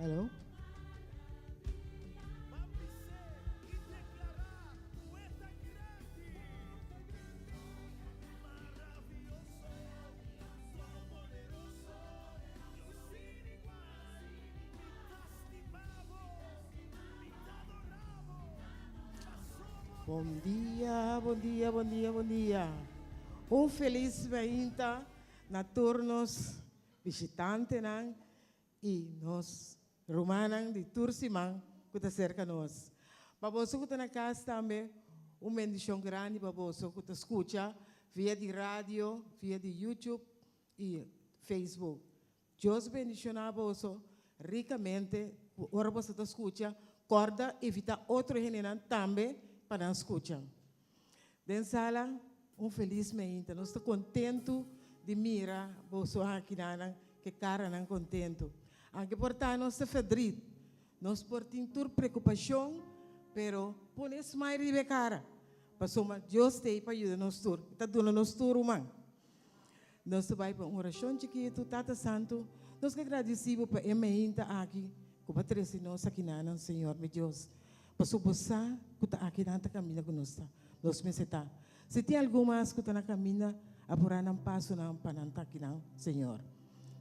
Hello? Bom dia, bom dia, bom dia, bom dia. Feliz vinda na turnos visitantes e nós romanos de Tursimang que está cerca de nós. Baboso que está na casa também, bendição grande, baboso que está escuta via de rádio, via de YouTube e Facebook. Deus bendiciona baboso ricamente, ora você está escuta, corda evita outro genero também para nos escutar. Den sala, feliz meinta, nós estamos contentos de mirar baboso aqui que cara não contento. Anche portar nossa fedrit, nós portamos toda preocupação, pero pones mais de cara. Passou mas Deus tem para ajudar nós todos. Está dando nós todos, man. Nós vai para uma oração chiquito, Tata Santo. Nós que agradecemos para a aqui, que patrece nós aqui na Senhor, meu Deus. Passou você que está aqui na caminha conosco. Nós me seta. Se tem algumas que está na caminha, apurar um passo na pananta aqui na Senhor.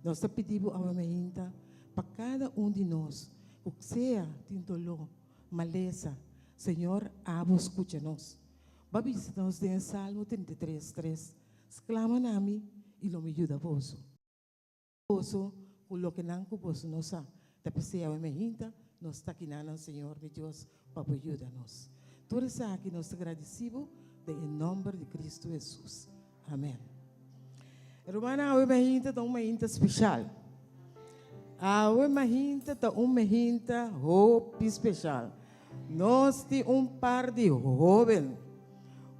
Nós pedimos a minha para cada de nós, o que seja tintolo, maleza, Senhor, abo escucha-nos. Babis nos em Salmo 33:3, exclama na mim e lo me ajuda vosso. Vosso, o lo que não vosso nos ha, da pessoa a minha nós está aqui na Senhor, meu Deus, para ajudar-nos. Tudo isso aqui nós agradecemos em nome de Cristo Jesus. Amém. Romana, a minha é uma especial. A mahinta ta mahinta hope especial. Nós temos par de jovens.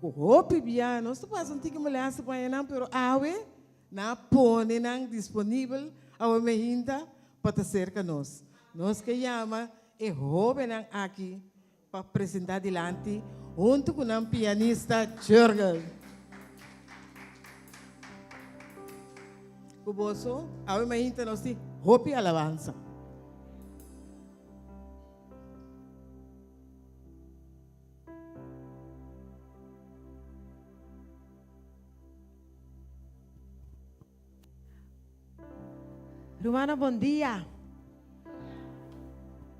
O hope bia, nós estamos fazendo que mulher se põe não, pero awe na pone não disponível a mahinta para cerca nós. Nós que chama é jovem aqui para apresentar delante junto com um pianista Jürgen. O bolso, a mahinta nós temos Hope alabanza. Romana, bom dia.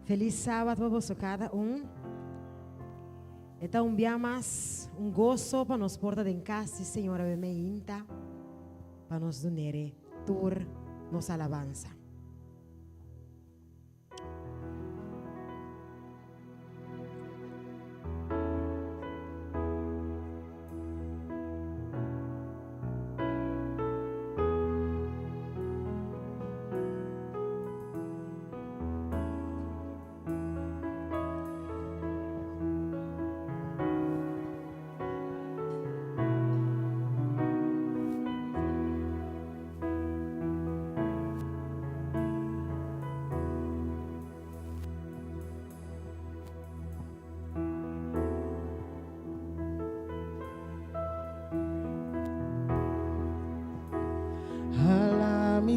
Feliz sábado para você cada Então, dia mais, gozo para nos portar em casa, Senhora Bemeinta, para nos donere tur nos alabanza.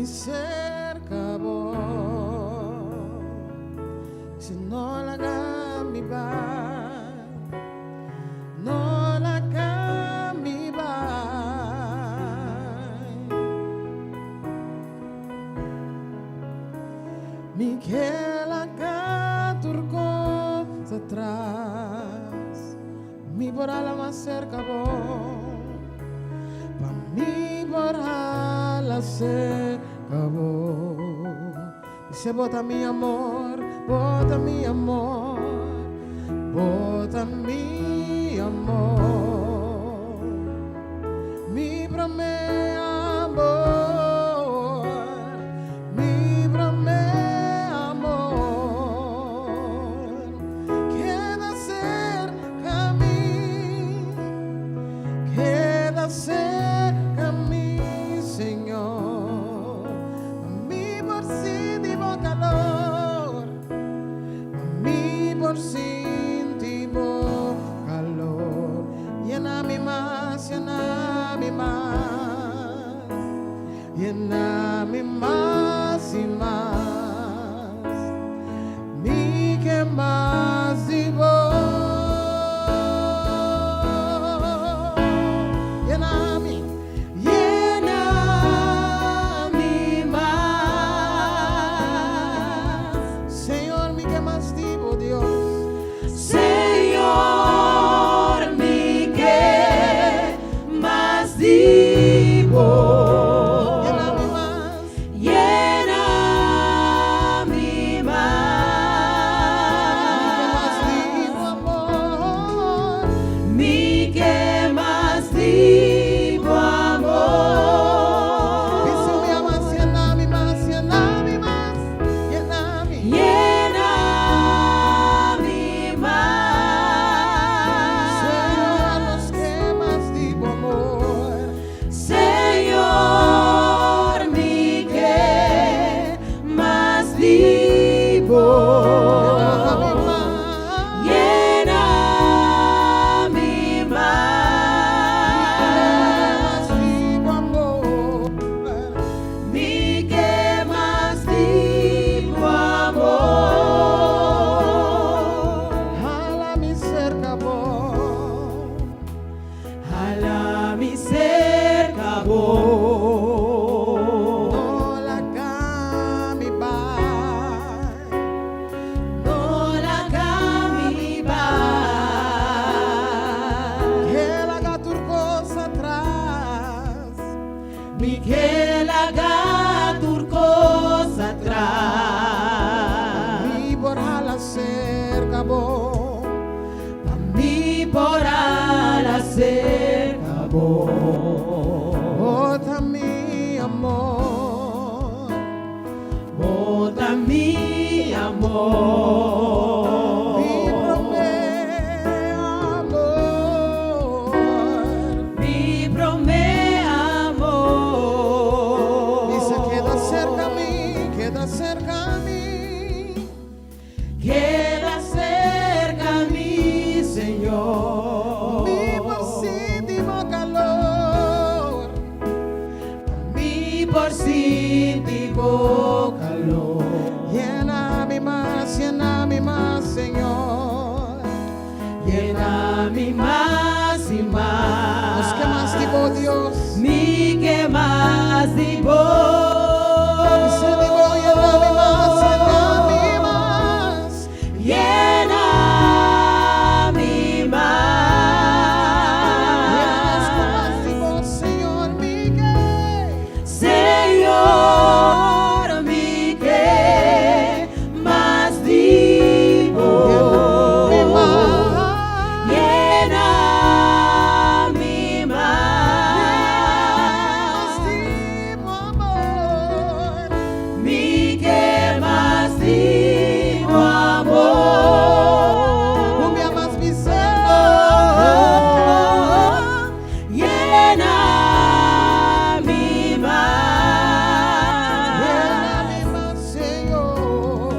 Cerca vos, si no la cambia, no la cambia. Michela caturco atrás, mi por la más cerca vos, pa mi por la cerca. Dice, bota mi amor, bota mi amor, bota mi amor, mi prome amor, mi prome amor, queda cerca a mí, queda cerca a mí, Señor. Por sin calor y que más vivo. Lléname, lléname más. Señor, mi que más vivo, Dios. Señor, mi que más vivo. Lléname más. Lléname más. Mi que más vivo, amor. Mi que más vivo amor. Dice mi más, lléname más, lléname más, lléname. Lléname más. Señor, los que más vivo, amor. Señor, mi que más vivo. Lléname más. Lléname más. Vivo, amor. Mi que más vivo amor. Jala mi cerca, amor. Jala mi cerca vos. No la cami bai. No la camibar. Que la gaturcosa atrás. Miguel haga turcos atrás. Mi por jala cerca, amor. Mi por ala cerca vos. Bota mi amor. Bota mi amor. Mi promé amor. Mi promé amor. Dice queda cerca a mí, queda cerca a mí. Queda cerca a mí, Señor. Mi positivo calor. Mi positivo calor. Lléname más, Señor. Lléname más y más. Los que más digo, Dios. Mi que más divo. Dice digo, lléname más, lléname más. Lléname Llénanos con más más. digo, Señor, mi que. Señor, mi que más divo. Lléname más. Lléname Más más. digo, amor. Mi que más divo amor. Cumbia más mi ser. Lléname Lléname más. más, Señor.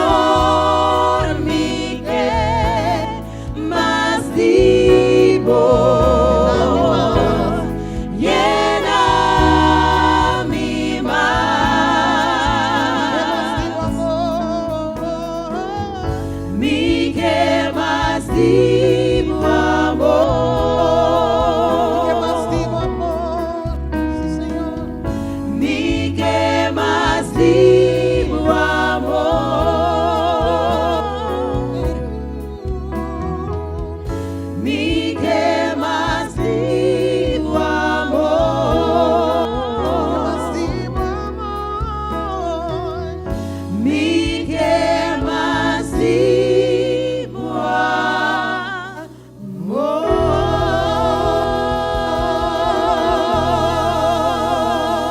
Señor, mi que más divo. Lléname más. Digo amor. Mi que más divo amor. ¿Qué más digo amor? Sí, Señor. Mi que más divo amor. Mi que más divo amor. Más digo amor. Mi que más divo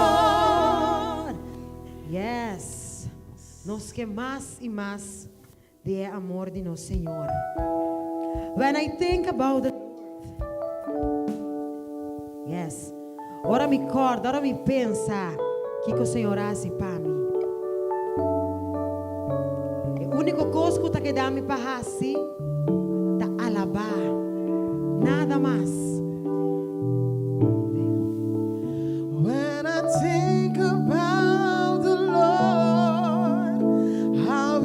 amor. Yes. Nos que más y más de amor de nosso Senhor. When I think about the yes. Ora me corda, ora me pensa que o Senhor hace para mim. O único coisa que dá me para assim, da alabar, nada mais. When I think about the Lord, how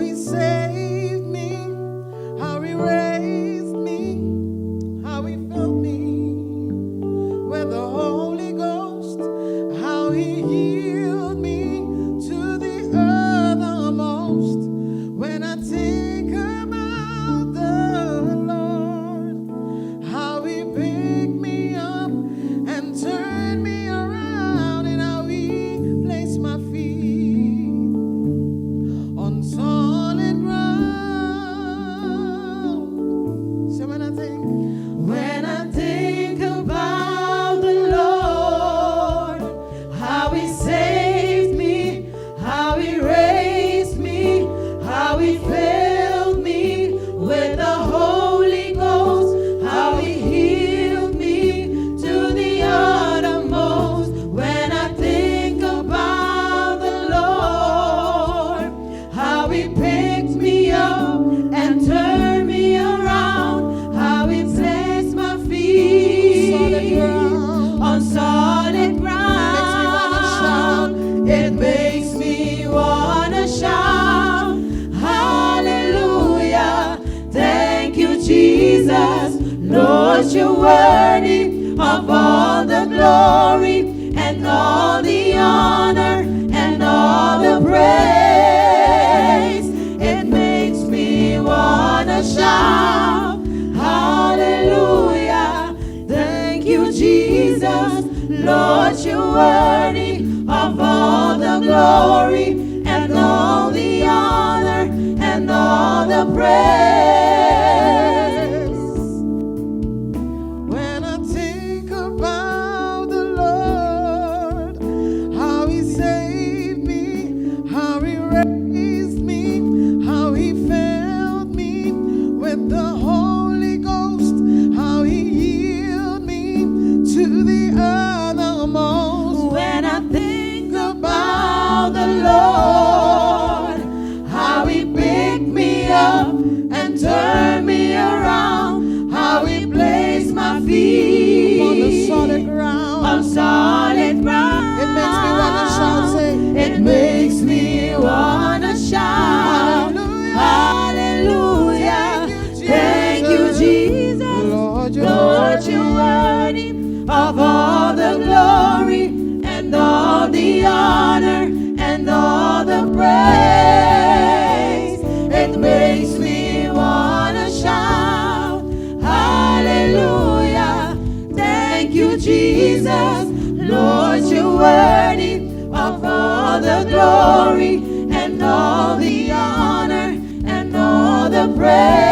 Lord, you're worthy of all the glory and all the honor and all the praise. It makes me wanna shout, hallelujah. Thank you, Jesus. Lord, you're worthy of all the glory and all the honor and all the praise. When I think about the Lord, how He saved me, how He raised me, how He filled me with the Holy Ghost, how He healed me to the uttermost. When I think about the Lord, how He picked me up and turned me around, how He placed my feet On the solid ground, on solid ground. it makes me wanna shout, say, It makes me wanna shout, hallelujah. Thank you, Jesus. Lord, Lord, you're worthy of all the glory and all the honor and all the praise. It makes me wanna shout, hallelujah. Thank you, Jesus. Lord, you're worthy of all the glory and all the honor and all the praise.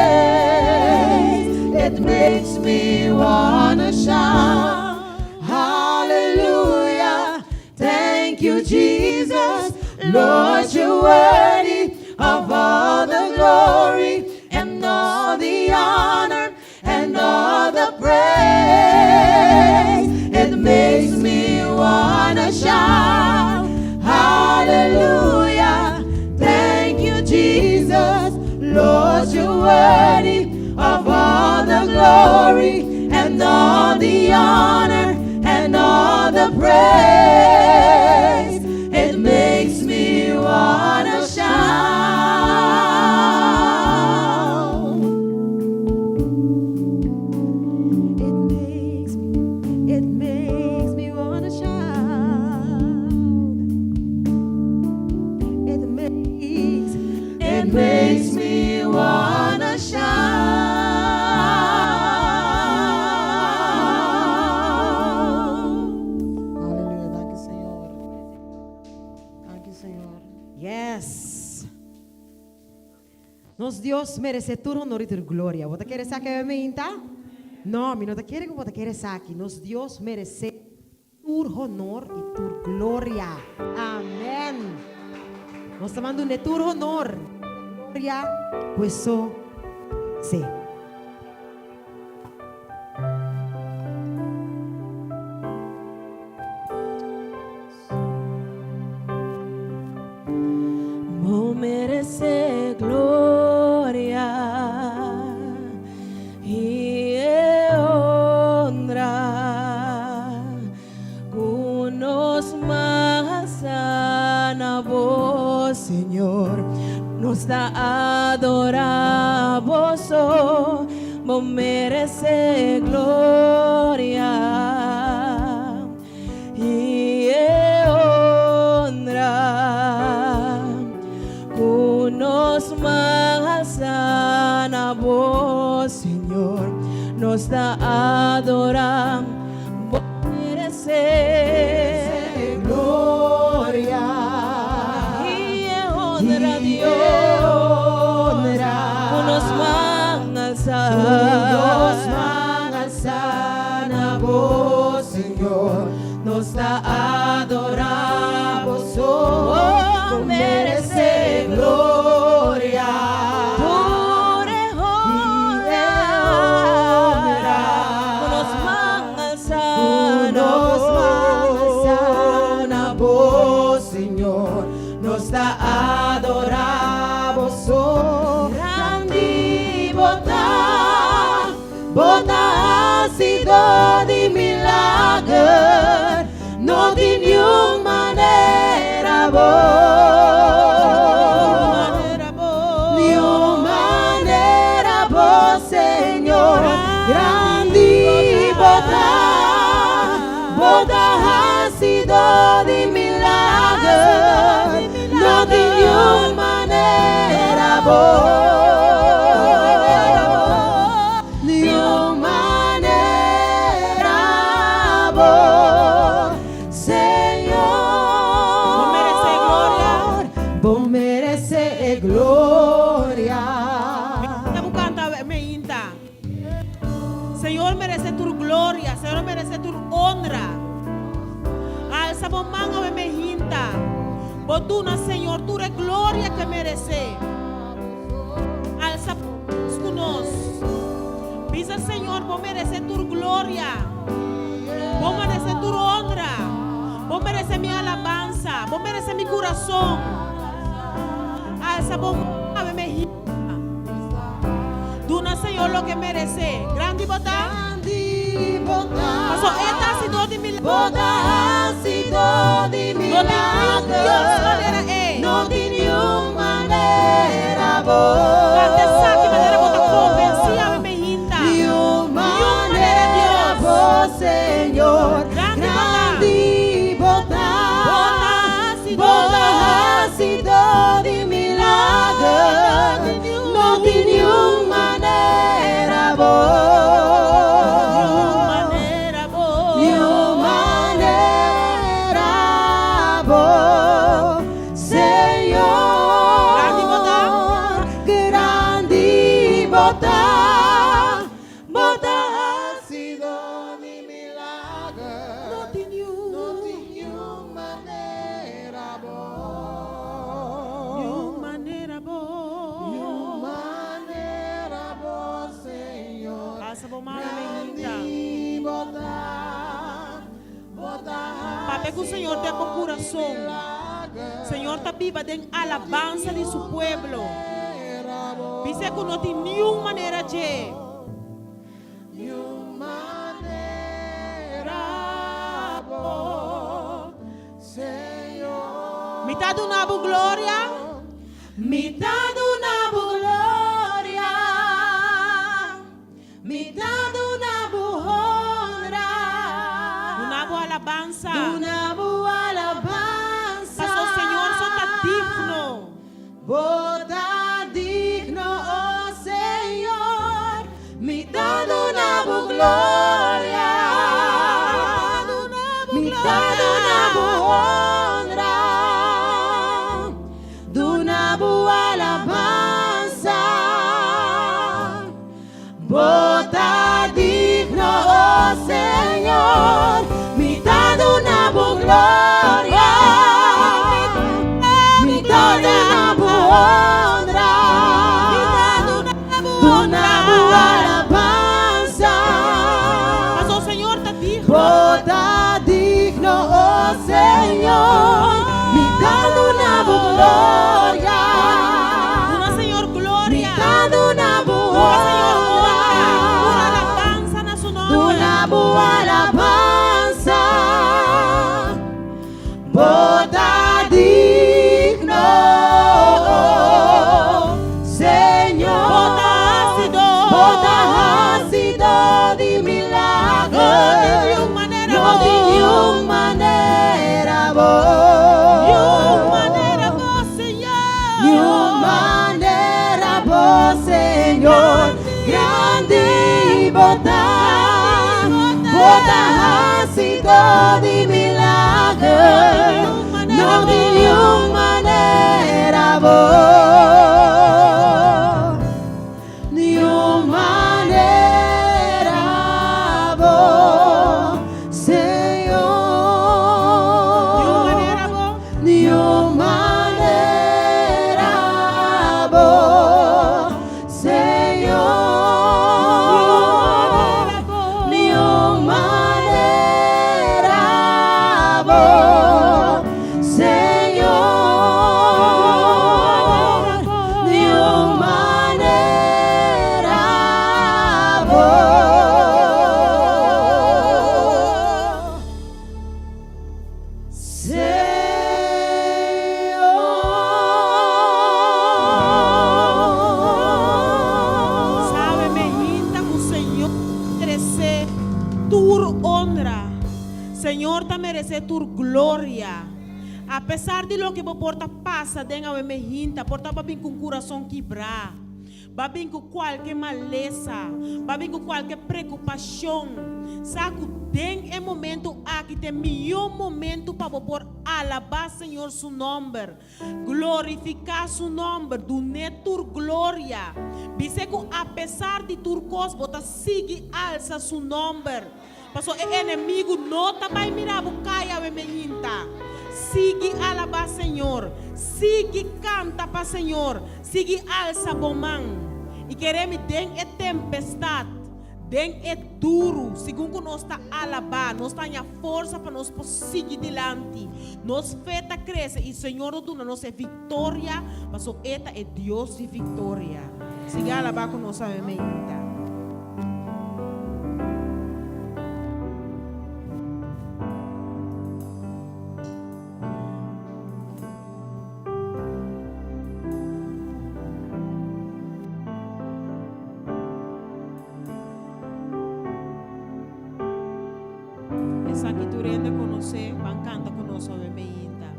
It makes me wanna shout, hallelujah. Thank you, Jesus. Lord, you're worthy of all the glory and all the honor and all the praise. It makes me wanna shout, hallelujah. Thank you, Jesus. Lord, you're worthy of all the glory and all the honor and all the praise. It makes me wanna shout. It makes me wanna shout. It makes me wanna shout. Aleluia, danke Senhor. Danke Senhor. Yes. Nos Dios merece tu honor y tu gloria. ¿Vos te quieres sacar de mí? No, mi no te quiere como te quieres sacar. Nos Dios merece tu honor y tu gloria. Amén. Nos está mandando un tu honor, gloria, questo sì. Vos mereces gloria y honra. Unos más a vos, Señor, nos da adoramos. Vos mereces gloria y honra. Unos más a vos, Señor, nos da adoramos. Vos mereces Gloria y honra, Dios. Unos más a vos, Señor, nos da adoramos. Oh, merece gloria. pure honra. Unos más a vos, Señor, nos da adoramos. grandi bota ha sido di milagre, no di ninguna manera vos, Señor, grandi Señor merece tu gloria, Señor merece tu honra. Alza por mano me mejinta. Botuna, Señor, tu eres gloria que merece. Alza con nos. Dice Señor, vos mereces tu gloria. Vos mereces tu honra. Vos mereces mi alabanza. Vos mereces mi corazón. Alza por mano me mejinta. Duna, Señor, lo que merece. Grande y botá. Pasó esta ha sido de milagro. No de nenhuma maneira boa. Cante saque maneira bota convencia me mejinta. Nenhuma maneira boa, Senhor. Grande bota ha sido de milagre. No de nenhuma maneira boa. Papai, que o Senhor tem com coração. Senhor está viva em alabança de seu pueblo. Dice que não tem nenhuma maneira de. Me está dando glória. Me está dando glória. Me está dando honra. Dando alabança. Dando alabança. Mas o Senhor só está digno. Bota digno, oh Senhor. Me está dando glória. Me está dando honra. Dando alabança. Bota digno, oh Senhor. Me está dando glória. Me está dando honra. Dando alabança. Mas o Senhor está digno. Bota digno, oh Senhor. Me está dando glória. Duna, Senhor, glória. Me está dando honra. Alabança na sua nome. Dando alabança. Bota digno, Senhor. Bota ácido de milagre. Não de nenhuma maneira boa. Nenhuma maneira boa, Senhor. Grande bota ácido de milagre. Não de nenhuma maneira boa. Nenhuma maneira boa, Senhor. Nenhuma maneira boa, Senhor. Nenhuma maneira boa, Senhor. Nenhuma maneira boa, Sabe, mejinta, que o Senhor merece tu honra. Senhor, te merece tu glória. A Apesar de lo que vos porta passa, denga we me hinta, porta babin com coração quebrar, babin com qualquer maleza, babin com qualquer preocupação, saco den é momento aqui tem melhor momento para por alabar Senhor seu nome, glorificar seu nome, do netur glória, bise que apesar de turcos, bota sigue alça seu nome, passou é inimigo nota vai mirar o caia we me hinta. Sigue alabar Senhor, sigue canta para Senhor, sigue alça bomão. E queremos den é tempestade, den é duro, segundo nós está alabar, nós está a força para nós seguir dilante. Nós feta cresce e Senhor dona nossa vitória, mas o eta é Deus de vitória. Siga alabar com nossa mementa. Essa que tu rende conosco, van canta conosco a bemeita.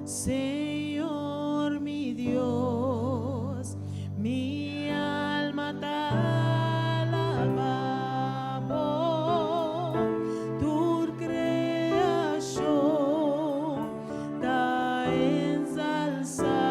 Senhor, mi Dios, mi alma te alaba, tu creación te ensalzaba,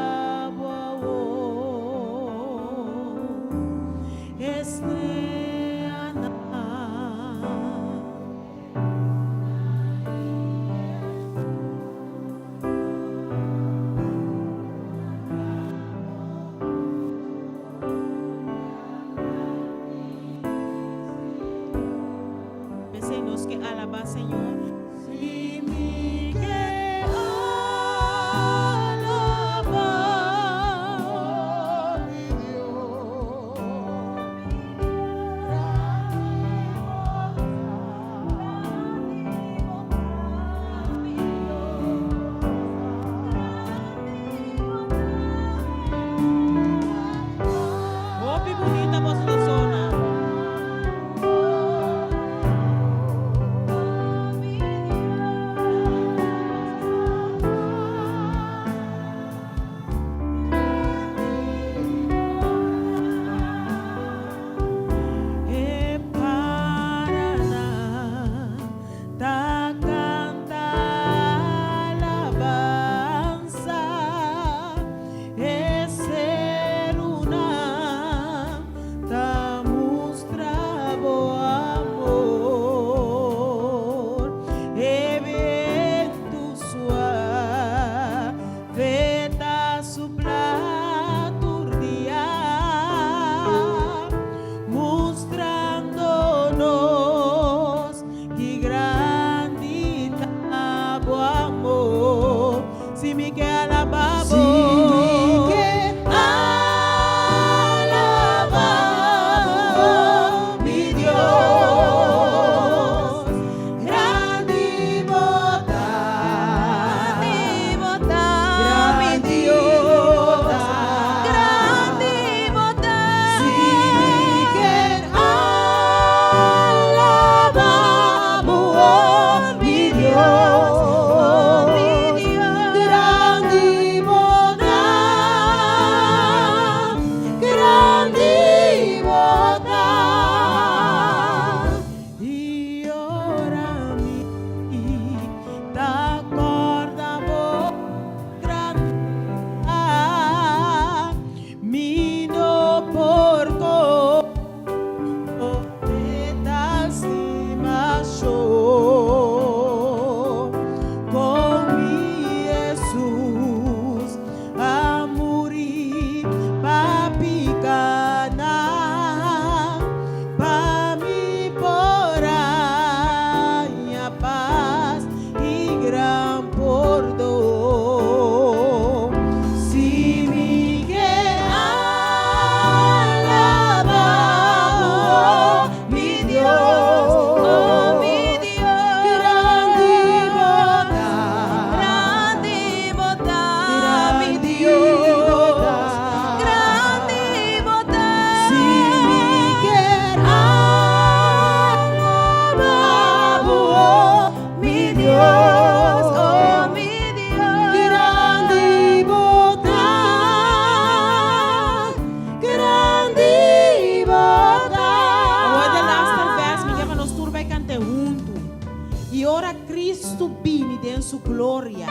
su gloria.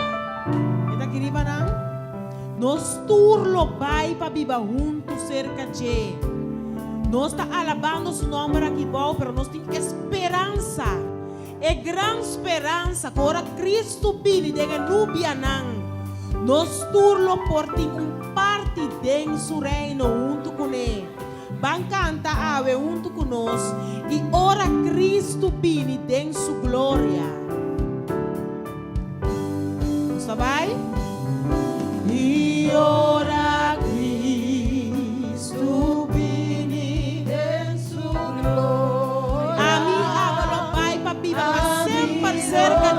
Está aquí arriba, ¿no? Nos turlo vai para viva junto cerca de. Nós está alabando su nombre aqui, pero nós temos esperança. É grande esperança que ora Cristo vive de Nubia não. Nós turlo por ti parte de su reino junto com ele. Van canta ave junto com nós e ora Cristo vive de su glória. Está bem? E ora Cristo vive de su glória. A mim hablo vai para viva, mas sempre cerca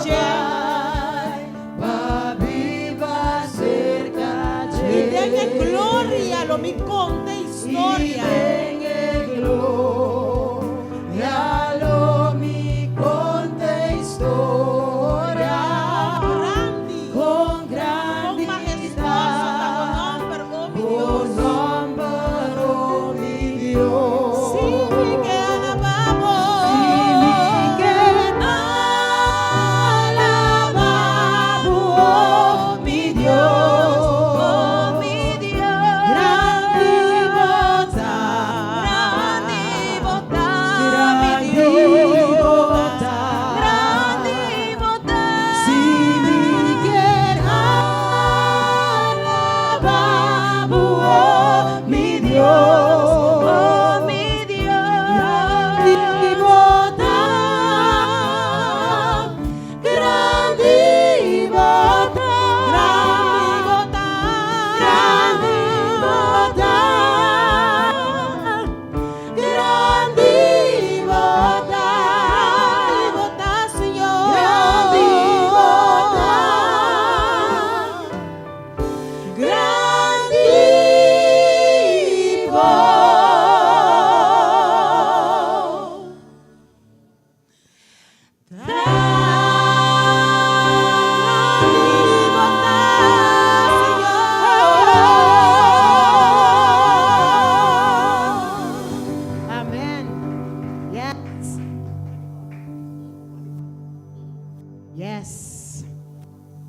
de gloria, lo mi conta historia. Gloria, lo mi conta historia. Grandi, Con grande con majestuoso, con nombre, oh mi Dios. oh mi Dios. Sí, que alabamos. Sí, que alabamos, oh mi Dios. Yes.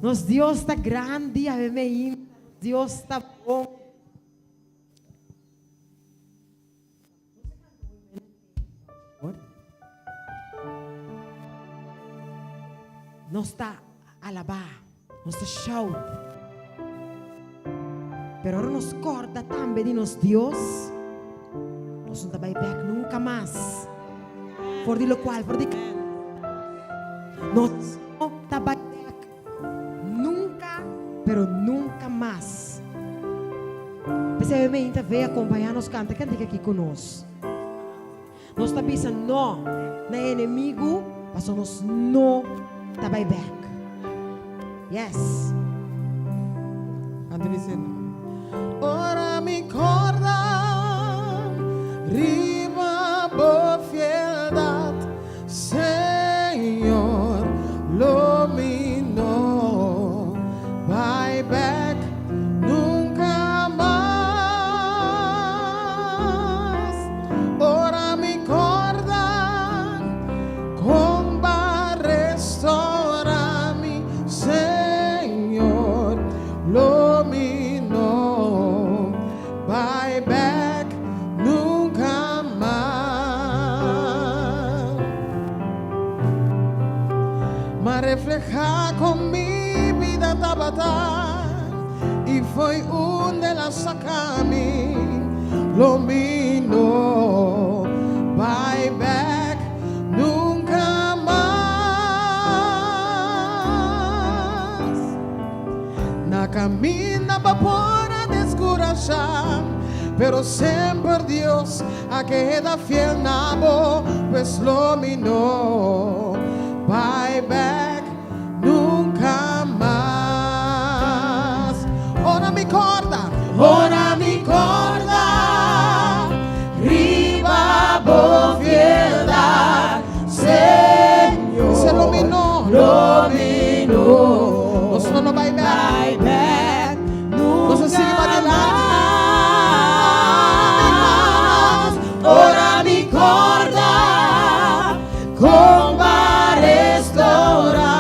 Nos Deus está grande, amém. Deus está bom. Nós está alabar, nós está shout. Pero ahora nos corta também de nos Deus. Nós não vai back nunca mais. Por lo qual, por de nós não está back nunca, pero nunca mais. Percebe, vem acompanhar nos canta aqui conosco. Nós está pensando não, na inimigo, mas nós não está back. Yes. Canta dizendo. Ora mi corda, riba por fieldad, Señor, lo mino, vai back, nunca más. Ora mi corda, con restaura mi Señor, lo mino, vai back, nunca más. Me refleja con mi vida tabata y fue un de las sacami, lo mino, vai back, nunca más. Na camina pa fora descurajar, pero sempre Dios a queda fiel nabo, pues lo minó, vai back, nunca más. Ora mi corda, riba por fiedad, Señor, se lo minó, nosotros no vai back, nosotros seguimos adelante. Ora mi corda, con va restaurar.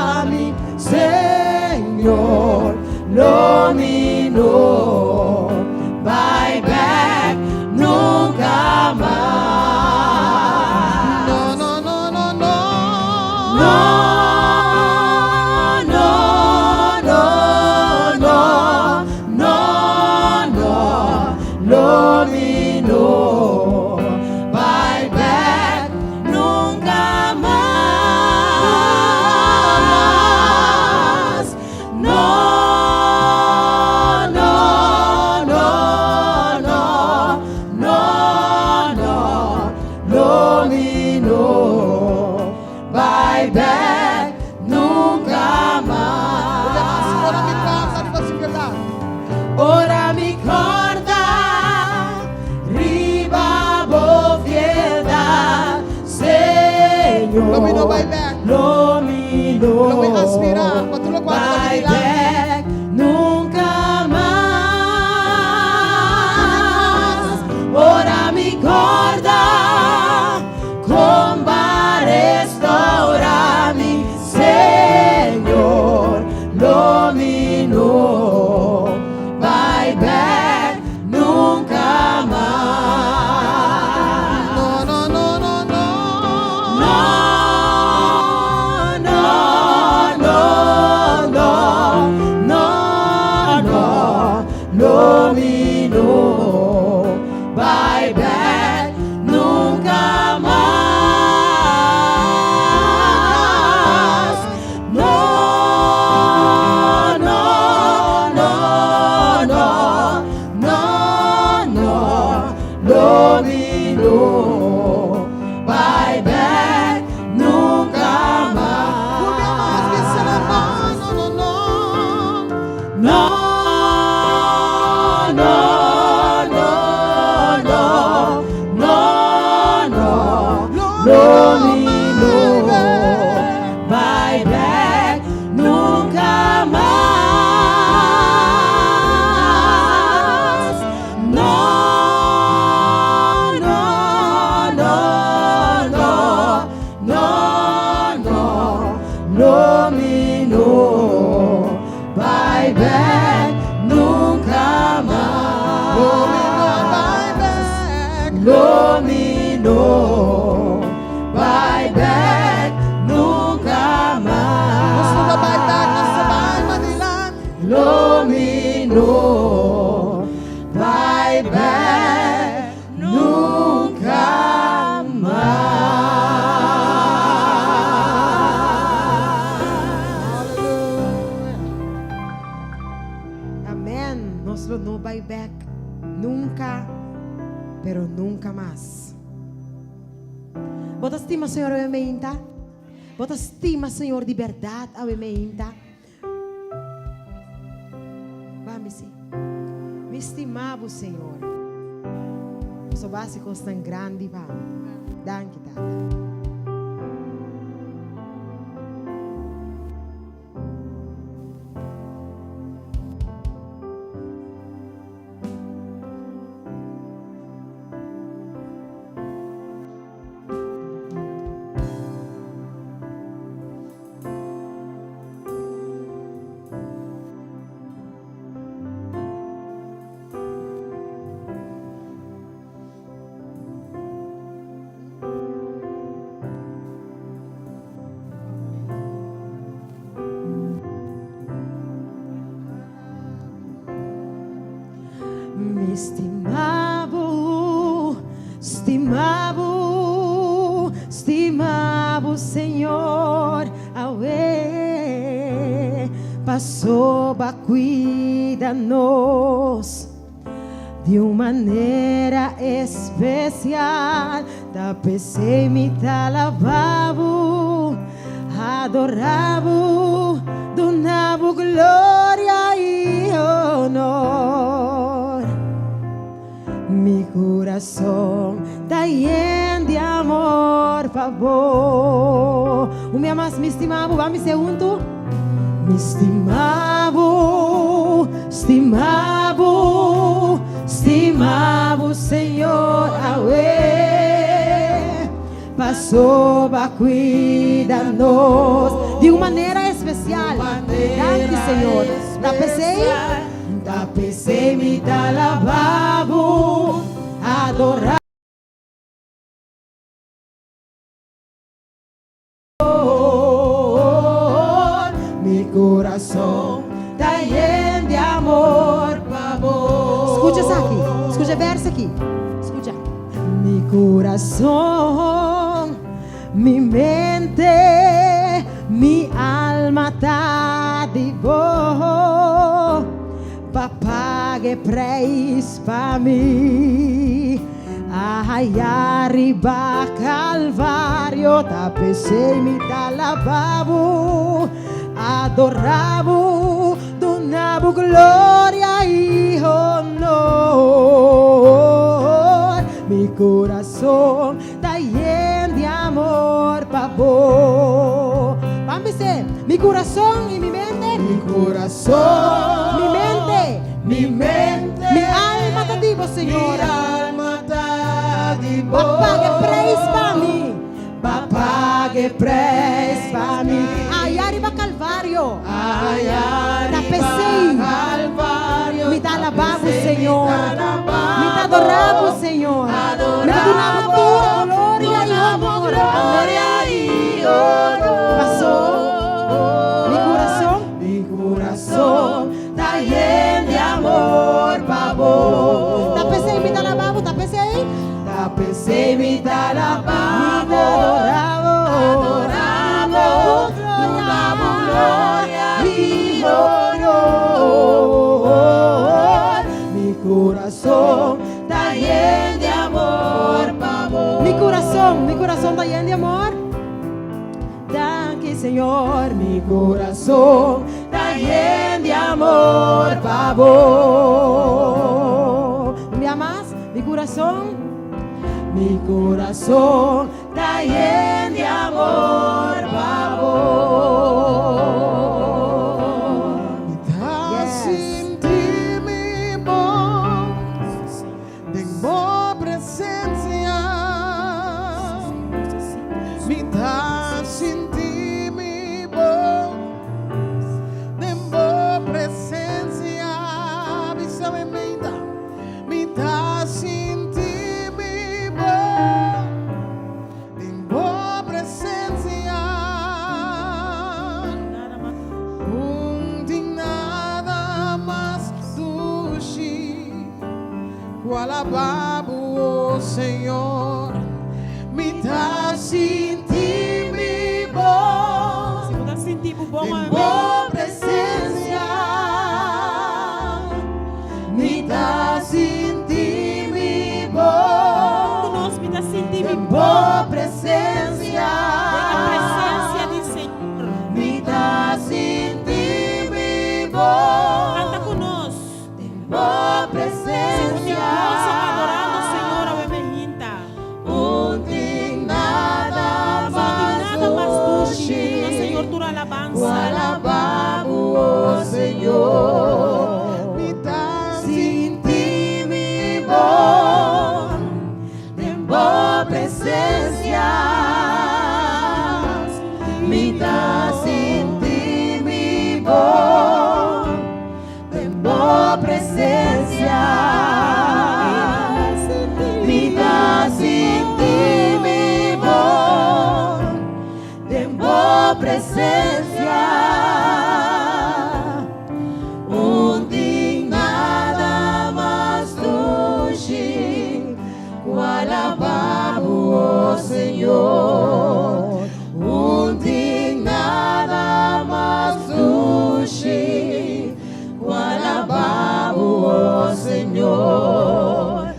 dominó. Vai back, nunca más. No, no, no, no, no, no, dominó. Vai back, nunca más. Ora mi casa di possibilità. Ora mi corda, ribabo piedad, Señor. Domino, vai back. Domino, Lo vuoi aspirare, ma tu lo guardi vai da lì. back, nunca más. Ora mi corda, comba restaurami, Señor. Domino, vai back, nunca más. No, no, no, no, no. No, no, no, no, no, no, domino, vai back, nunca más. No, no, no, no, no, no, domino, vai back, nunca Dobbiamo más. che se ne vanno, no, no. No, no, no, no, no, no, domino, vai back, nunca más. No, no, no, no, no, no, domino, vai back, nunca más. Domino, vai back. Domino, vai back, nunca Nessuno vai back, non si más. vai mai di là. Domino, vai back, nunca más. Amén. Nosotros no vai back. Nunca, pero nunca más. Bota estima, Senhor, a meinta. Bota estima, Senhor, de verdade a meinta. Vamos, sim. Me estimava, Senhor. Só básico tão grande, vamos. Danke, Tata. Me estimava, Senhor, aue, passou a cuidar-nos de uma maneira especial. Da PC me lavava, adorava, donava glória e honor. Mi coração está lleno de amor, favor. O meu mais me estimava, vamos ser junto. Me estimava, Senhor, aue, passou a cuidar-nos de uma maneira especial. Danke, Senhor. Da PC me dá lavabo, adorar. Mi coração está lleno de amor, favor. Escucha isso aqui. Escucha el verso aquí. Escucha. Mi corazón, mi mente, mi alma tá de boa. Papá que preis para mim. Ai, arriba Calvário, tapecei-me da lavabo, adoravo, donavo glória e honor. Mi coração está lleno de amor, pavor. Vamos dizer, mi coração e mi mente, Mi corazón, mi mente, mi mente, mi alma te digo, mi Senhor. alma tá de boa. Papá que preis para mim. Papá que preis para mim. Ai, arriba Calvário. Ai, ai, Tapecei. Calvário. Me dá alabado, Senhor. Me dá alabado. Me dá adorado, Senhor. Me dá donado tua glória e honor. Glória e honor. Passou. Mi coração. Mi corazón está lleno de amor, pavor. Tapecei, me dá alabado, tapecei. Tapecei, me dá Me lavabo, adoravo. donavo glória e honor. Mi corazón está lleno de amor, pavor. Mi coração está lleno de amor. Danke, Senhor. Mi corazón está lleno de amor, pavor. Un día más, mi corazón. Mi corazón está lleno de amor, pavor. Yes. Sin ti, mi voz, tengo presencia. Mitad sin ti, mi voz, tengo presencia. Avísame, mitad sin ti, mi voz, tengo presencia. Nada más sushi, cual alababo, oh Señor. Mitad sin ti, mi voz, Se você sentir o bom tengo presencia. Mitad sin ti, mi voz, nós me dá sentir tengo presencia. a presença do Senhor. Mitad sin ti, mi voz, Canta conosco. tengo Se presencia. você adorando o Senhor, a beberrinta. Nada Nada mais más dulce, no Senhor, tu cual alabanza. alababo, oh Señor. Mitad sin ti, mi voz, tengo presencia. Mitad sin ti, mi voz, tengo presencia. Mitad sin ti, mi voz, tengo presencia. Nada más dulce, cual alababo, oh Señor. Nada más dulce, cual alababo, oh Señor.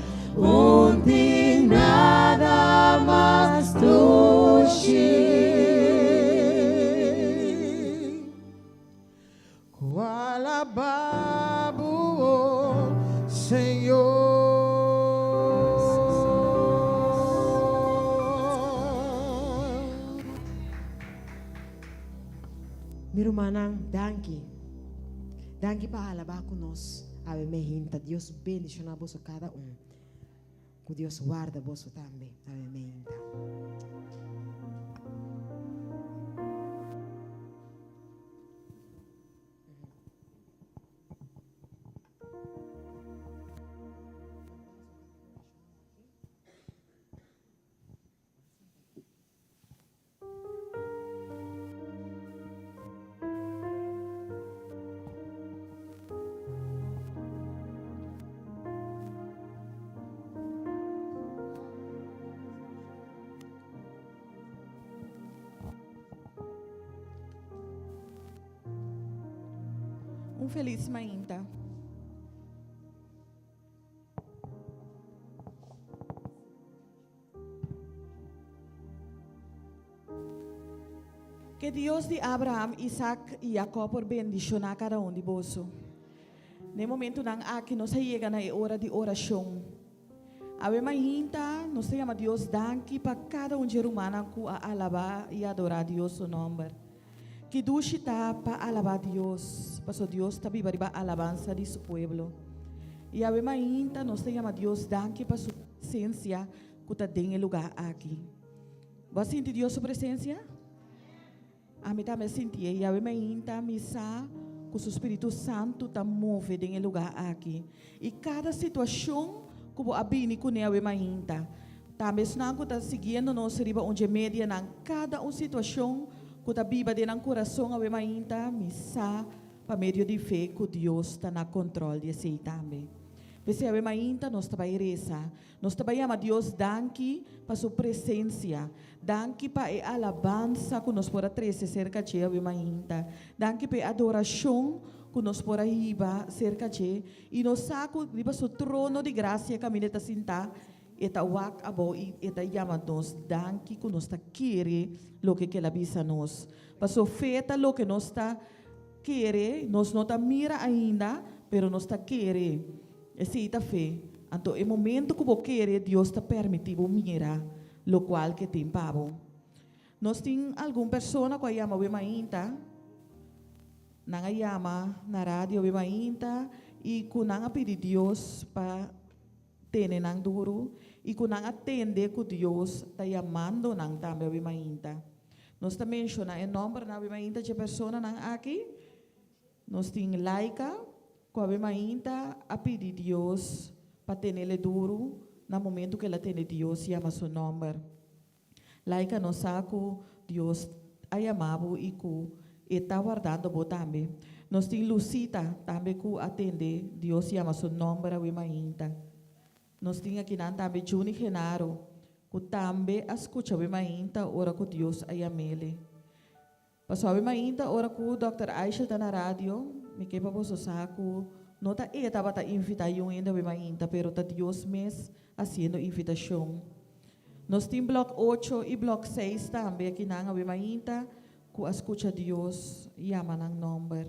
Nada más dulce, cual alababo, oh Señor. Mi irmã, danke. Danke para alabar conosco. Ave meinta. Deus bendice na bolsa cada um. Que Deus guarda bolsa também. Ave meinta. feliz mainta. Que Deus de Abraham, Isaac e Jacob por bendicionar cada um de vós. No momento nang aqui nós chega na hora de oração. Ave mainta, nós chama Deus danke para cada um de humano que a alabar e adorar Deus o nome. Que dushita para alabar Deus, para Deus está viva a alabança de seu povo. E ave mainta, nós chama Deus danke para sua presença que está em lugar aqui. Você sente Deus sua presença? A mim também senti, e a mim também sabe que o Espírito Santo está movendo em lugar aqui. E cada situação que eu abri com ele, também não está seguindo nós riba onde média na cada uma situação que está viva dentro do coração, a mim também sabe para meio de fé que Deus está na controle de si também. Você a mainta nós trabalhamos, nós trabalhamos a Deus danke para sua presença, danke para a alabança que nós podemos trazer cerca de a mainta, danke para a adoração que nós podemos riba cerca de e nós saco riba seu trono de graça que a minha está sentada e tá wak abo e tá chama nós danke que nós está querer lo que ela visa nós, para sua feta lo que nós está querer, nós não está mira ainda, pero nós está querer. Esse é a fé. Então, no momento que você quer, Deus está permitindo mirar, o qual que tem pavo. Nós temos alguma pessoa que chama o mainta, não chama na rádio o mainta, e que não pede Deus para ter nang duro, e que não atende que Deus está chamando nang também o mainta. Nós também mencionamos o nome na o mainta de pessoa nang aqui. Nós temos Laika, que a mainta a pedir Deus para ter ele duro, no momento que ela tem Deus, chama seu nome. Laika não sabe que Deus a chamado e que está guardando o também. Nós temos Lucita, também que atende Deus, chama seu nome a mainta. Nós temos aqui também Juni Genaro, que também escuta a mainta, ora que Deus a chamele. Passou a mainta, ora que o Dr. Aisha está na rádio, me que para você saco, não tá estava tá invitação ainda bem ainda, pero tá Deus mes fazendo invitação. Nós temos bloco 8 e bloco 6 também aqui na bem ainda, que escuta Deus e ama nang number.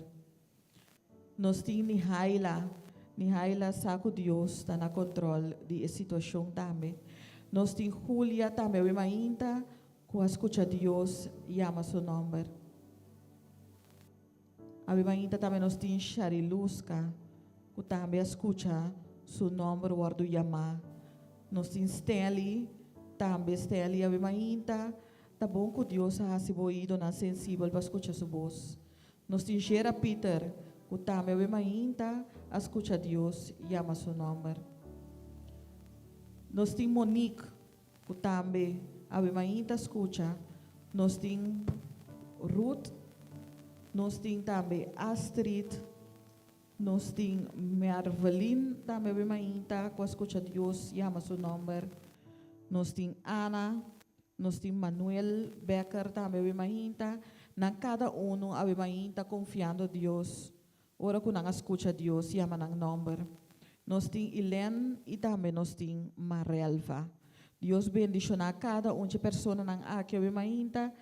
Nós temos Nihaila saco Deus está na controle de situação também. Nós temos Julia também bem ainda, que escuta Deus e ama seu number. A ainda também nós temos Shariluska, que também escuta seu nome guardo chamar. Nós temos Stanley, também Stanley, a ainda tá bom que Deus ha se boido na sensível para escutar sua voz. Nós temos Gera Peter, que também ainda escuta Deus e ama seu nome. Nós temos Monique, que também ainda escuta. Nós temos Ruth. Nós temos também Astrid, nós temos Mervelin, também bem ainda, que escuta Deus, chama seu nome. Nós temos Ana, nós temos Manuel Becker, também bem ainda. Na cada um, a bem ainda, confiando em Deus. Ora que não escuta Deus, chama seu nome. Nós temos Helene e também nós temos Marelva. Deus bendicionar cada uma de pessoas que bem ainda,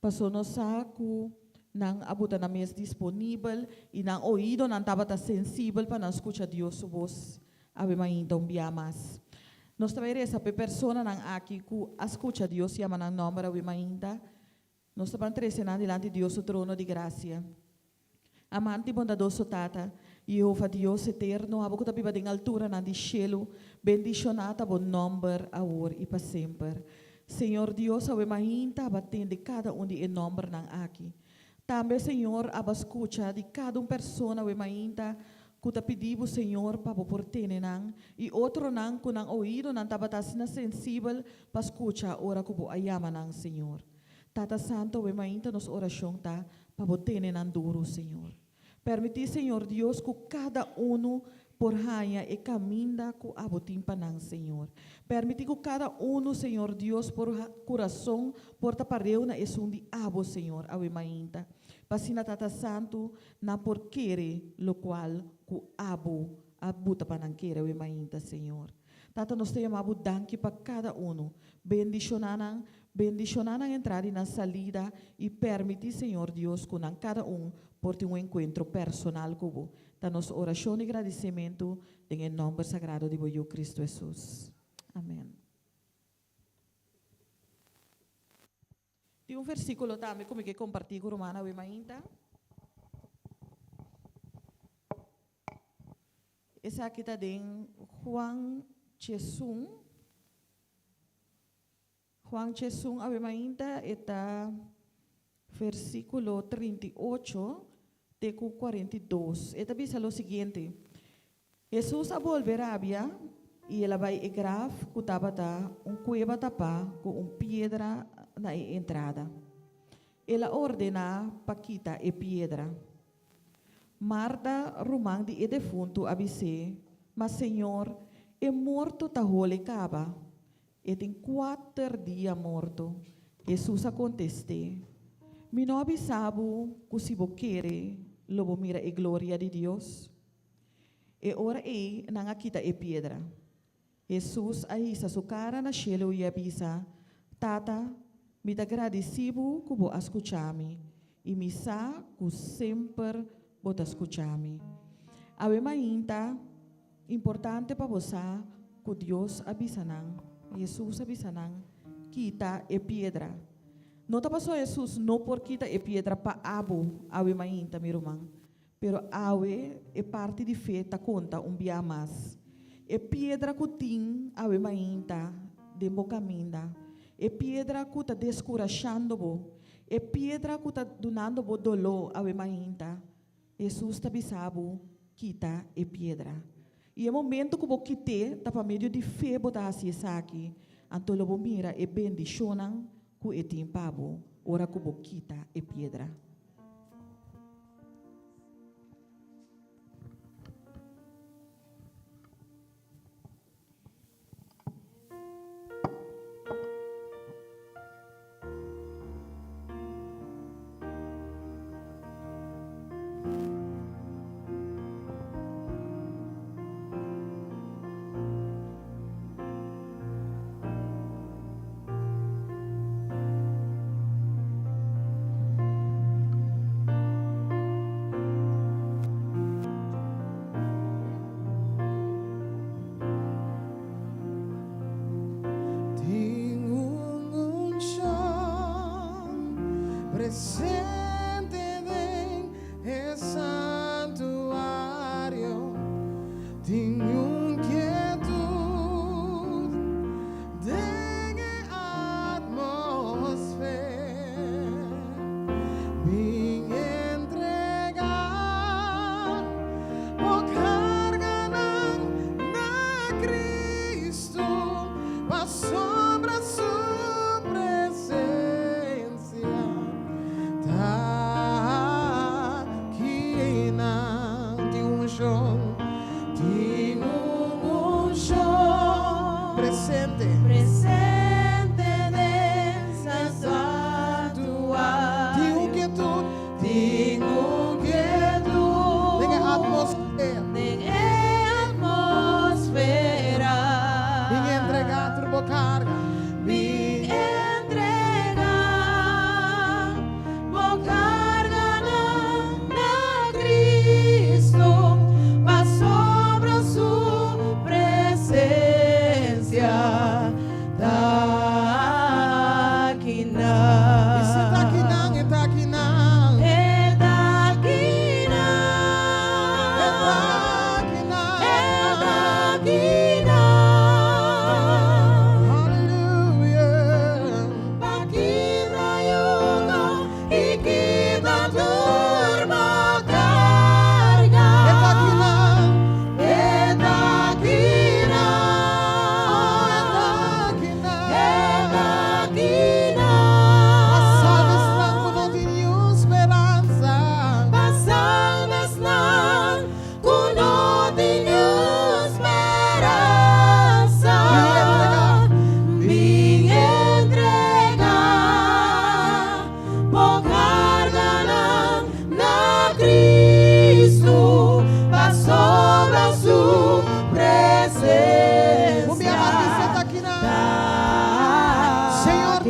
passou no saco. Nang abutan na mes disponível e nang ouído nang tabata sensível para nang escutar Deus sua voz ave mainda biamas. Nós também essa pessoa nang aqui que escuta Deus chama nang nome ave mainda. Nós também trazendo diante de Deus o trono de graça. Amante bondadoso Tata, Jehová Deus eterno, abo que tapiba em altura na de cielo, bendicionata bom nome agora e para sempre. Senhor Deus ave mainda abatende cada de nome nang aqui. Também, Senhor, a escuta de cada pessoa que ainda que pedimos, Senhor, para portar e outro não que não ouído, não estava sensível para escutar ora que a chama não, Senhor. Tata Santo, que ainda nos oração tá para botar duro, Senhor. Permitir, Senhor Deus, que cada por raia e caminha com abotim panang, Senhor. Permite que cada um, Senhor Deus, por coração, porta pareu na esum de abo, Senhor, awe mainta. Pasina tata santo, na por querer, lo qual, ku abo, abuta panang querer, awe mainta, Senhor. Tata, nós te amamos danke para cada um. Bendicionanang entrada e na salida e permite, Senhor Deus, que cada por ter encontro personal com você. Tá nossa oração e agradecimento em nome sagrado de Boio Cristo Jesus. Amém. Tem versículo também como que compartilho com Romana e Mainta. Essa aqui está em Juan Chesung, Ave Mainta, está versículo 38, teco 42. Eta dice lo siguiente: Jesús a volver a Abia y ela vai e graf cutabata cueva tapa com piedra na entrada. Ela ordena paquita e piedra. Marta rumang di defunto abise, mas Senhor, é morto ta hole caba. E tem 4 dias morto. Jesus a conteste. Mi não avisabo que se você quer, lobo mira a glória de Deus. E ora não aquita e pedra. Jesus a isa sua cara na cielo e avisa, Tata, me dá agradecido que você escuchame. E me sa que sempre você escuchame. Ave mainta, importante para você que Deus avisa não. Jesus avisa não, quita e pedra. Não está passando Jesus não por quita e pedra para abo, ave mainta, meu irmão. Pero ave é parte de fé, ta conta bia mais. E pedra que tem, ave mainta, de boca minda. E pedra que está descurachando bo. E pedra que está donando bo dolor, ave mainta. Jesus está avisando, quita e pedra. E é momento que você quite, tá para meio de fé, botar assim aqui. Então, você mira e bendicionam que é tempo, ora que você quita e pedra.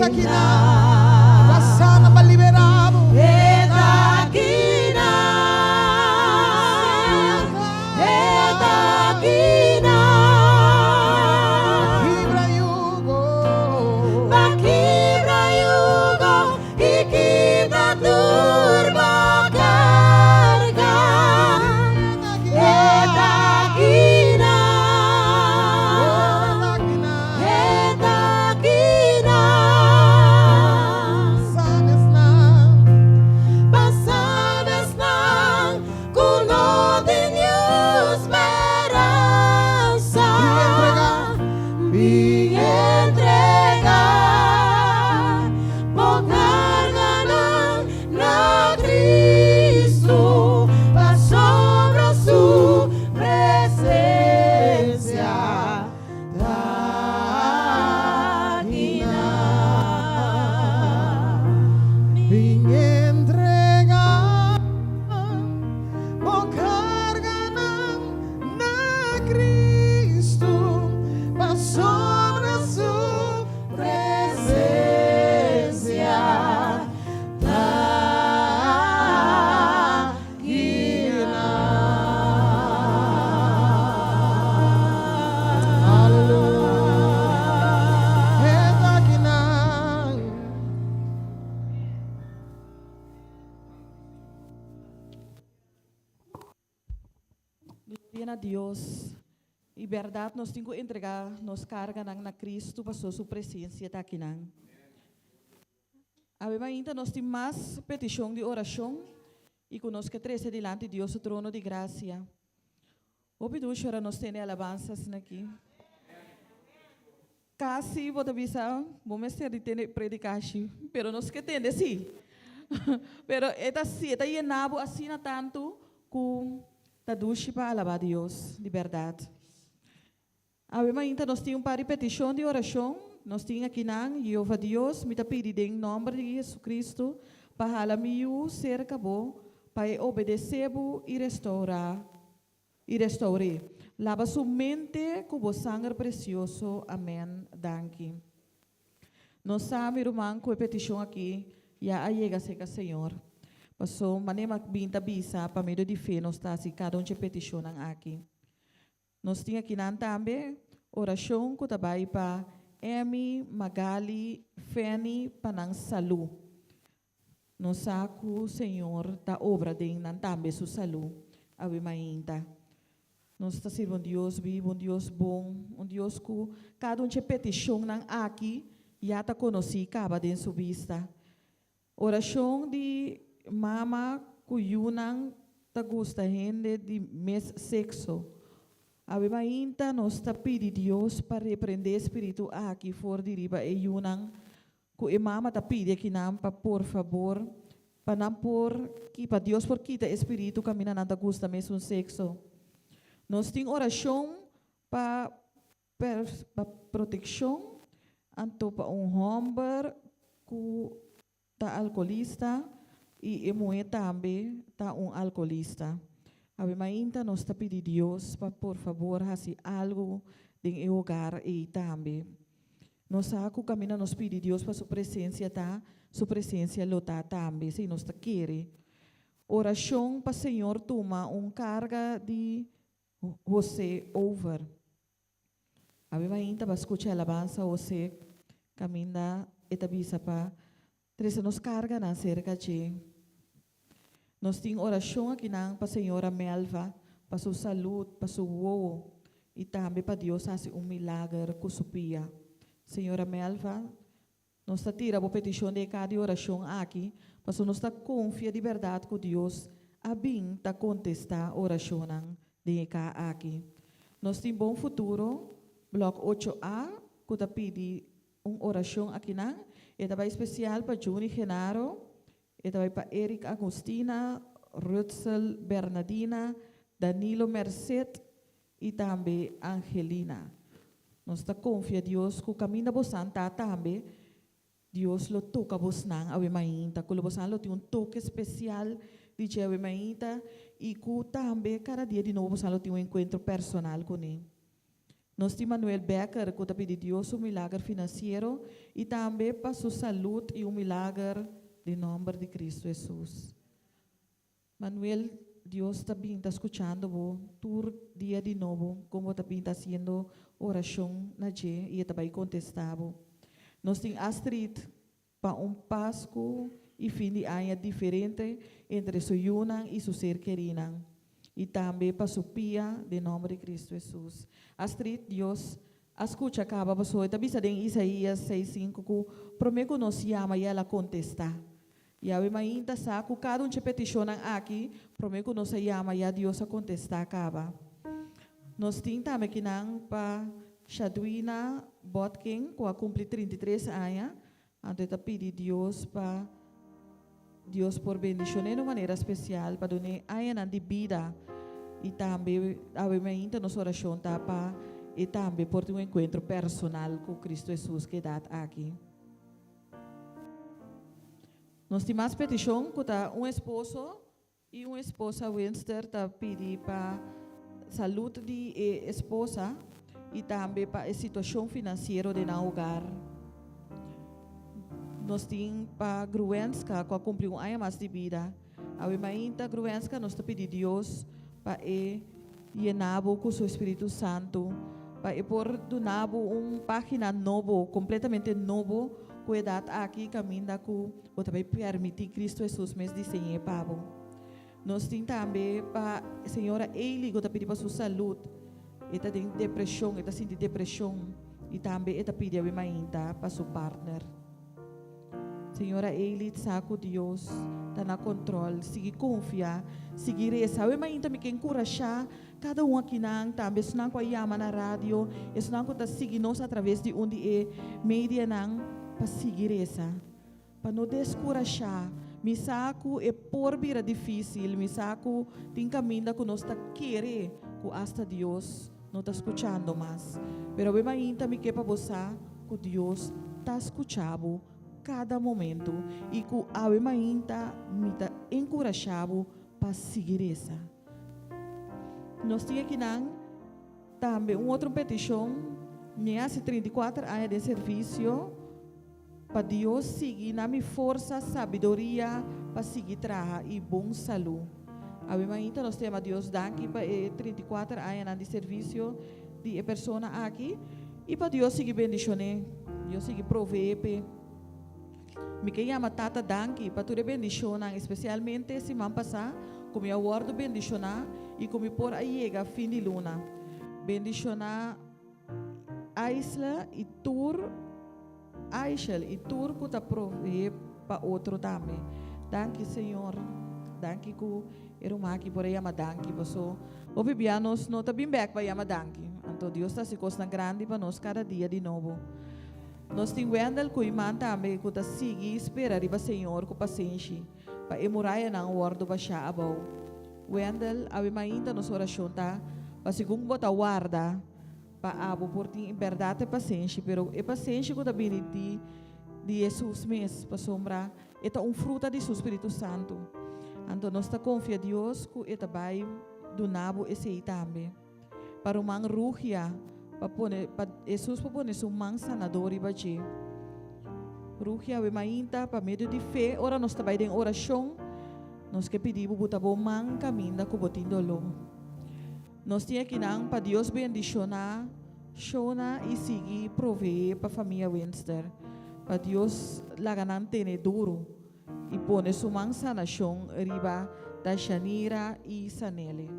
aqui passando para liberar. Gloria a Deus. E verdade, nós temos que entregar, nos carga na Cristo, para sua presença aqui. Ainda nós temos mais petição de oração e conosco treze diante de Deus, o trono de graça. Obidu chora nós temos alabanças aqui. Casi vou avisar, vamos ter de ter predicação, pero nós que temos sim. Pero esta sim, esta llenabo assim tanto com tadushi para alabar a Deus, de verdade. Ainda nós temos uma repetição de oração, nós temos aqui nang Jeová Deus, me pedir em nome de Jesus Cristo, para alamiu ser acabou, para obedecer e restaurar. Lava sua mente com o sangue precioso. Amém. Danke. Nós sabemos, irmão, com a petição aqui, já chega a ser Senhor. Passou, manema binta bisa, para meio de fé, nós está cada petição aqui. Nós temos aqui também oração que trabalha para Emi, Magali, Fanny, panang salu. Nós sabemos o Senhor está obra de também sua salu. Awi mainta. Nós está servindo Deus vivo, Deus bom, Deus que cada petição aqui já está conhecido, acaba de sua vista. Oração de mama kuyunang tagusta gente de mes sexo. Ainda nós está pedindo Deus para repreender espírito aqui fora de riba e yunang ku mama está pedindo aqui nam para por favor para não por que para Deus por quita espírito camina na tagusta mesmo sexo. Nós temos oração para proteção anto para homem que está alcoolista e mulher também está alcoolista. Ainda nós está pedindo Deus para por favor fazer algo em hogar e também. Nós saco camina nós pedimos Deus para sua presença lota também, se nós está querer. Oração para Senhor toma carga de você over. Ainda para escutar a alabança você camina e tabisa para três nos carga na cerca de. Nós temos oração aqui para a Senhora Melva, para sua saúde, para sua woe, e também para Deus fazer milagre com sua pia. Senhora Melva, nós tira a petição de cada oração aqui, para nós confia de verdade com Deus, a bem está contestar a oração de cada aqui. Nós temos bom futuro, bloco 8A, que está pedindo uma oração aqui e também especial para Juni Genaro, e também para Eric Agostina, Rutzel Bernardina, Danilo Merced e também Angelina. Nós está confia Deus que o caminho da Bosanta também, Deus lo toca vos nang awi mainta, que o Bosan lo tem toque especial de awi mainta e que também cada dia de novo Bosan lo tem encontro personal com ele. Nós temos Manuel Becker, que pede Deus milagre financeiro e também para sua saúde e milagre de nome de Cristo Jesus. Manuel, Deus também está escutando vos, todo dia de novo, como também está fazendo oração na dia e também contestava. Nós temos Astrid para Páscoa e fim de ano diferente entre sua Yuna e sua ser querida. E também para sua pia, de nome de Cristo Jesus. Astrid, Deus, escuta acaba a pessoa, também está em Isaías 6:5, que prometo nos chama e ela contesta. E a ainda saco, cada um te peticiona aqui, prometo nos chama e a Deus a contestar acaba. Nós temos também que não para Shadwina Botkin, que cumpre 33 anos, então eu pedi Deus para Deus por bendição de maneira especial para donar a de vida e também a nossa oração para e também por um encontro personal com Cristo Jesus que dá aqui. Nós temos mais petição que esposo e uma esposa Winster tá pedir para saúde de esposa e também para a situação financeira de no hogar. Nós temos para Gruenska, que cumprir um ano mais de vida. A ainda Gruenska nós pedimos Deus para llenar com o seu Espírito Santo, para por donar página nova, completamente nova, que dá aqui caminho com o também permitir Cristo Jesus mes desenhar para nós temos também para a senhora Eli, que pede para sua saúde, ela tem depressão, ela sente depressão, e também ela pede a para seu partner. Senhora Eli, saco Deus, está na controle, sigue confiar, sigue rezar. Eu ainda me encorajar cada um aqui não também, se não pode chamar na rádio, se não pode seguir nós através de onde é mídia não, para seguir rezar, para não descorajar. Me saco é por vir difícil, me saco tem caminho que nós está querer, que hasta Deus não está escutando mais. Pero eu ainda me quer para você, que Deus está escutando cada momento e que a ainda me está encorajado para seguir essa. Nós temos aqui também outra petição, nesse 34 anos de serviço, para Deus seguir na minha força, sabedoria, para seguir trabalhar e bom saúde. Ainda nós temos a Deus daqui para 34 anos de serviço de pessoa aqui e para Deus seguir bendicionar, Deus seguir prover. Me chama tata danki para tu bendicionar, especialmente se man passar, como eu guardo bendicionar e como por aí chega fim de luna. Bendicionar Aisla e Tur, Aisel e Tur que tá prover para outro também. Danke Senhor, danke que eu aqui por aí ama danke, pessoal. O bibianos não tá bem back para ama danke. Então Deus está se costa grande para nós cada dia de novo. Nós temos Wendel que irmã também que está seguir espera riba Senhor com paciência para emuraya na word ba siya abaw. Wendel awi mainda nos oração tá para segundo bota guarda para abo por ti em verdade paciência, pero é paciência que também de Jesus mesmo para sombra é fruta de seu Espírito Santo. Então nós está confia Deus que é vai do nabo esse também para uma ruhia para Jesus para pôr seu mão sanador e bater. Ruhia we mainta para meio de fé, ora nós trabalhamos em oração, nós que pedimos botar bom mão caminho da cubotindo lo. Nós temos que não para Deus bendicionar, shona e seguir prover para a família Winster, para Deus laganan tene duro e pôr sua mão sanação riba da Shanira e Sanele.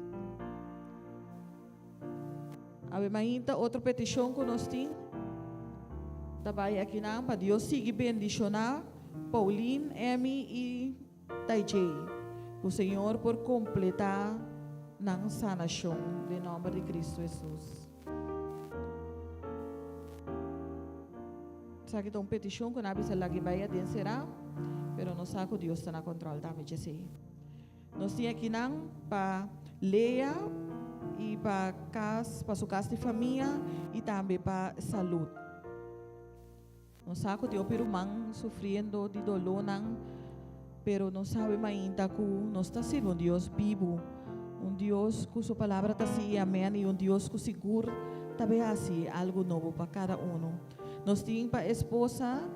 Ainda outra petição que nós temos, também aqui não, para Deus seguir bendicionar Pauline, Amy e Taijay. O Senhor por completar na sanação, em nome de Cristo Jesus. Sabe que uma petição que não bisa lagi bayar din será, pero não sabe que Deus está na controle também, jesse. Nós temos aqui não para Leia e para sua casa de família e também para saúde. Nós sabemos que o irmão sofrendo de dolor, pero não sabemos ainda que nós estamos servindo um Deus vivo, um Deus que sua palavra está assim, amém, e um Deus que seguro também assim algo novo para cada um. Nós temos para a esposa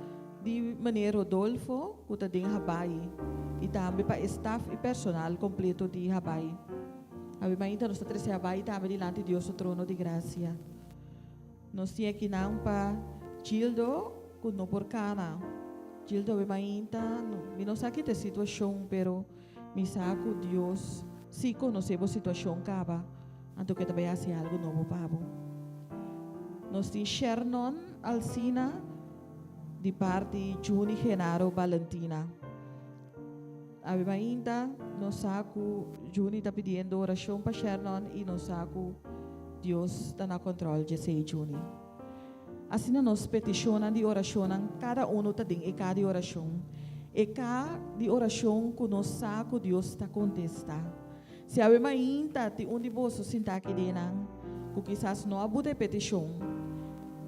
de maneira Rodolfo, que está em Hawaii, e também para staff e personal completo de Hawaii. A ainda nós estamos em Hawaii, também diante de Deus o trono de graça. Nós temos aqui para Gildo, que não por cana. Gildo, ainda não sei que é a situação, pero me saco Deus, se conhecemos a situação acaba, então que também assim algo novo para nós temos Shernon Alcina, de parte de Juni Genaro Valentina. Ainda, nós saco, Juni está pedindo oração para Shernon e nós saco, Deus está no controle de ser Juni. Assim, nós peticionamos de oração, cada está dentro de cada oração. E cada oração que nós saco, Deus está contestando. Se ainda tem de você sentar aqui dentro, que quizás não há de petição,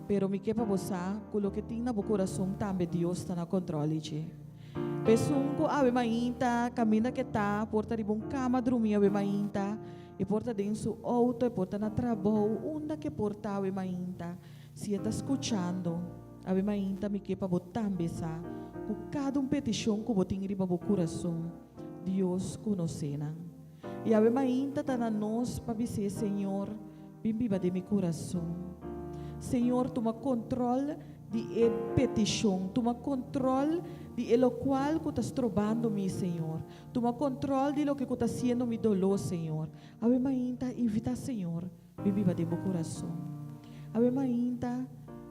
pero me quepa você, que o que tem na coração também Deus está no controle. Pessoa que ainda caminha que está, porta de bom cama, dormir ainda, e porta dentro do auto, e porta na trabalho, onde que porta ainda, se está escutando, ainda me quepa também que cada petição que você tem no coração, Deus conhece. E ainda está na nós para dizer, Senhor, viva de meu coração. Senhor, toma controle de petição, toma controle de lo qual que estás trobando mi, Senhor. Toma controle de lo que está sendo mi dolor, Senhor. Ainda invita, Senhor, viva de meu coração. Ainda,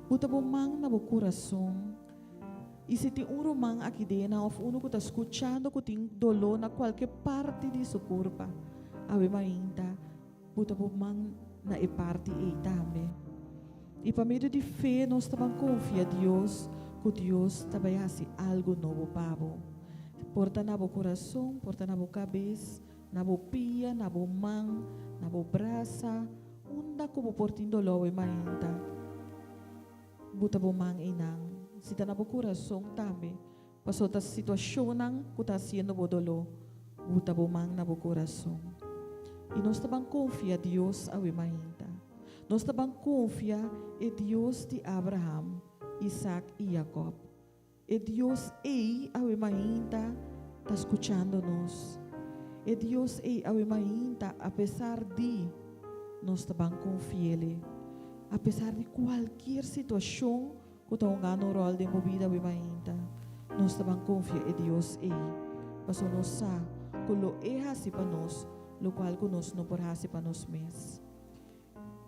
bota bom mão na meu coração. E se tem romão aqui dentro, ou um que está escutando que tem dolor na qualquer parte de sua corpo, ainda, bota bom mão na parte e também. E para meio de fé, nós também confiamos em Deus, que Deus também faz algo novo para nós. Porta na coração, porta na cabeça, na pia, na mão, na braço, onde como porta em dolor e ainda. Bota a mão e não. Se está na coração também, passou a situação que está sendo dolor, bota a mão na coração. E nós também confiamos em Deus ainda. Nós também confiamos em Deus de Abraham, Isaac e Jacob. E Deus ainda está escutando nós. E Deus ainda, apesar de nós também confiamos, apesar de qualquer situação que está no rol de vida ainda, nós também confiamos em Deus Mas nós sabemos que lo é para nós, lo qual que nós não podemos para nós mesmos.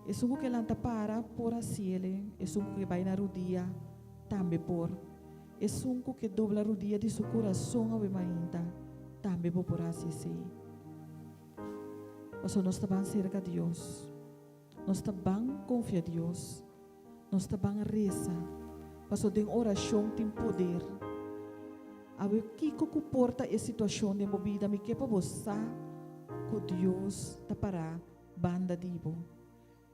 É um que lanta para por assim, é um que vai na rodilha também por. É um que dobla a rodilha de seu coração ainda também por assim. Mas nós estamos cerca de Deus. Nós estamos confiando em Deus. Nós estamos reza. Mas tem oração tem poder. Awe kiko que porta a situação de vida me que para você que Deus está para banda dibo.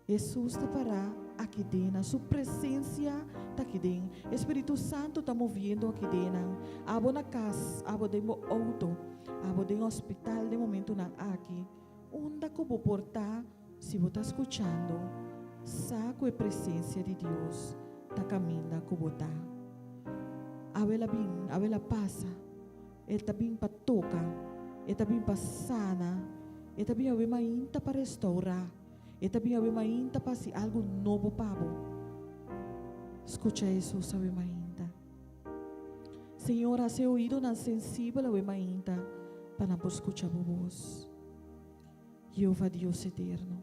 Jesus está para aqui dentro, sua presença está aqui dentro. Espírito Santo está movendo aqui dentro. Abo na casa, abo de auto, abo de hospital de momento não aqui. Onde que vou portar, se você está escutando, saco a presença de Deus, está caminhando com você. Ela passa, ele está bem para tocar, ele está bem para sana, ele está bem para restaurar. E também ainda para ser algo novo para você. Escucha Jesus ainda. Senhor, a seu ouvido não sensível ainda para não escuchar a voz. Jeová Deus eterno,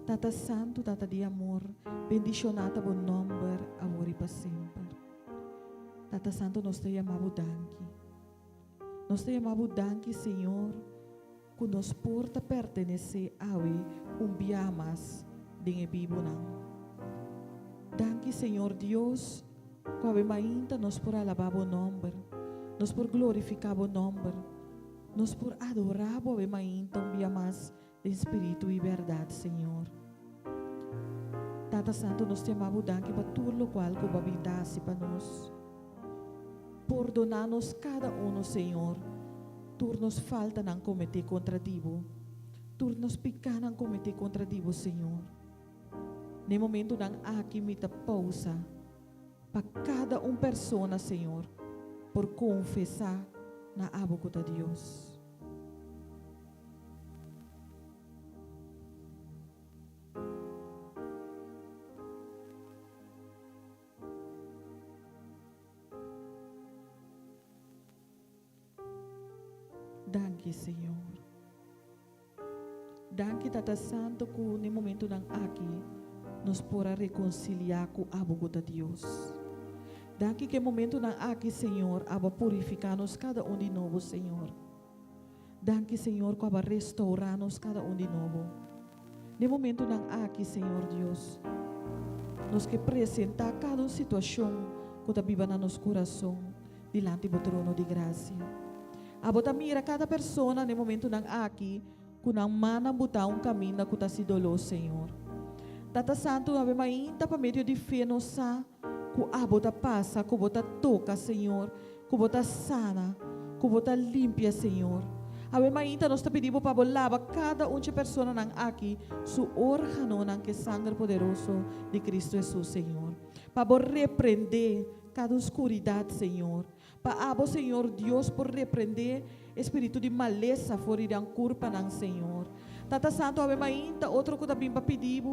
Tata Santo, Tata de amor, bendicionata bom nome agora e para sempre. Tata Santo, nós te chamamos danke. Nós te chamamos danke, Senhor, que nos porta pertencer a biamas de Bíblia. Danke, Senhor Deus, que ainda nos por alabar o nome, nos por glorificar o nome, nos por adorar o ainda biamas de espírito e verdade, Senhor. Tata Santo, nós te amamos danke para tudo o qual que babitasse para nós. Perdonar-nos cada um, Senhor. Turnos falta não cometer contra Divo. Turnos picar não cometer contra Divo, Senhor. no momento ng aqui me pausa, para cada persona, Senhor, por confessar na abo ko ta Dios. Danke, Senhor. Danke, Tata Santo, que no momento ng aqui nos pora reconciliar com a boca de Deus. Danke que no momento ng aqui, Senhor, aba purificar-nos cada de novo, Senhor. Danke, Senhor, que aba restaurar-nos cada de novo. No momento ng aqui, Senhor Deus, nos que apresentar cada situação que está viva no nosso coração diante do trono de graça. Abota mira cada pessoa no momento ng aqui, kung ang manang buta caminho que está se dolor, Senhor. Tata Santo, ave mainta pa medio de fé nossa, que abota passa, que bota toca, Senhor, que bota sana, que bota limpia, Senhor. Ave mainta nós te pedimos para lava cada pessoa ng aqui, su órgano ng que sangue poderoso de Cristo Jesus, Senhor. Para repreender cada escuridade, Senhor. Para abo, Senhor Deus, por repreender espírito de maleza fora de culpa ng Senhor. Tata Santo, ave mainta, outro que também para pedir,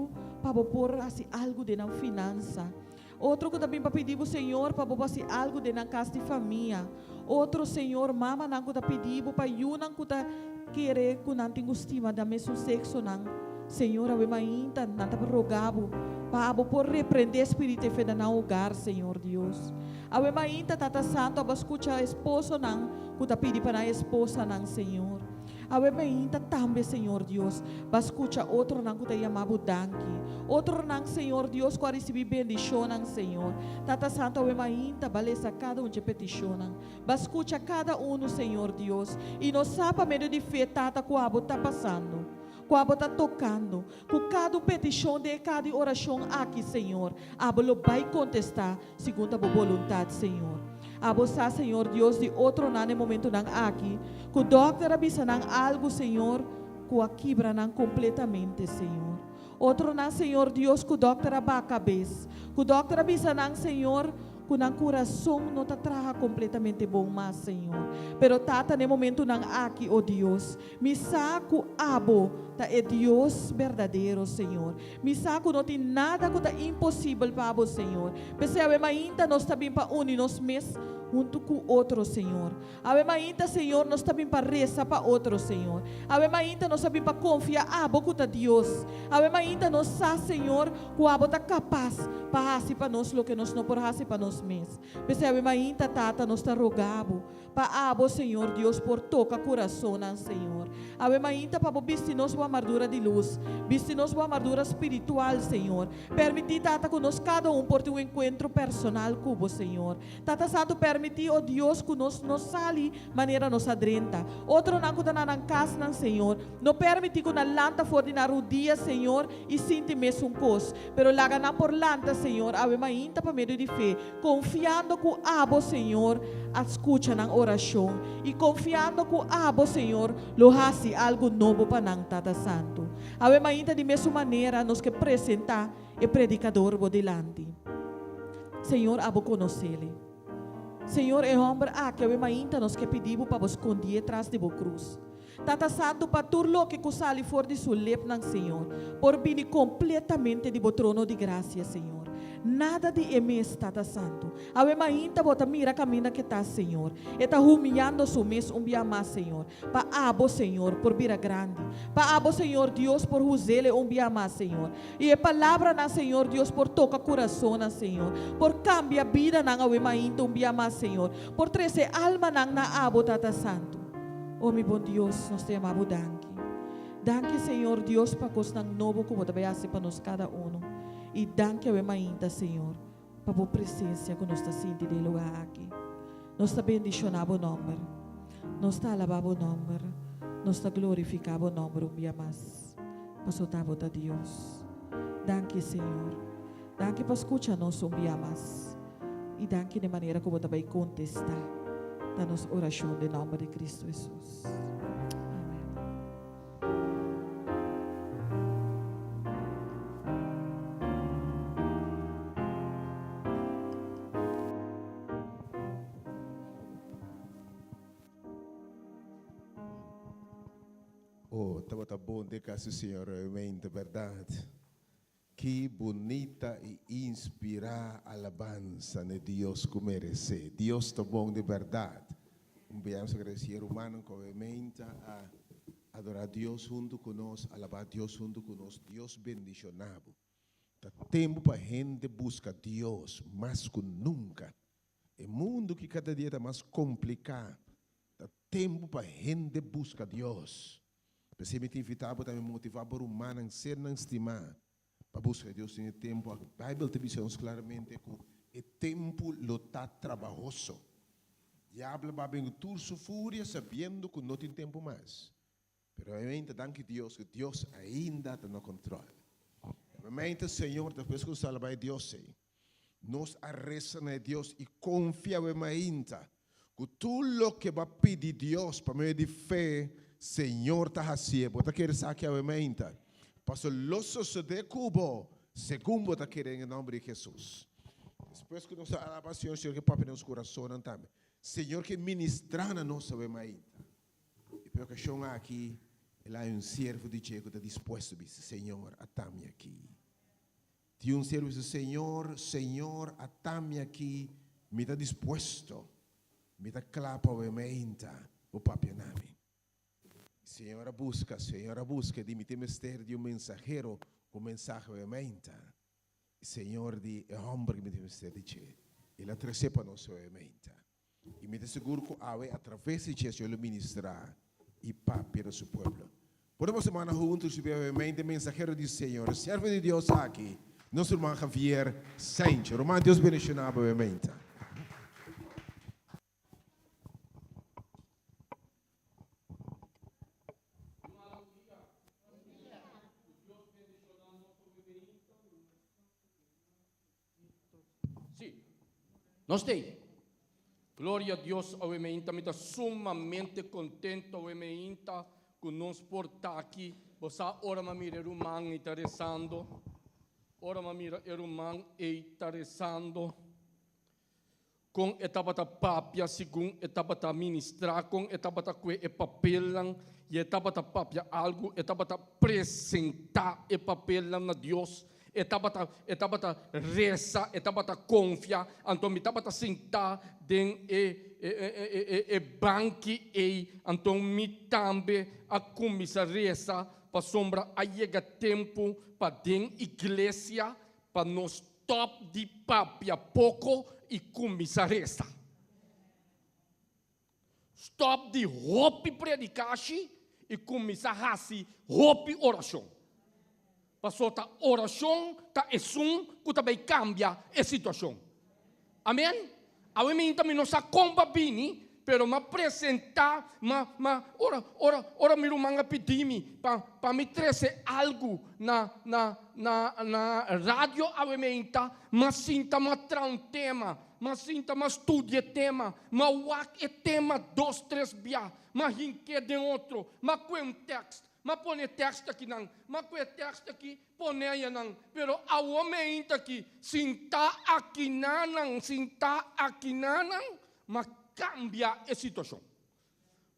para pôr assim algo de na finança. Outro que também para pedir, Senhor, para pôr assim algo de na casa de família. Outro, Senhor, mama nang kuta pedir, para yunang kuta querer que não tenha estima da mesmo sexo nang. Senhor, ave mainta, nanta rogabo, para por repreender espírito de fé na hogar, Senhor Deus. Ave mainta, Tata Santo, aba escucha esposo nang kuta pedi para a esposa nang, Senhor. Ave mainta também, Senhor Deus, ba escucha outro nang kuta yamabo danki. Outro nang, Senhor Deus, que recebi bendição nang, Senhor. Tata Santo, ave mainta, balesa cada de petição nang. Ba escucha cada Senhor Deus. E nos sapa meio de fé, Tata, que abo tá passando. Quando está tocando, com cada petição de cada oração aqui, Senhor, abo vai contestar segundo a vontade, Senhor. Abo sa, Senhor Deus, de outro no momento nang aqui, que o doctor avisa nang algo, Senhor, que a quebra nang completamente, Senhor. Outro nang, Senhor Deus, que o doctor aba a cabeça, que o doctor avisa nang, Senhor, que ang coração não está traga completamente bom mas, Senhor. Pero tata no momento nang aqui, oh Deus, mi saco abo ta é Deus verdadeiro, Senhor. Mi saco não tem nada que tá impossível para abo, Senhor. Pese ave mainta nós também para unir nos mes junto com outro, Senhor. Ave mainta, Senhor, nós também para rezar para outro, Senhor. Ave mainta nós também para confiar abo com Deus. Ave mainta nós sa, Senhor, que abo tá capaz para fazer para nós o que nós não por fazer para nós mesmos. Pese ave mainta tata nós tá rogabo para abo, Senhor Deus, por toca coração, Senhor. Ave mainta para vestir nós uma armadura de luz, vestir nós uma armadura espiritual, Senhor. Permitir tata que nós cada por ter encontro personal com Senhor. Tata Santo, permitir, oh Deus, que nós sali maneira nos adrenta. Outro não que na casa, Senhor. Não permitir que na lanta for de na rodia, Senhor, e sinta mesmo cos. Pero laga na por lanta, Senhor, ave mainta para meio de fé, confiando que abo, Senhor, escuta na oração e confiando que abo, Senhor, lo hasi algo novo para nang Tata Santo. Ave mainta de mesma maneira nos que apresentar e predicador bo delante. Senhor, abo conhecê-lo. Senhor, é homem que ave mainta nos que pedimos para esconder atrás de bo cruz. Tata Santo, para turlo que kusali for de sulep ng Senhor, por bini completamente de bo trono de graça, Senhor. Nada de emes, Tata Santo. Ave mainta bota mira camina que tá, Senhor. Está humilhando su mes dia mais, Senhor. Pa abo, Senhor, por vira grande. Pa abo, Senhor Deus, por usele dia mais, Senhor. E a palavra na Senhor Deus por toca coração na Senhor. Por cambia vida na ave mainta dia mais, Senhor. Por trece alma na abo, Tata Santo. Oh, meu bom Deus, nós te amamos, danke. Danke, Senhor Deus, para que nós novo como trabalhasse para nós cada E danke ave mainta, Senhor, para a presença que nós está sentindo de lugar aqui. Nós está bendicionando o nome. Nós está alabando o nome. Nós está glorificando o nome dia mais. Para soltar a Deus. Danke, Senhor. Danke para escutar nós dia mais. E danke de maneira como você vai contestar. Da nossa oração em nome de Cristo Jesus. Amém. Oh, estava bom de casa, Senhor, realmente, verdade. Que bonita e inspirar alabança de Deus que merece. Deus está bom de verdade. Vamos agradecer humano que realmente a adorar Deus junto conosco, alabar Deus junto conosco. Deus bendicionado. Está tempo para a gente buscar Deus mais que nunca. O mundo que cada dia está mais complicado. Está tempo para a gente buscar Deus. Especialmente invitado também motivar o humano a ser não estimar. Para buscar Deus em tempo. A Bíblia te diz claramente que o tempo lo está trabalhoso. O diabo vai bem toda sua fúria sabendo que não tem tempo mais. Mas realmente, danke Deus, que Deus ainda está no controle. Realmente, Senhor, depois que você vai Deus, nós arrestamos a Deus e confiamos ainda que tudo o que vai pedir Deus para meio de fé, Senhor está fazendo. Você quer saber realmente? Pastor, losso de cubo, segundo está querendo em nome de Jesus. Depois que nós alabamos, Senhor, Senhor, que papai nos corações também. Senhor, que ministrar na nossa vida. E pelo que eu aqui, ele é servo de Deus que está disposto a dizer, Senhor, atame aqui. Tem servo de Senhor, Senhor, atame aqui, me está disposto, me está clapa o papai name. Senhora busca, de me ter de mensageiro, o mensagem realmente. Senhor, de homem que me tem de ti. Ele atravessa para nós realmente. E me seguro que através de Jesus ele ministrar e papai para seu povo. Podemos semana juntos realmente mensageiro do Senhor, servo de Deus aqui, nosso irmão Javier Sánchez. Irmão Deus bendicionado realmente. Nós temos. Glória a Deus, obviamente, me está sumamente contente, obviamente, que nós portar aqui. Você ora me mira irmão interessando, ora me mira irmão interessando. Com etapa da papia, segundo etapa da ministrar, com etapa da que é papelan, e etapa da papia algo, etapa da apresentar e papelan a Deus. Etapa da reza, etapa da confia, então me etapa da sentar den e banque então me também a começar reza para sombra a chega tempo para den igreja para nós top de papia pouco e começar reza. Stop de hope predicação e começar a fazer hope oração. Passou a oração, é que também cambia a situação. Amém? A mim também não se combabini, pero me apresentar, ora meu irmão pedir-me para me trazer algo na rádio, a mim mas sinta me trazer um tema, mas sinta me estudar tema, mas o tema 2, 3 biá, mas hinque de outro, mas com um texto. Mas põe texto aqui não, mas põe texto aqui, põe aí não. Pero a homem aqui, sinta aqui não, mas cambia a situação.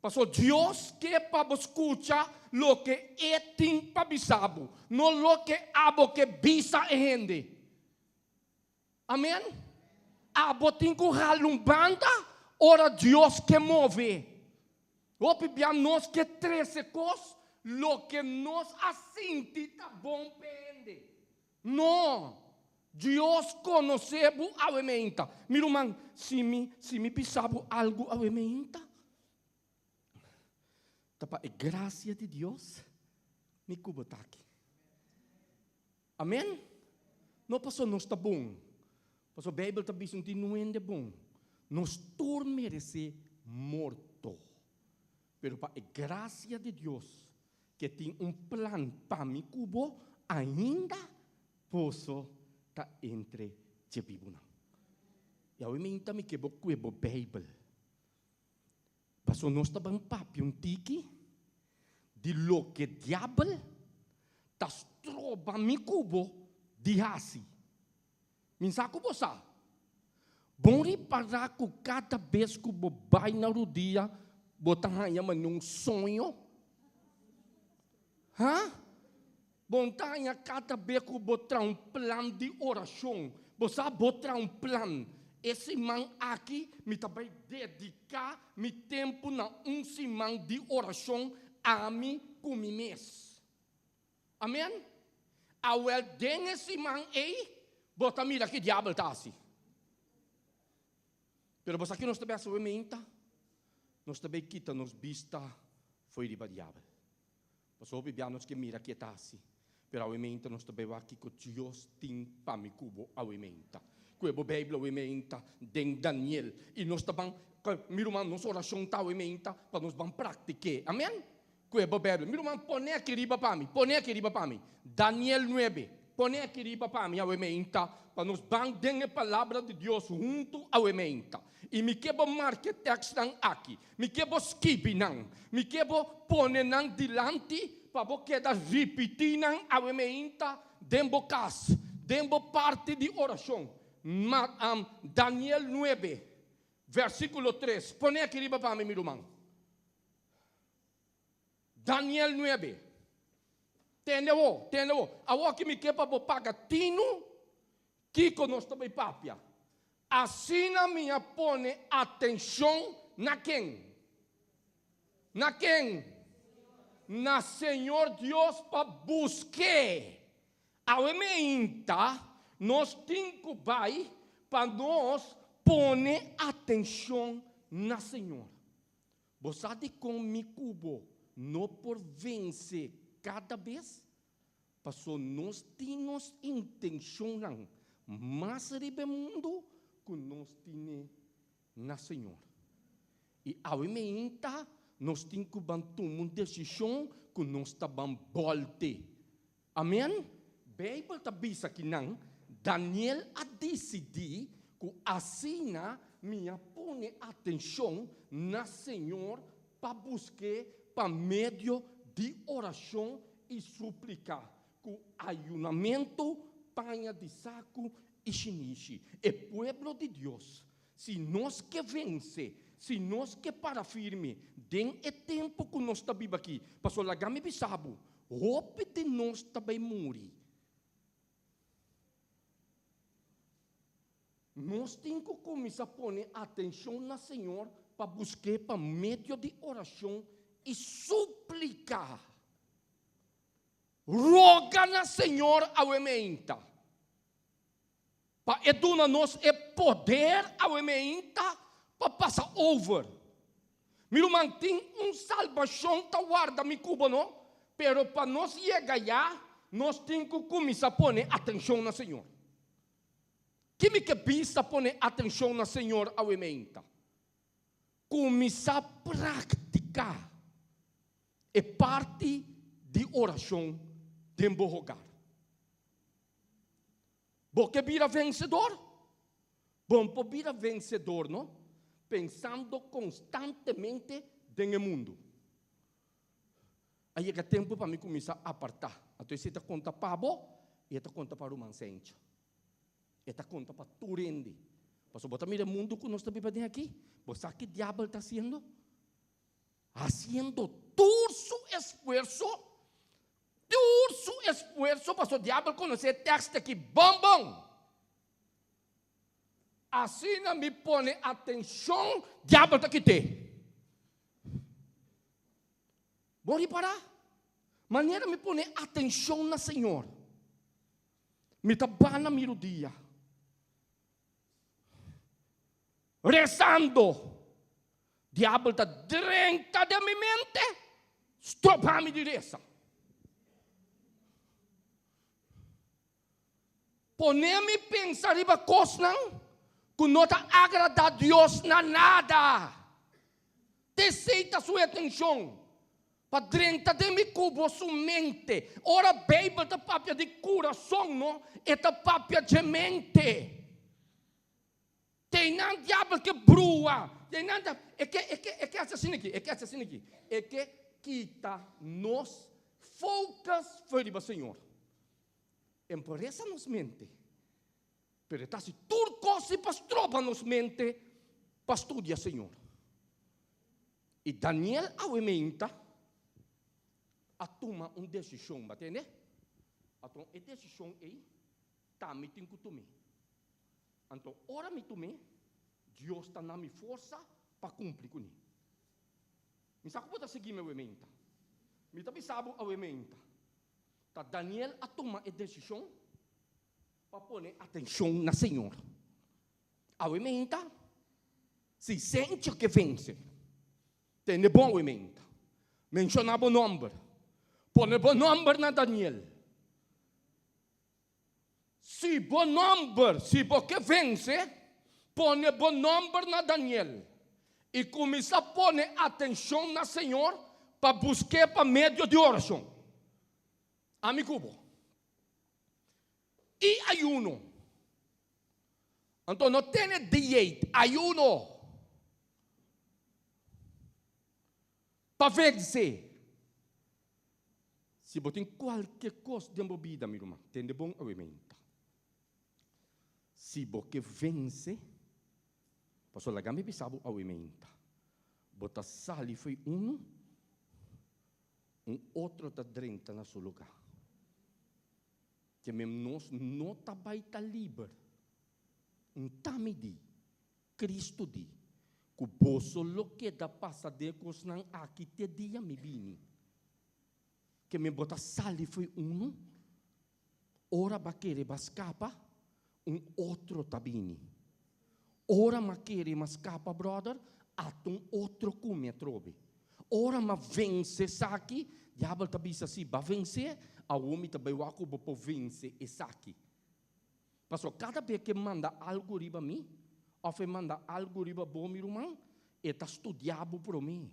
Passou Deus que para escutar lo que é tem para bisabo, não lo que abo que bisa é gente. Amém? Abo tem que banda, ora Deus que move. O pibia nós que 13 coisas. Lo que nos assinti está bom pende. Não. Deus conheceu a emenda. Meu irmão, se me pisava algo a emenda, para a graça de Deus, me cuba aqui. Amém? Não passou, não está bom. Passou, a Bíblia está dizendo que não é bom. Nós todos merecemos morto. Pero para a graça de Deus, que tem plano para mim, cubo, ainda posso estar entre os vivos. E eu me entendo que eu cubo a Bíblia. Passou nós também papi um tiki de lo que diabo está troba me cubo de assim. Me saco você. Bom reparar que cada vez que eu vai na rodia, botar aí num sonho. Hã? Montanha, cada vez que botar um plano de oração, você botar um plano. Esse man aqui, me também dedicar meu tempo na semana de oração a mim com mim mesmo. Amém? Awel den esse man aí, bota mira que diabo está assim. Pero você aqui nós também assumindo, nós também quita nos vista foi de diabo. Mas o bibianos que mira que está assim. Pero awementa nós também aqui que Deus tem para me cubo awementa. Quebo Bíblia awementa den Daniel e nós também miro man nos oração tá awementa para nós vamos praticar. Amém? Quebo Bíblia. Miro man põe aqui riba para mim, Daniel 9. Põe aqui riba para mim awementa para nós vamos den a palavra de Deus junto awementa. E me quebo marque text nang aqui, me quebo skip nang, me quebo põe nang dilante para você dar repetir nang awementa dembo cas, dembo parte de oração. Daniel 9, versículo 3. Põe aqui riba para mim, meu irmão. Daniel 9. Teneu. Awo que me quepa bo paga tino, que conosco também papia. Assim na minha põe atenção na quem? Na quem? Na Senhor Deus para buscar. Awementa, nós temos que vai para nós pôr atenção na Senhor. Você de com me cubo, não por vencer cada vez, passou nós temos intenção mais ribe mundo que nós temos na Senhor. E awementa, nós temos que tomar uma decisão que nós estamos volte. Amém? Bíblia está bisa que não. Daniel a decidir que assim minha põe atenção na Senhor para buscar para meio de oração e suplicar com ayunamento, panha de saco e xinichi. E pueblo de Deus, se nós que vence, se nós que para firme, den é tempo que nós está vivo aqui, passou lá game bisabo, roupa de nós também morre. Nós temos que começar a pôr atenção na Senhor para buscar para meio de oração e suplicar. Roga na Senhor awementa. Para eduna nós é poder awementa para passar over. Miro mantém salvação tá guarda me cubo não, pero para nós chegar lá, nós temos que começar a pôr atenção na Senhor. Que me que pisa pôr atenção na Senhor awementa. Começar a praticar é parte de oração de rogar. Porque vira vencedor? Bom, para vira vencedor, não? Pensando constantemente no mundo. Aí é tempo para mim começar a apartar. Então, você está conta para bo, e está conta para o mancente. E está conta para turende. Pastor, bota mira o mundo que nós estamos vivendo aqui. Você sabe o que o diabo está fazendo? Haciendo todo esfuerzo, pastor, o diabo conhece texto aqui, bom. Assim não me põe atenção, o diabo está aqui. Vou parar. Maneira me põe atenção na Senhor. Me tabana miro dia. Rezando. Diabo está dentro da minha mente. Stoppa-me de reza. Põe-me pensar em coisas que não está agrada a Deus na nada. Deseita sua atenção. Para dentro de mi cubo sua mente. Ora, Bíblia está papia de coração, não? É da papia de mente. Tem não diabo que brua. Tem nada. É que assassino aqui. É que quita nos focas foi o Senhor. Empresa nos mente. Pero está se turco se pastropa nos mente para estudar Senhor. E Daniel awementa a tomar uma decisão, batende? Então, a decisão é, tá, me tem que tomar. Então, ora me tomar, Deus está na minha força para cumprir com isso. Me sabe como seguir meu emenda? Me também sabe a emenda. Tá Daniel a tomar a decisão para pôr atenção na Senhor. A emenda, se sente que vence, tem bom emenda. Mencionava o nome. Põe bom nome na Daniel. Se bom nome, se você vence, põe bom nome na Daniel. E começa a pôr atenção na Senhor para buscar para meio de oração. Amigo. E ayuno. Então não tem dieta, ayuno. Para vencer. Se você tem qualquer coisa de vida, meu irmão, tem de bom alimento. Se você vence, pastor Lagame bisabo alimento. Bota sali foi um outro está dentro na seu lugar. Que mesmo nós não está baita livre. Tamidi, Cristo di, que bolso lo que da passa de coisas não aqui te dia me bini. Que me bota sali foi ora ba querer bascapa, outro tabini. Ora ma querer mascapa, brother, atum outro come trobe. Ora ma vence saki, diabo tabisa si ba vence, a homem também o acubo por vence e saki. Pastor, cada vez que manda algo riba mim, ou que manda algo riba bom, meu irmão, está estudado por mim.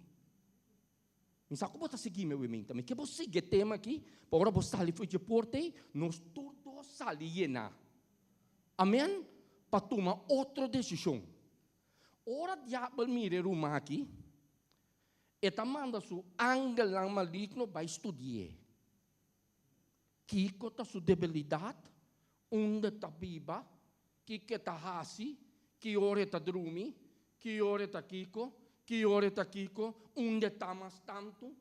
Mas como você seguir meu irmão também? Que você seguir tema aqui, para você ali foi de porte, nós todos saímos. Amém? Para tomar outra decisão. Ora diabo mire rumah aqui, eta manda su angel lang maligno para estudar. Kiko ta su debilidade, onde está biba, que está hasi, que ora está drumi, que ora está kiko, onde está mais tanto,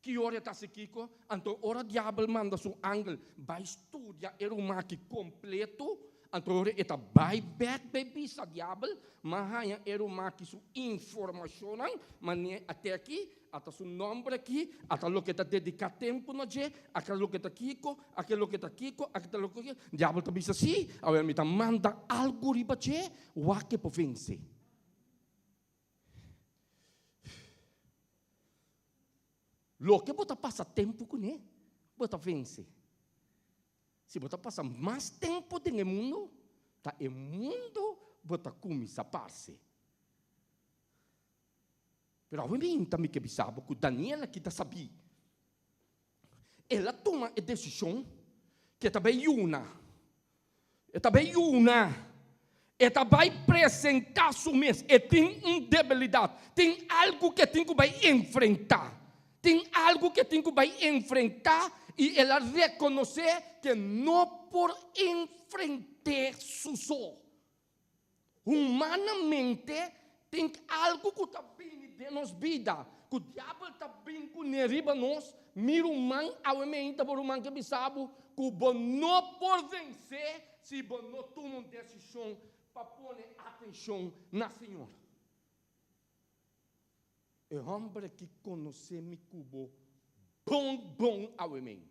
que ora está se kiko, então ora diabo manda su angel para estudar o maqui completo, então ora está vai back baby sa diabo, mas o maqui su informação, mas até aqui até seu nome aqui, até o que está dedicado tempo no dia, aquilo que está kiko, aquilo que está kiko, aquilo que está diabo está bisa assim, agora me está manda algo riba dia, o que para vencer. Lo que você passa tempo com ele, você vence. Se você passa mais tempo no mundo, tá o mundo você começa a passar. Pero a mim também que sabe que Daniela que sabia. Ela toma a decisão que também uma. Ela vai apresentar sua mesa. E tem uma debilidade. Tem algo que tem que vai enfrentar. E ela reconhecer que não por enfrentar só. Humanamente, tem algo que está bem de nossa vida. Que o diabo está bem com neriba nós. Mira o man, ao emenda por um man que sabe que o bom não por vencer se bom não toma uma decisão para pôr atenção na Senhora. O homem que conhece me cubo bom ao emenda.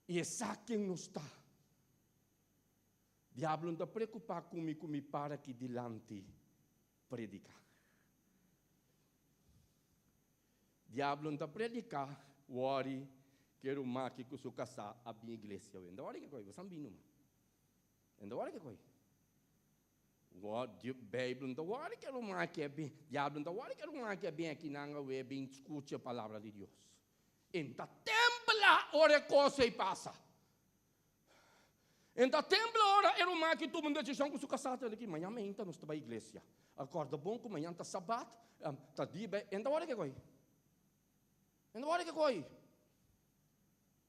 E essa quem não está. O diabo não está preocupado comigo, me para aqui delante predicar. O diabo não está predicar, worry, quero mais que eu sou casar a minha igreja. Ainda hora que coisa, você não viu, ainda hora que coisa. O Bíblia não worry, quero mais que é bem, o diabo não worry, quero mais que é bem aqui na água, bem escute a palavra de Deus. Então, templa, ora coisa e passa. Então, templo ora era uma que tomou uma decisão com o seu casado aqui. Manhã então nós estamos na igreja. Acorda bom que manhã está sabat, está dia. Então hora que coi.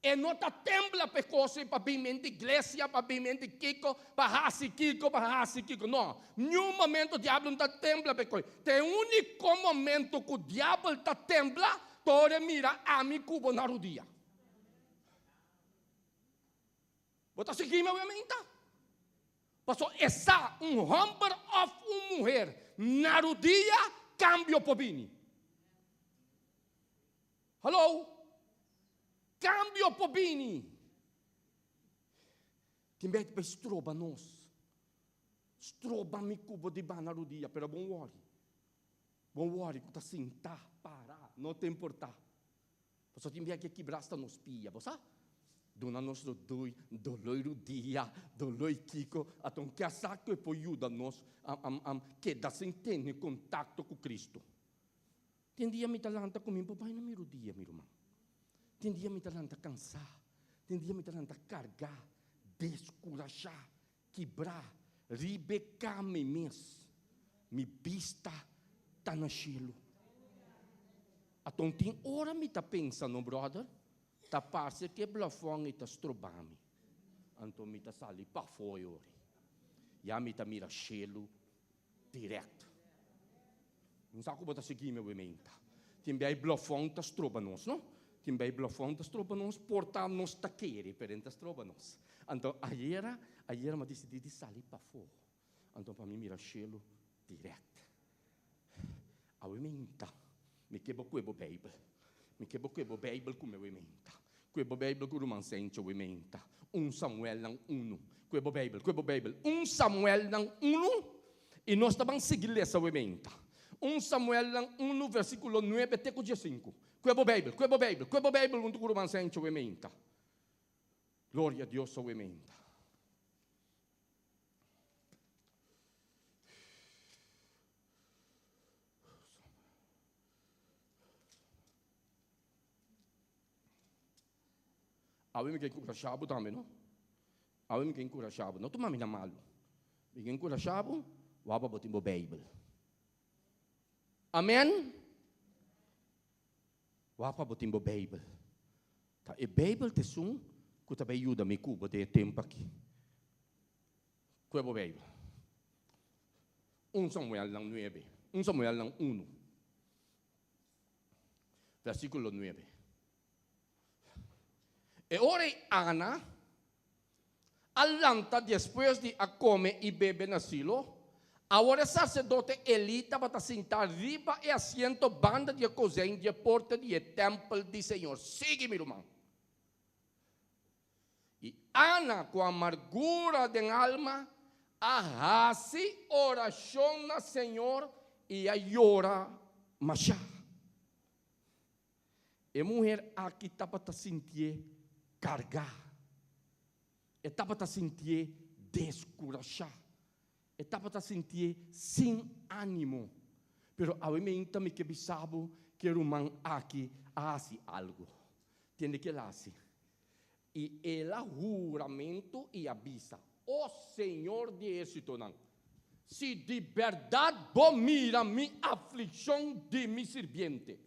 E não está templo para coisa para bem mente igreja, para bem mente kiko, para hasi kiko. Não, nenhum momento o diabo não está templo para coisa. Tem único momento que o diabo está templo tore mira ami kubo na rodia. Bota seguir meu ementa. Passou essa humber of mulher na rodia cambio pobini. Hello? Cambio pobini. Timbei para stroba nós. Stroba mi cubo de banarudia, pero bom worry, que tá sentar, parar, não te importar. Você tem que quebrar nos pia, você? Dona nós doloi dia, doloi kiko, então que a saco e poi ajuda nós que dá sentendo em contato com Cristo. Tem dia me talanta comigo, papai não me rodia, meu irmão. Tem dia me talanta cansar, tem dia me talanta carregar, descurajar, quebrar, ribecar me mês, me vista tá no chelo. Então tem hora me tá pensando, brother, tá parece que blafong e tá strobami. Então me tá sali pa foi ori. Já me tá mira chelo direto. Não sabe como tá seguir meu ementa. Tem bem blafong tá stroba nós, não? Tem bem blafong tá stroba nós, porta nós tá querer perante stroba nós. Então ayer me decidi de salir pa fora. Então para mim mira chelo direto. A ementa, me quebra com a Bíblia. Me quebra com a Bíblia com a ementa. Com a Bíblia com o romancente, a ementa. 1 Samuel não 1. Com a Bíblia. 1 Samuel não 1. E nós estamos seguindo essa ementa. 1 Samuel não 1, versículo 9 até o dia 5. Com a Bíblia, com o romancente, a ementa. Glória a Deus, a ementa. Alguém me encorajava também, não? Alguém me encorajava. Não toma mina malo. Me encorajava, waba botin bo Bible. Amen? Waba botin bo Bible. Tá, e Bible te sum, que também ajuda me cuba de tempo aqui. Que é bo Bible? 1 Samuel não 9. 1 Samuel não 1. Versículo 9. E ora Ana, alanta depois de a comer e beber na silo, agora o sacerdote Eli estava sentar riba e assento banda de cozinha de porta de templo do Senhor. Siga, meu irmão. E Ana, com amargura de alma, arrase oração no Senhor e a llora machá. E mulher aqui estava sentir cargar, estava a sentir descurajar, estava a sentir sem ânimo, pero a mim também que sabe que o irmão aqui faz algo, tem que fazer, e ela juramento e avisa, o Senhor de êxito não, se de verdade vou mirar minha aflição de mi sirviente,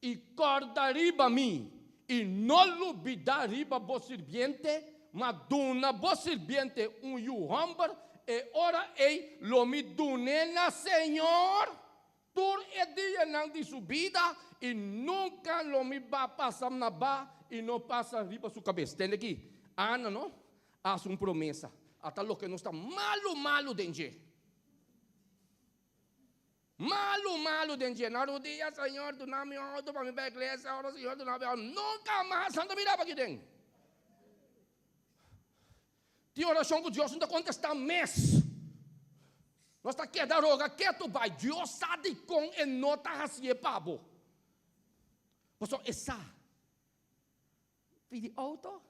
e cordaria mim, e não olvidar riba bo sirviente, mas duna bo sirviente yuhambar, e ora ei lo mi dunena Senhor, tur e dia nang di subida, e nunca lo mi ba passar na ba, e não passa riba sua cabeça. Tem aqui, Ana, não? Haz promessa, até lo que não está malo dentro. Malo dentro. No dia, Senhor, do nome alto para minha igreja, ora, Senhor, do nome alto. Nunca mais, Santa Miraba aqui dentro. Tem oração com Deus, não está contestando mês. Nós está aqui da roga, que tu vai, Deus sabe com e nota assim, pabo. Pastor, essa. Pedi auto,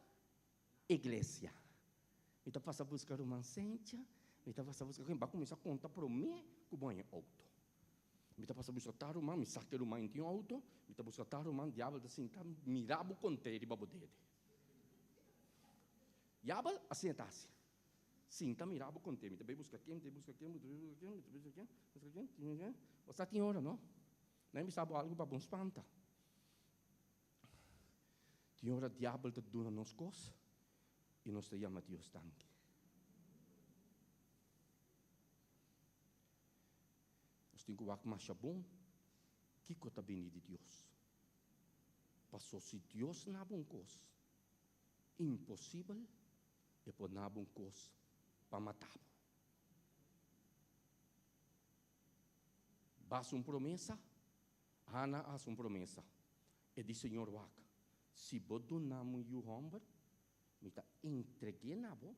igreja. Então, passa a buscar uma sentia, então, passa a buscar, quem vai começar a contar para mim, que bom é auto. Me está passando a buscar o man, me saque o man em auto, me está buscar o man, diabo assim, tá mirabo conteire babo dele. Diabo assim tá assim. Sim, tá mirabo conteire, me também busca quem, você tem hora, não? Nem me sabe algo para bom espanta. Tem hora diabo te dona nos coisas e nós te chama Deus tanque. Tem que mais bom que cota bem de Deus. Passou se Deus não bom coisa, impossível é por não bom coisa para matar. Basta uma promessa, Ana faz uma promessa. E diz Senhor Waka, se bodo namo e o homem, me tá entreguei na bo,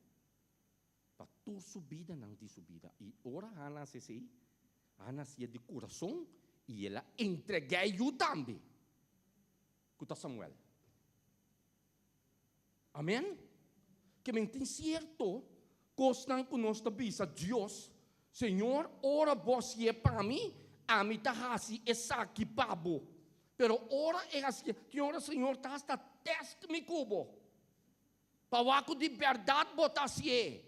para tu subida não de subida. E ora Ana se sei, Ana se é de coração e ela entreguei o também. Kuta Samuel. Amém? Que me tem certo, costan com nós da bisa Deus, Senhor, ora você é para mim, a mim tá hasi essa aqui babo. Pero ora é assim, Senhor, tá hasta teste me cubo. Para o de verdade botar se.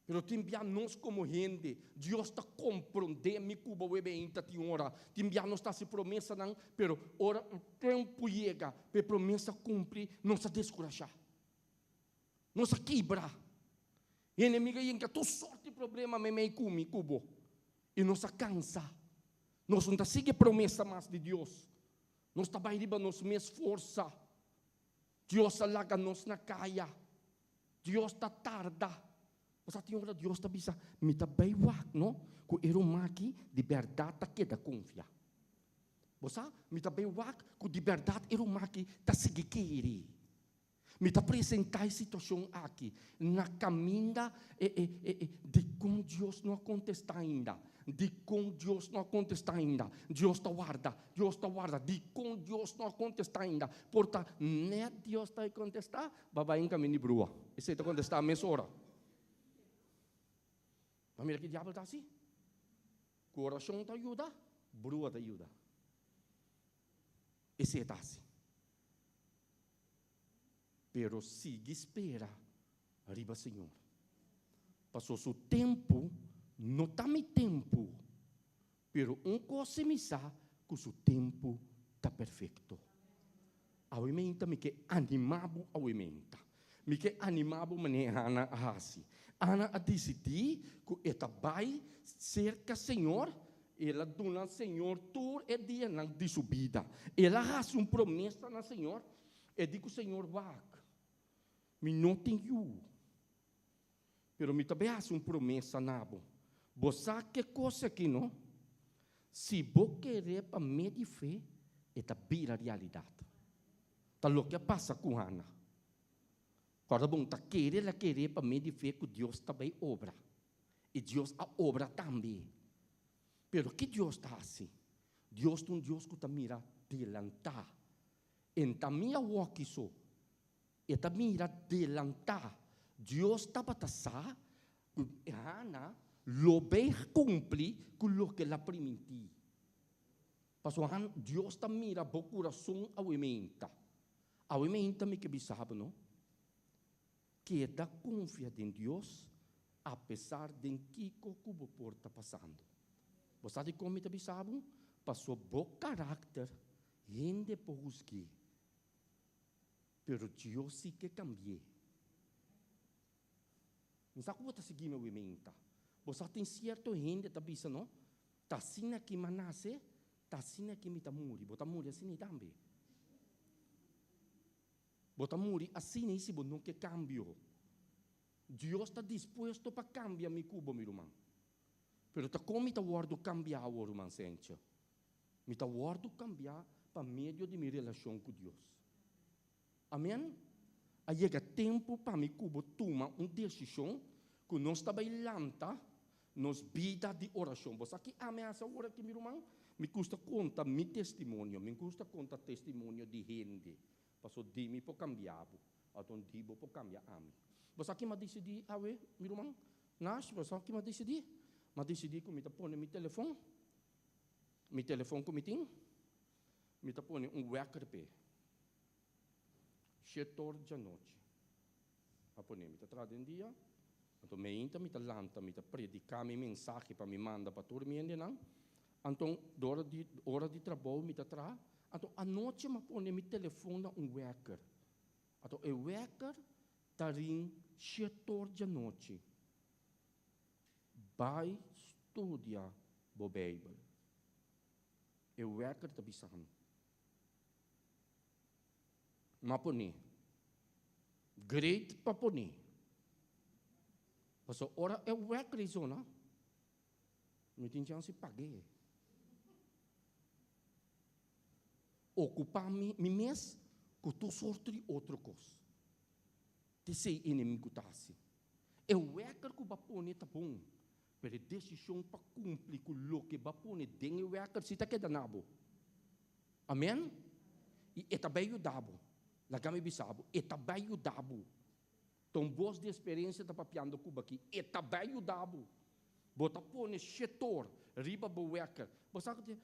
Pero timbia nós como gente, Deus está compreendendo me cubo o bem tá Senhora. Timbia nós está se promessa não, pero ora o tempo chega, pe promessa cumpre, nós a descorajar. Nós a quebrar. E inimiga ainda tu sorte problema me cubo. E nós a cansa. Nós não sigue promessa mais de Deus. Nós trabalhamos nos meus força. Deus alaga nós na caia. Deus está tarda. Mas a Senhora Deus está bisa. Me está bem wak, não? Que era uma aqui de verdade tá que da confia. Você? Me está bem wak que de verdade era uma aqui tá seguir querer. Me está apresentar a situação aqui na caminha de como Deus não contesta ainda. De com Deus não contesta ainda. Deus está guarda. De com Deus não contesta ainda. Portanto, nem Deus está a contestar, babai em caminho de brua. Esse está a contestar a mesma hora. Mas mira que diabo está assim. Coração te ajuda, brua te ajuda. Esse está assim. Pero siga espera, arriba Senhor. Passou seu tempo, não está meu tempo. Pero coisa me sabe que o seu tempo está perfeito. A emenda me que animado a emenda. Me que animado maneira Ana assim. Ana a decidir que esta vai cerca Senhor. Ela dona Senhor tur é dia não de subida. Ela faz uma promessa na Senhor. E digo Senhor vai. Me não tenho. Pero me também faz uma promessa nabo. Você que coisa aqui não? Se você querer para mim de fé, é a vira realidade. Tá o que passa com Ana. Quando bom tá querer para mim de fé que Deus também obra. E Deus a obra também. Pero que Deus está assim? Deus é um Deus que está mira delantar. Então minha walk isso. E tá mira delantar. Deus está para passar. Ana lo bem cumpre com o que ela permitiu. Pastor, Deus está mira o coração ao ementa. Ao ementa me que bisaba, não? Que dá confiança em Deus, apesar de que o porta passando. Você sabe como me bisaba? Passou bom caráter, gente por buscar. Pero Deus sim que cambiou. Não sabe como está seguindo o ementa. Você tem certo gente que bisa, não? Tá assim que manase, tá assim que me tá muri. Bota muri assim também. Bota muri assim se você não quer cambio. Deus está disposto para cambiar meu cubo, meu irmão. Pero tá como me tá guardo cambiar o irmão sente. Me tá guardo cambiar para meio de minha relação com Deus. Amém? Aí chega tempo para me cubo tomar uma decisão que nós está bailando nos vida de oração. Você aqui ameaça agora aqui, meu irmão? Me custa conta meu testemunho, me custa conta testemunho de gente. Passou de mim para cambiar, então dibo para cambiar a mim. Você aqui me decidi, meu irmão? Nas, você aqui me decidi? Me decidi que me tá pondo meu telefone que me tem, me tá pondo wecker pé. 7 horas da noite. A poner me tá trazendo dia. Então me tá lanta, me tá predicar minha mensagem para me mandar para dormir não. Então hora de trabalho me tá tra. Então a noite me põe meu telefone wecker. Então o wecker tá ring 7 horas da noite. Vai estudar a Bíblia. O wecker tá bisando. Maponi. Great paponi. Paso ora é o Arizona. Não tem chance de pagar. Ocupar mi mês com tu sorte de outra coisa. Te sei inimigo tá assim. É o que paponi tá bom. Pero decisão para cumprir com o que paponi tem o se tá queda nabo. Amém? E é também o dabo. Lagami bisabo. É também o dabo. Então, boas de experiência da papiando Cuba aqui. É também o dabo. Bota pone setor, riba boeca. Você que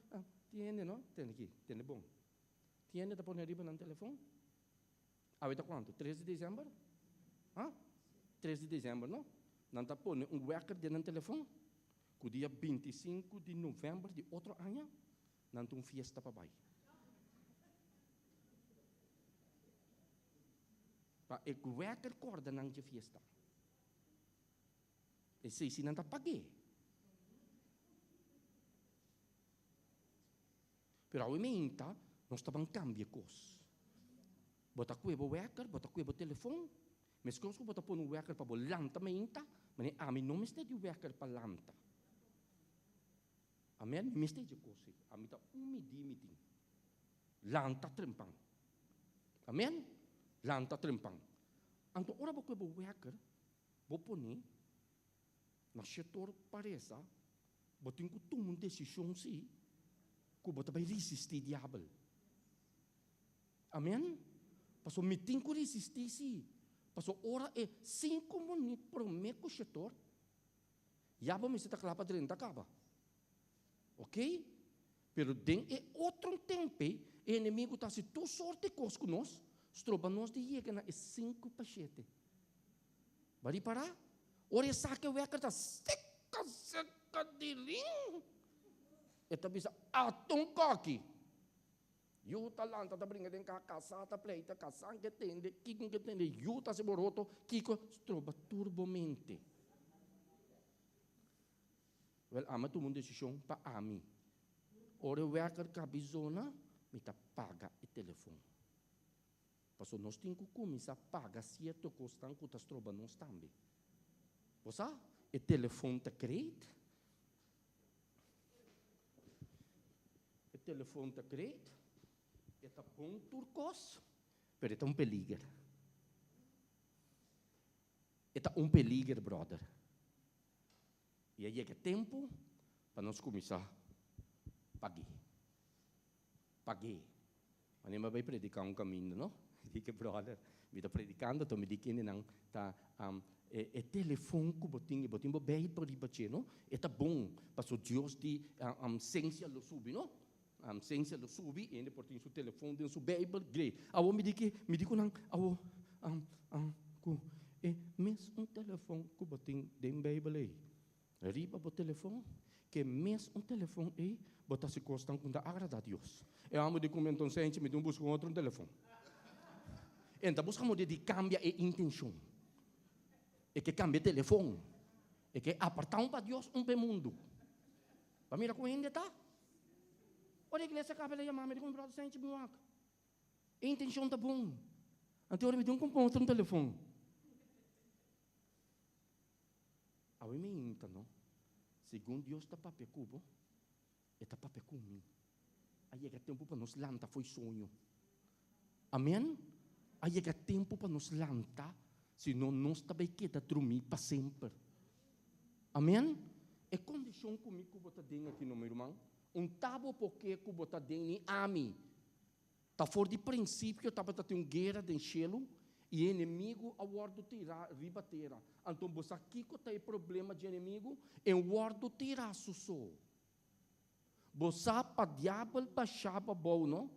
tiene, não? Tem aqui, tem bom. Tiene da pone riba no telefone? Aveta quanto? 13 de dezembro? Ah? 13 de dezembro, não? Não tá pone wecker de no telefone? Que dia 25 de novembro de outro ano, não tem fiesta para baixo. Para o wecker corda não de fiesta. E se não tá paguei. Pero a emenda, nós estamos cambiando coisas. Bota cuebo wecker, bota cuebo telefone. Mas coisas que bota pôr no wecker para lanta menta, mas a mim não me está de wecker para lanta. Amém? Me está de coisa. A mim tá umidi. Lanta trempang. Amém? Lanta trempang. Então, ora ba cuebo wecker, vou pôr na setor paresa, botin ko tomar uma decisão se, que bota vai resistir diabo. Amém? Passo meeting ko resistir se, passo ora é 5 minutos para o meu setor, diabo me está clapa 30 acaba, ok? Pero den é outro tempo, o inimigo está se tu sorte conosco nós, stroba nós de chega na 5 para 7. Vai parar? Ora saque o wecker tá seca de rim. Eta bisa atung kaki. Yuta lanta tá brincando com a caçata pleita, caçan que tende, kiko que tende, yuta se boroto, kiko stroba turbomente. Well, ama tu mundo decisão para ami. Ora o wecker cabizona, me tá paga o telefone. Passo nós temos que começar a pagar certo custan que tá stroba nós também. Você? O telefone está crédito? O telefone está crédito? Está bom turcos, mas está peligro. Está peligro, brother. E aí é tempo para nós começar a pagar. Pagar. Mas não vai predicar caminho, não? Diga, brother, me está predicando, estou me dizendo, não, está... É telefone que botinho bem para ribater, não? É tá bom, para Deus de ciência lo subi, não? Ciência lo subi, e depois tem seu telefone, tem seu Bible, grey. Awo me digo não, awo é mesmo telefone que botinho dem Bible aí. Riba bo telefone, que mesmo telefone aí, botar se costam com da agrada a Deus. Eu amo de comentar ciência, me dou buscar outro telefone. Então buscamos de cambiar a intenção. É que cambia telefone. É que apartar para Deus mundo. Para mim, como ainda está? Olha a igreja acaba de chamar, me diz um brother sente buaca. A intenção está bom. Então, eu me deu um telefone. A mim me inta, não? Segundo Deus está para pecubo, está para pecumi. Aí é tempo para nos lantar, foi sonho. Amém? Aí é tempo para nos lantar. Senão nós também queda dormir para sempre. Amém? É condição comigo que você tem aqui no meu irmão. Tabo porque que você tem a mim. Tá fora de princípio, estava tendo guerra de cielo e inimigo a guardo tirar, ribatera. Então você aqui que tem problema de inimigo, é guardo tirar só. Você para diabo baixava bom, não?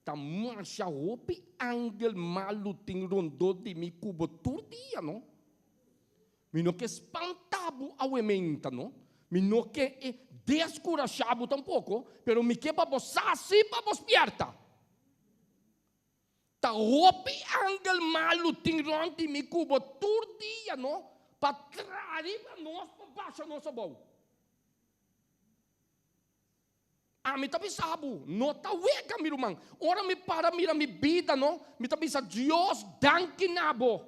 Tá marcha opi angel malu ting rondo de mi cubo turdia, não? Mino que espantabo ao ementa, não? Mino que descurachabo tampouco, pero mi que para vos assim para vos pierta. Tá opi angel malu ting rondo de mi cubo turdia, não? Para trás, para nós, para baixo nosso bom. Me tá pensando, não tá wega, meu irmão. Ora me para, mira minha vida, não? Me tá pensando, Deus, danke nabo.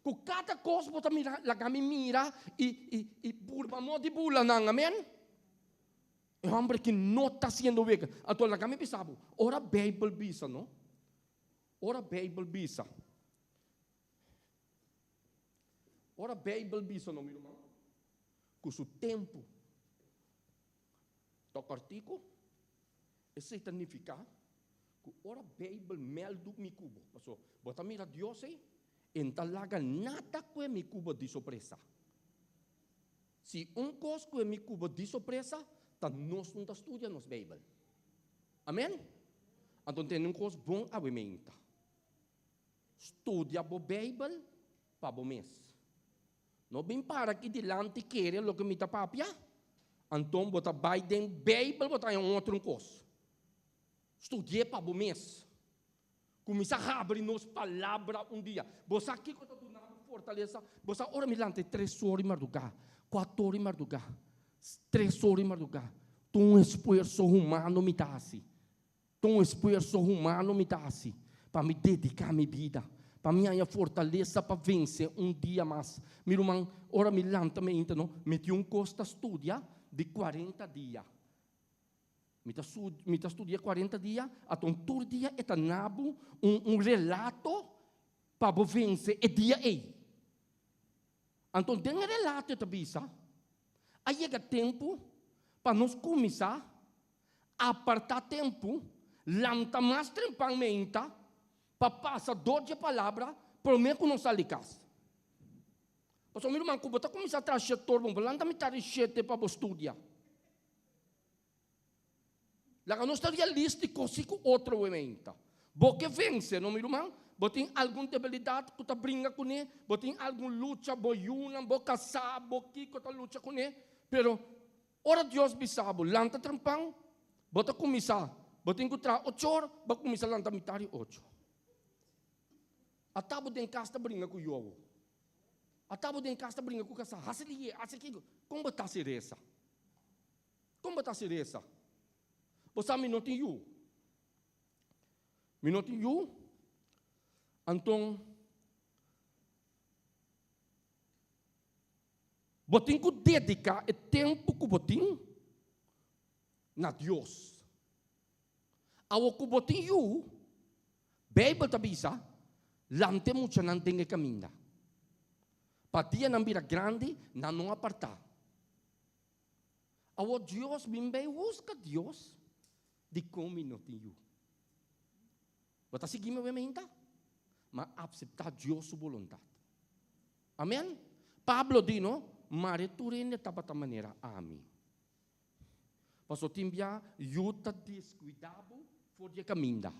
Com cada coisa, você mira, lá me mira e burba mo de bula, não, amém? É um homem que não está sendo wega. Então, lá me pensando, ora Bible bisa, não? Ora Bible bisa. Ora Bible bisa, não, meu irmão? Com o tempo. Toca artigo, isso significa que ora Bible mel do mi cubo. Pastor, bota mira Deus aí, entalaga nada que mi cubo de surpresa. Se coisa que mi cubo de surpresa, tá nós não estudia nos Bible. Amém? Então tem coisa bom a mente. Estudia a Bible para o mês. Não bem para que delante querer o que me tá papia. Então, bota Biden, Bible, bota em outro coisa. Estudie para o mês. Começa a abrir nos palavras dia. Você aqui, quando eu estou fortaleza, você ora me lante 3 horas de madrugada, 4 horas de madrugada, 3 horas de madrugada. Um esforço humano me dá assim. Um esforço humano me dá assim. Para me dedicar a minha vida. Para minha fortaleza para vencer dia mais. Meu irmão, ora me lante me então, meti costa estudia de 40 dias. Me estudia 40 dias, então todo dia é nabo relato para vencer o dia aí. Então, tem relato de bisa. Aí chega tempo para nós começar a apartar tempo, lanta mais trempamento, para passar 12 palavras, para mim que não sai de casa. Pastor, meu irmão, como está começando a trazer torbo, lanta me trazer para estudar. Lá não está realístico, se com outro elemento. Porque vence, não, meu irmão? Você tem alguma debilidade que você brinca com ele, você tem alguma luta, boiuna, você casar, você que você luta com ele, pero, ora Deus me sabe, lanta trampang, você começar, você tem que entrar 8 horas, você começar a lanta mitari 8. A tabo de casa brinca com o a tabo de casa brinca com o casa, hasili, hasili, como você se reza? Como você se reza? Você minuto you. Minuto you. Então, você tem que dedicar o tempo que você tem na Deus. Ao que você tem you, Bíblia está bisa, lante muito não tem que caminhar. Para dia não vira grande, não apartar. Ao Deus, bem busca Deus, de como não tem you. Você seguir meu mente? Mas aceitar Deus sua vontade. Amém? Pablo diz, mas tu rende de maneira amém. Pastor Timbia, eu te descuidado por de caminhar.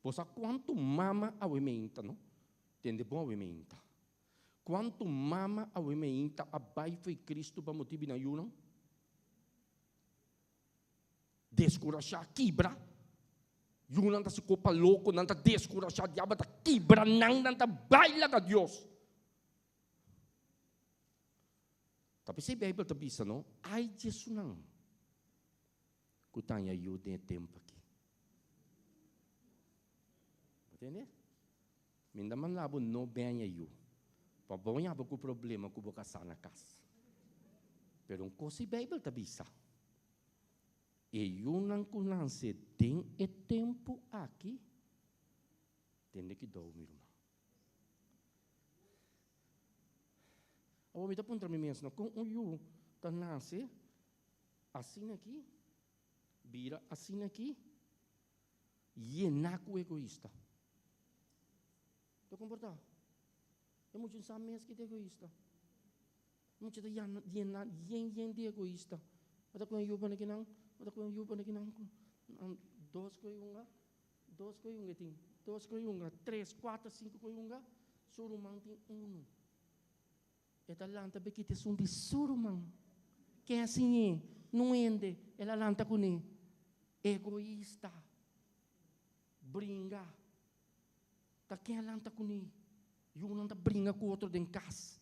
Você quanto mama a mente, não? Tende bom a mente. Quanto mama a mente, a bai foi Cristo para motivo na you, não? Descorajar, quebra. Yung nanta si Copa Loco, nanta descorajar, diaba ta quebra, nanta baila ka Diyos. Tapi sa Bible tabisa, no? Ay, Jesu nang. Kutanya yu de tempo aqui. Entende? Mindaman labo no benha yu. Pabonya ba ko problema ko boka sana kas. Pero ko si Bible tabisa. E yun ang kunanse tem e tempo aqui, tem que dar o meu irmão. Ao me dar ponto me mesmo, com o you tá nasce assim aqui, vira assim aqui, yenaco egoísta. Tô comportado. É muito sabe que é egoísta. Muito da yen de egoísta. Ada ko yung yuba na kinang, ada ko yung yuba na kinang, 2 ko yung nga, 2 ko yung iting, 2 ko yung nga, 3, 4, 5 ko yung nga, surumang ting 1. Eta lanta bekite sundi surumang, kaya assim não ende, ela lanta ko ni, egoísta, bringa, ta kaya lanta ko ni, yung lanta bringa ko outro den kas,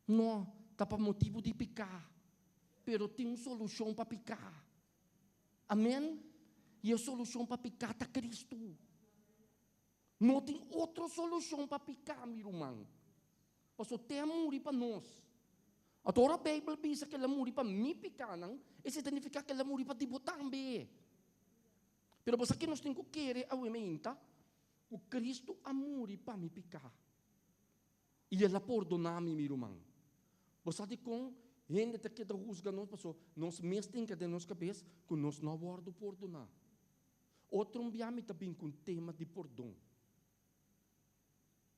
no, ta pa motivo de picar. Pero tem solução para picar. Amém? E a solução para picar está Cristo. Não tem outra solução para picar, meu irmão. Pastor, tem a morrer para nós. Agora a Bíblia diz que ela morrer para mim picar, não? Isso significa que ela morrer para ti também. Pero você que nós temos que querer a emenda, o Cristo a morrer para me picar. E ela perdonar-me, meu irmão. Você diz com gente que está juzgando nós, pastor, nós mesmos temos que ter nossa cabeça que nós não vamos perdonar. Outro ambiente também com o tema de perdão.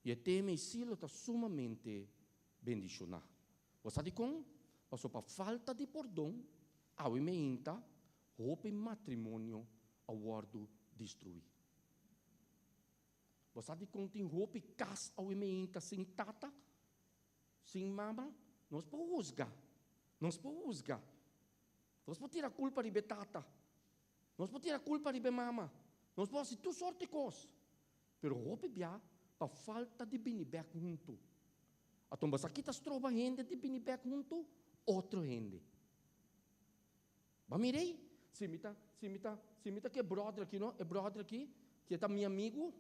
E o tema em si está sumamente bendicionado. Você diz com, pastor, para falta de perdão, a emenda, roupa e matrimônio, a guardo destruir. Você diz com, tem roupa e casa, a emenda, sem tata, sem mama, nós podemos juzgar. Nós podemos juzgar. Nós podemos tirar a culpa de tata. Nós podemos tirar a culpa de mama. Nós podemos fazer tudo sorte de coisas. Mas roupa bia, para falta de benibek junto. Então, você aqui está trova gente de benibek junto, outro gente. Mas mirei, se me tá que é brother aqui, não? É brother aqui, que é meu amigo,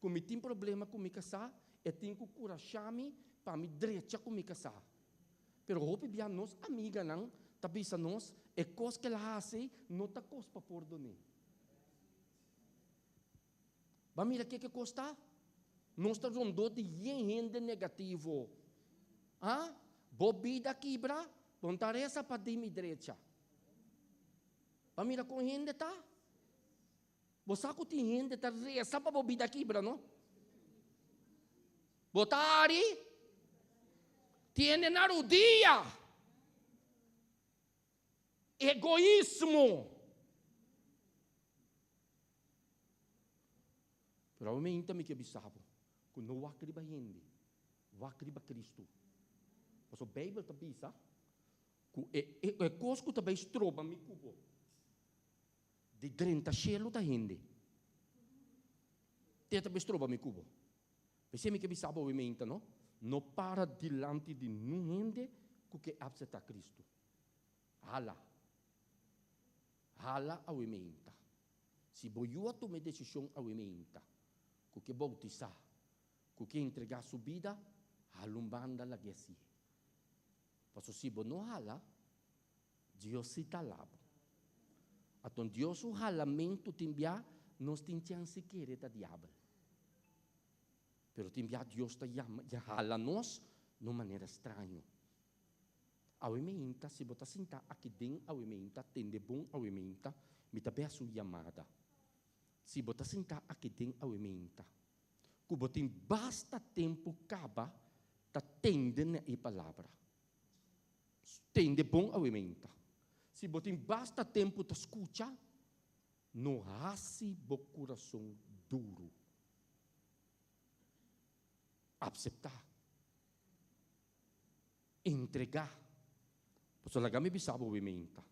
que me tem problema com me casar, e tenho que coragem para me direita com me casar. Pero roupa bia, nós amiga não, também sa nós, é coisa que ela faz, não tá coisa para perdonar. Mas mira que custa? Nós estamos rondando de gente negativo. Ah? Bobida quebra, não taresa para de minha direita. Mas mira com gente tá? Você que tem gente tá reza para bobida quebra, não? Botari, tiene narudia, egoísmo. Pero me intami que bisabo, que não vai criar gente, vai criar Cristo. Mas a Bíblia está bisa, que é coisa que também estroba me cubo. De 30 chelo da gente. Te também estroba me cubo. Você me que bisabo o emenda, não? Não para diante de ninguém que absenta Cristo. Hala a emenda. Se boiua tomar decisão a emenda. Que bautizar, que entregar sua vida, halumbanda la gesi. Paso se não hala, Deus se talabo. Então Deus o halamento timbia, nós temos chance de querer da diabo. Pero timbia Deus ta hala nós de uma maneira estranha. A emenda, se botar sentar aqui dentro a emenda, tende bom a emenda, me tabe a sua chamada. Se botar sentar aqui dentro a emenda, que botem basta tempo caba, tá tendendo a palavra. Tende bom a emenda. Se botem basta tempo tá escuta, não raci bo coração duro. Aceitar. Entregar. Por isso, me bisaba a emenda.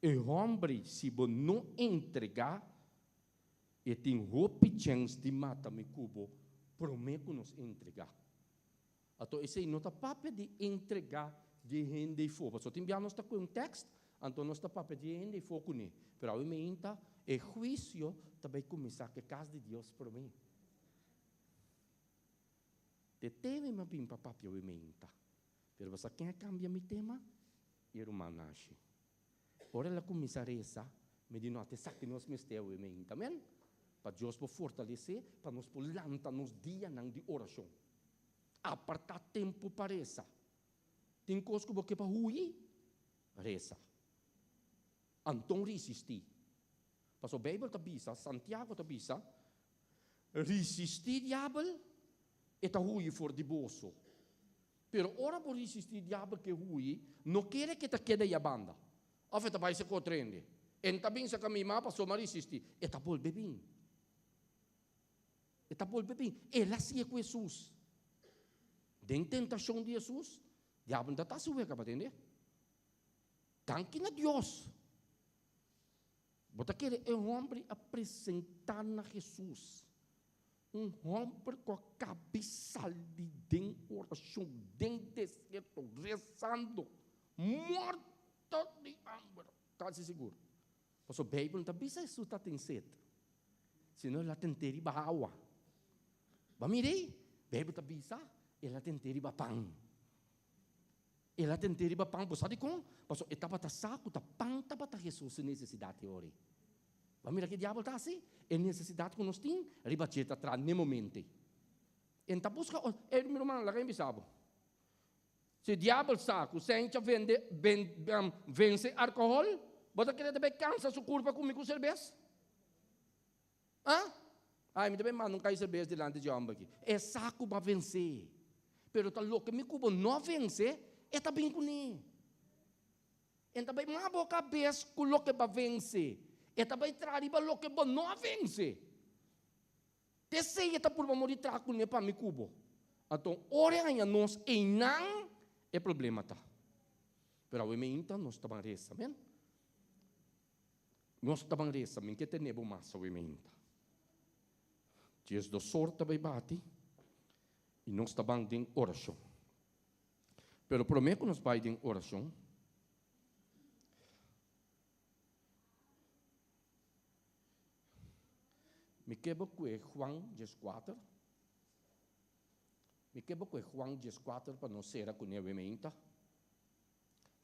E homem, se bo não entregar, e tem roupa chance de matar me cubo, prometo nos entregar. Então, esse não está papel de entregar de gente fora. Só tem nós está com um texto, então nós está papel de gente fora com ele. Mas a emenda é juízo também começar que a casa de Deus para mim. Te teme me bem para papel a emenda. Mas você quer cambiar meu tema? Irmã nasce. Ora ela começar essa, me diz não, te saque nós mistérios a emenda, amém? Para Deus para fortalecer, para nós lançar nos dias de oração. Apartar tempo para essa. Tem coisas que você para ruir, reza. Então resistir. Mas a Bíblia está bisa, Santiago está bisa, resistir diabo e está ruir for de bolso. Pero ora por resistir diabo que ruir, não quer que te quede a banda. Afeta vai se contrende. Então bem se caminhar para só resistir, e está bom bebê. Está bom bebê. Ela se é com Jesus. Den tentação de Jesus, diabo não está suave, para entender? Tanque na Deus. Você quer um homem apresentar a Jesus. Um homem com a cabeça de dentro, oração, dentro deserto, rezando, morto de hambre. Quase seguro. Paso Bible ta bisa suta tem set. Sino la tenteri bahawa. Ba mirei, Bible ta bisa, ela tenteri ba pang. Ela tenteri ba pang, sabe com? Paso etapa ta saco ta pang ta ta Jesus necessidade ori. Ba mira que diabo ta assim? É necessidade que nós tem, riba jeta tra ne momento. Enta busca, meu irmão, lá quem bisabo. Se diabo saco, sente vence álcool, bota querer também cansa sua curva comigo cerveja? Hã? Ai, me também manda cair cerveja delante de homem aqui. É saco para vencer. Pero tá louco, me cubo não vencer, é tá bem com ele. Então bem uma boca cabeça com o que para vencer. É tá bem trazer para o que para não vencer. Desce tá por morrer traco ne para me cubo. Então, ora ainda nós e não é problema tá. Pero o então nós tá bem resa, men. Nós tá bem resa, men que tenebo massa o então. Dias do sorte vai bate e nós tá bem em oração. Pero prometo que nós vai em oração. Me quebra com Juan 14. Me quebra com Juan 14 para não ser com ele menta.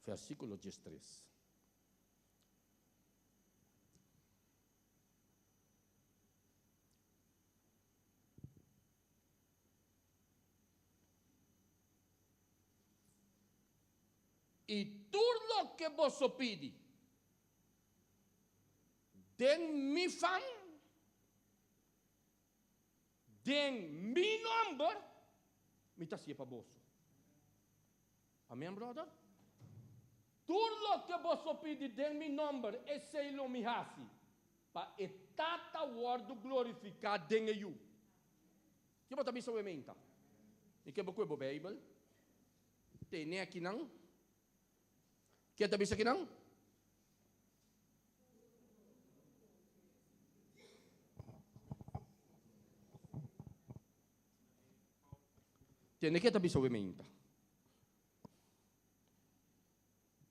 Versículo 13. E tudo que vos pide, den mi fan, den mi number, me tasia para vos. Amém, brother? Tudo que vos pide, den mi number, e sei lo mi hasi, para etata word glorificar den eu. Que bota bisa o menta? E que boco é Bible? Tem aqui não? Que tá bisa aqui não? Tem que tá bisa o menta?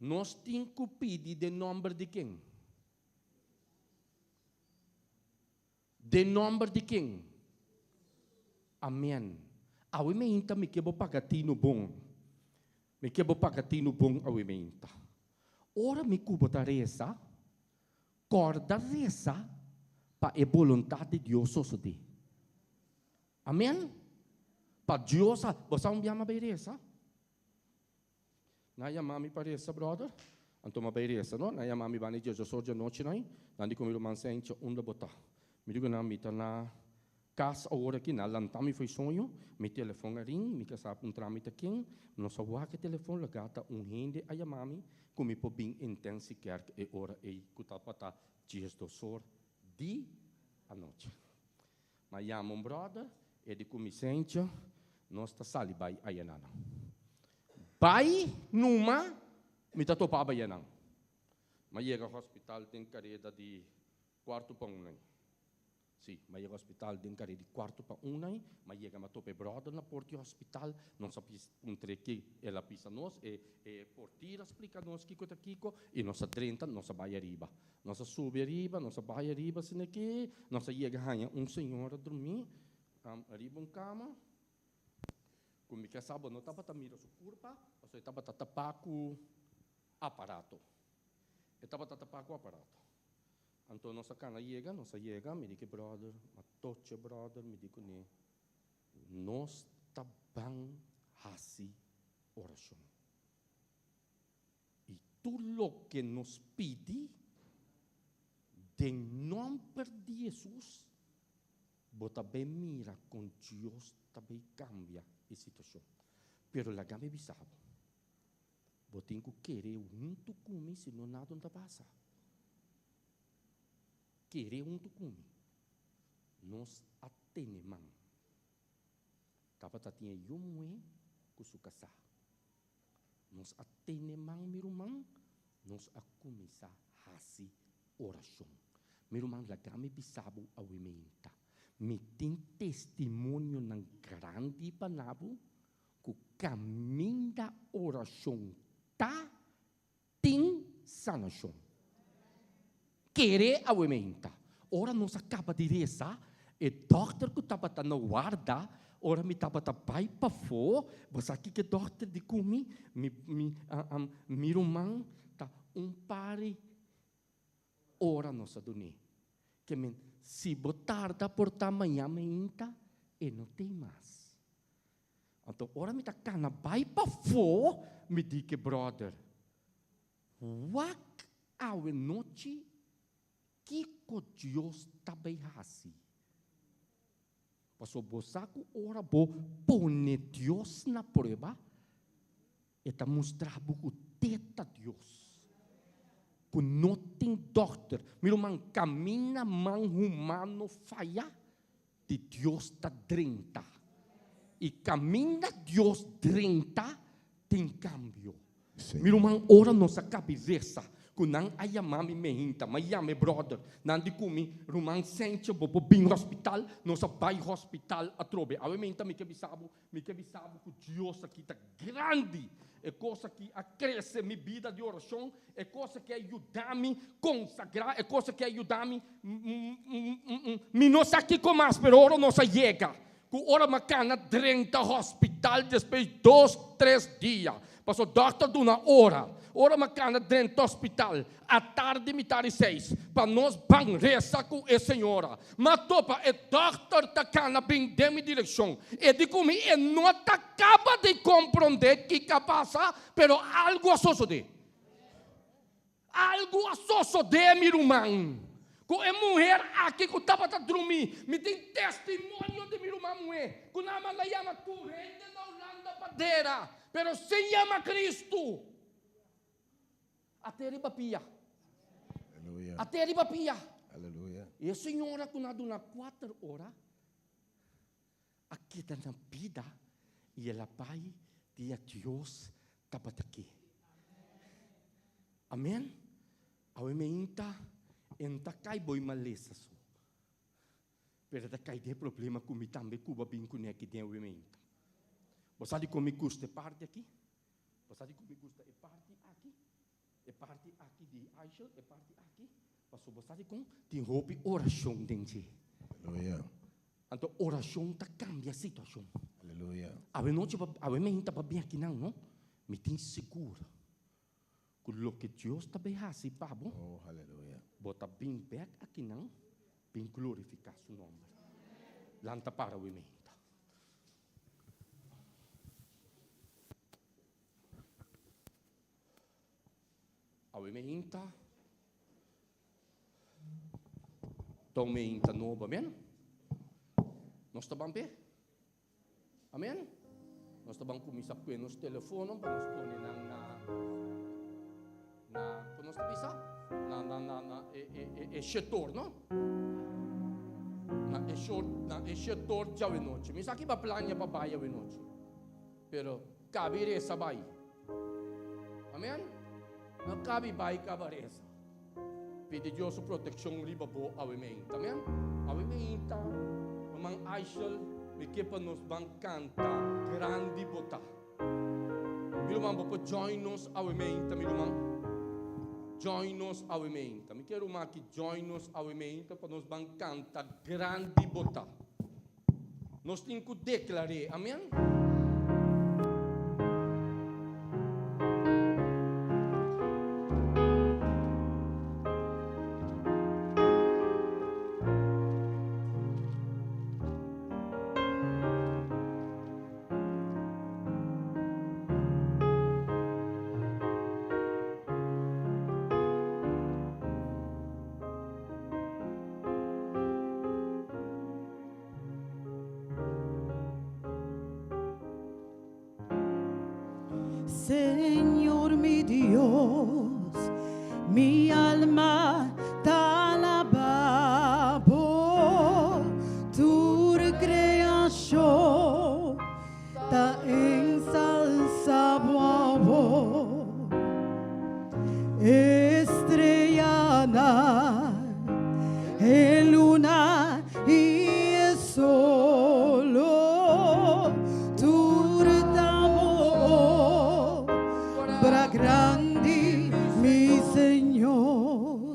Nós temos que pedir de nome de quem? De nome de quem? Amém. A menta me quebra pagatino bom. Me quebra pagatino bom a menta. Ora me cuba reza, corda reza, para a vontade de Deus suceder. Amém? Para Deus, você não me ama bem reza? Não é mami para reza, brother? Então, uma bem reza, não? Não é mami para reza, eu sou de noite, não é? Não é como eu mansenho, onde botar. Me digo, não, me está na casa, agora aqui, na lantami foi sonho, me telefone ring, me casar um tramite aqui, não só o que telefone, gata rende a mami, como por bem intenso quer que ora e cutapata dias do sor di a noite. Mas chama brother e de comissência nós está sali vai a yanana. Vai numa me tá topava yanang. Mas chega ao hospital tem careda de quarto para um. Sim, mas chega ao hospital tem careda de quarto para um, mas chega a tope brother na porta do hospital, não sabe que ela pisa nós e portira explica nós que coisa kiko e nós 30 nós vai arriba. Nós sube arriba, nós vai arriba sine que nós chega ganha senhor a dormir, arriba cama. Como que sabe não tava mira sua curva, ou seja tava tapar com aparato. Estava tapar com aparato. Então, nossa cana chega, me diz brother, a tocha brother, me diz que nós tabang hasi oração. E tudo que nos pede, de nome de Jesus, bota bem mira com Deus, também cambia a situação. Pero la game bisabo, botem que querer junto comigo, senão nada não passa. Querer junto comigo. Nós atenemam. Tava tinha yumwe kusukasa. Nós atenemam mirumang, nós a começar a fazer oração. Mirumang lagame bisabo a wimenta. Me tem testemunho ng grande panabo que o caminho da oração tá tem sanação. querer a ementa. Ora nos acaba de rezar, e doctor que estava na guarda, ora me estava pai para fora, você aqui que doctor de comi, mi irmão tá pare, ora nossa doni, que men se botar da porta amanhã meinta e não tem mais. Então ora me tá cana pai para fora, me diga brother, what a noite que Deus também assim. Pastor Bosaco ora bo pone Deus na prova e tá mostrar o teta Deus. Que não tem doctor, meu irmão caminha man humano falha de Deus tá 30 e caminha Deus 30 tem cambio. Meu irmão ora nossa cabeça. Kunang ayamami mehinta, mayame brother, nandi kumi, rumang sente bobo bing hospital, nossa bai hospital atrobe. Awe meinta me kebisabu que Deus aqui tá grande. É coisa que acresce minha vida de oração, é coisa que ajuda-me consagrar, é coisa que ajuda-me me não sei aqui como mais, pero ora nossa chega. Com ora macana 30 hospital depois 2-3 dias. Passou doctor de uma hora macana dentro do hospital, à tarde, metade 6, para nós banreza com a senhora. Mas topa, o doctor tá cana bem de minha direção. E de comigo, e não acaba de compreender que passa, pero algo sucede. Algo sucede, meu irmão. Com a mulher aqui que estava a dormir, me tem testemunho de minha irmã mulher. Com a mãe chama corrente na Holanda Padeira, pero se chama Cristo. Até ribapia. Aleluia. Até ribapia. Aleluia. E a senhora com na 4 horas, aqui está na vida, e ela pai de Deus estava aqui. Amém? A ementa enta cai boi malesa so. Pero da cai de problema com também Cuba bem com aqui dentro ementa. Você sabe como custa parte aqui? Você sabe como custa parte aqui? E parte aqui de Aisha, e parte aqui. Passou você sabe como tem roupa oração dentro. Aleluia. Então oração tá cambia a situação. Aleluia. A noite a ementa para bem aqui não? Me tem seguro. Que o que Deus está bem assim, Pablo. Oh, aleluia. Bota bem back aqui não, bem glorificar seu nome. Lanta para o ementa. A ementa. Tome ementa nova, amém? Nós estamos bem? Amém? Nós estamos começando com nos telefones para nos pôr na como nós bisa na setor, não? Na setor já é noite. Mas aqui vai planear para baia é noite. Pero cabe essa baia. Amém? Não cabe baia cabareza. Pede Deus a proteção riba bo ao ementa, amém? Ao ementa, mamang Aishel, me que para nos bang canta grande bota. Meu irmão, vou join nos ao ementa, meu irmão. Join us ao ementa. Me quero uma que join us ao ementa para nos ban canta grande bota. Nós temos que declarar, amém? Señor mi Dios, mi alma te alaba por tu creación, te ensalzaba estrellada, luna y el sol. Grande, mi Señor,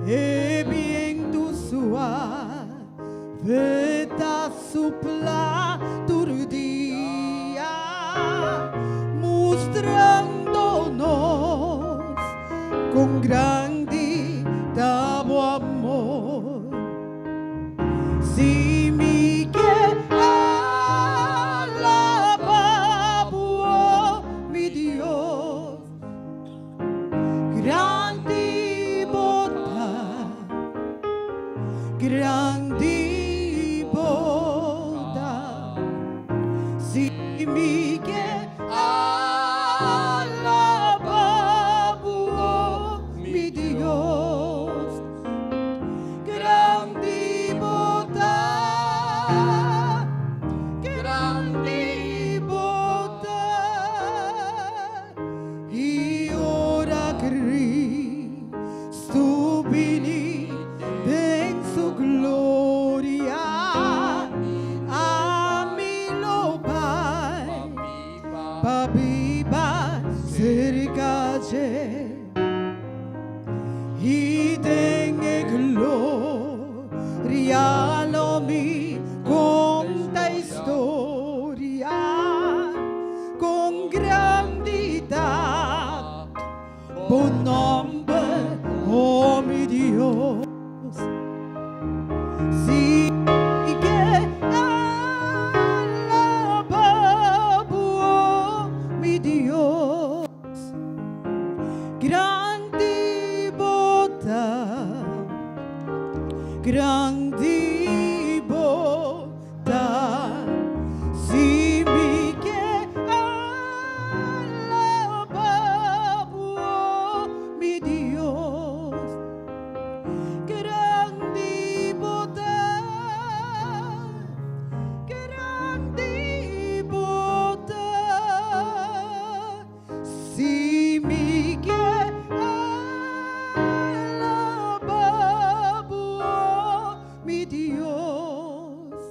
e viento suave da sopla todo dia, mostrando-nos com grande teu amor. Se me quer alabar, oh, meu Deus, grande bondade, grande bondade. Se me quer alabar, oh, meu Deus, grande bondade, grande bondade. E ora Cristo vini em sua glória, a mim lo Pai, para viva cerca de e tenha glória, lo me conta a história com grandidade, bom nome, oh meu Deus. Se quer alabar, oh meu Deus, grande bondade, grande bondade. Se me quer alabar, oh meu Deus, grande bondade, grande bondade. Se me quer alabar, oh meu Deus,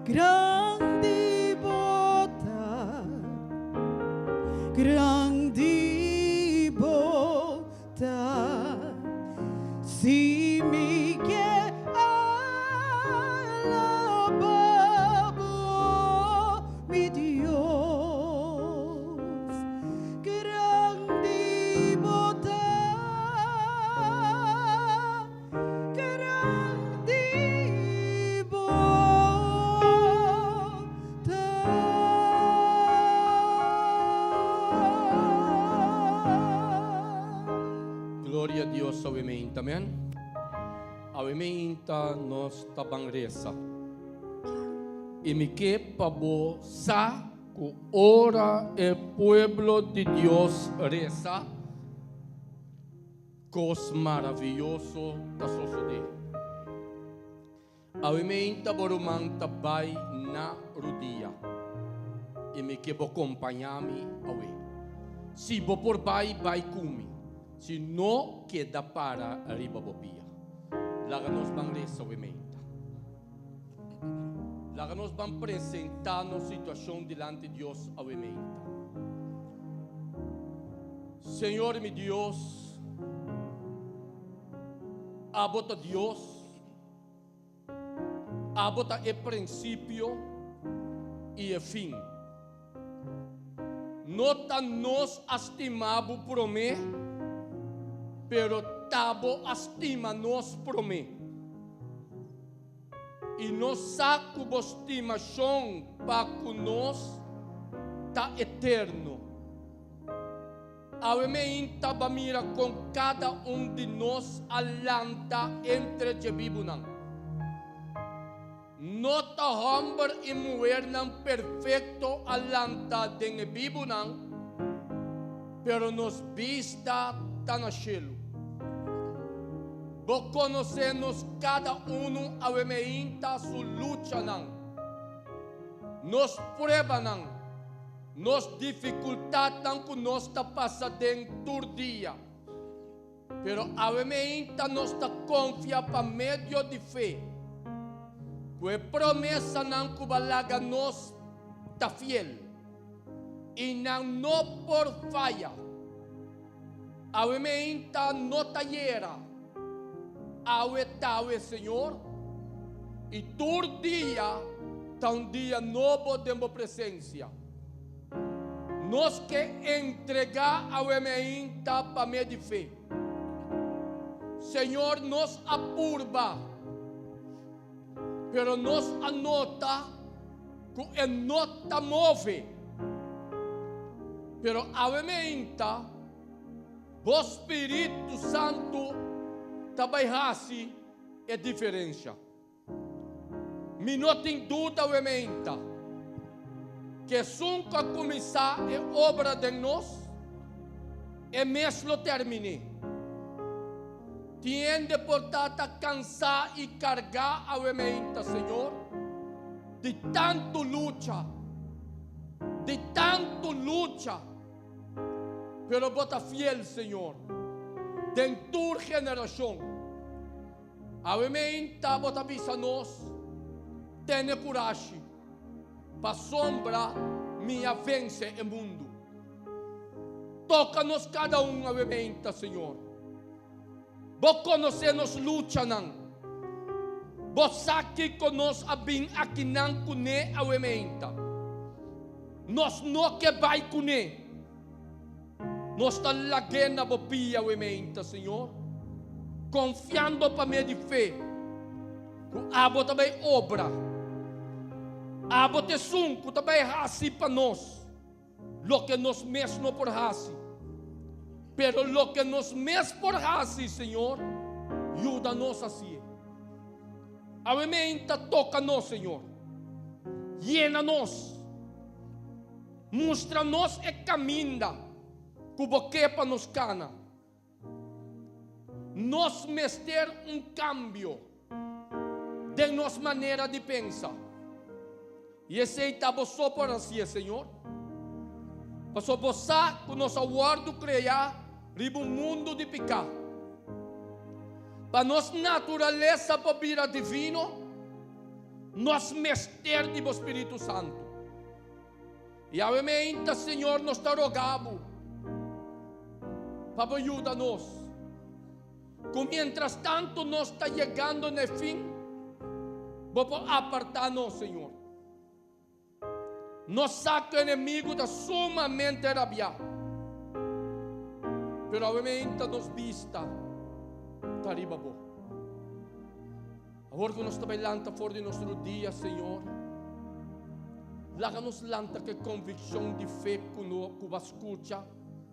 grande bondade, grande bondade. Se me quer alabar, oh meu Deus, grande bondade, grande bondade. Glória a Deus, obviamente, amém? Obviamente, nós tabang reza. E me que pabo sa que ora el pueblo de Dios reza, cos maravilloso da suceder. Obviamente, borumang tabay na rodia. E me que bo acompanhar-me awe. Se bo por bai kumi. Se não queda para arriba bobia. Laga nos bang reza obviamente. Laga nos bang apresentar nos situação delante de Deus obviamente. Senhor meu Deus, abota Deus, abota o princípio e o fim. Nota nos estimamos por mim, pero tabo estima nos por mim. E nos saco de estimação para conosco tá eterno. Obviamente, mira com cada de nós alanta entre jebibunan. Nota homem e mulher não perfeito alanta de jebibunan, pero nos vista tá no cielo. Vos conocemos cada obviamente su lucha nos prueba nos dificultad que nos está pasando todo día. Pero obviamente nos está confia para medio de fe. Pues promesa que balaga nos está fiel. Y no por falla. Obviamente no tallera. awe tawe, Senhor. E todo dia, tá um dia novo de tua presença. Nós que entregar a ementa para me de fé. Senhor, nos apurba, pero nos anota que nota move. Pero a ementa, o Espírito Santo trabalhasse é diferença. Me não tem dúvida a ementa que nunca começar a obra de nós e mesmo termine. Tiende, portanto, cansar e carregar a ementa, Senhor, de tanto luta, pero bota fiel, Senhor, de tua geração. A ementa bota visa nós, tenha coragem, para sombra minha vence o mundo. Toca-nos cada a ementa, Senhor. Vos conhece-nos luta não. Vos sabe que nós abim aqui não cune a ementa. Nós não que vai cune. Nós tá lagena bopia a ementa, Senhor. Confiando para mim de fé. Que abo também obra. Abo te sunco também hasi para nós. Lo que nós mesmo por hasi. Pero lo que nos mes por hasi, Senhor, ajuda-nos assim. A ementa toca-nos, Senhor. Llena-nos. Mostra-nos e caminha. Que boque para nos cana. Nos mester cambio de nossa maneira de pensar. E aceita só por assim, Senhor. Passou você que nós aguardo criar riba mundo de pecado. Para nossa natureza para vir divino, nós mester de Espírito Santo. E a ementa, Senhor, nos está rogando para ajudar-nos. Que mientras tanto nós está chegando no fim, vamos apartar-nos, Senhor. Nós saca o inimigo da sumamente rabiado. Pero a ementa nos vista tariba bo. Agora que nós também lanta fora de nosso dia, Senhor, laga-nos lanta que convicção de fé que vai escutar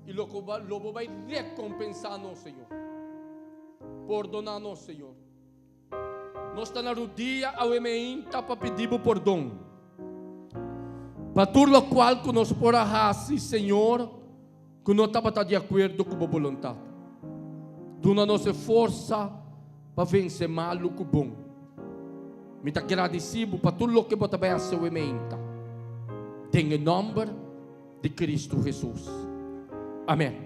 e logo vai recompensar-nos, Senhor. Perdonar-nos, Senhor. Nós está na dia a ementa para pedir perdão. Para tudo o qual que nós por arrasar, Senhor, que não estava de acordo com a vontade. Dona nossa força para vencer mal o que bom. Me está agradecido para tudo o que você vai fazer o ementa. Em nome de Cristo Jesus. Amém.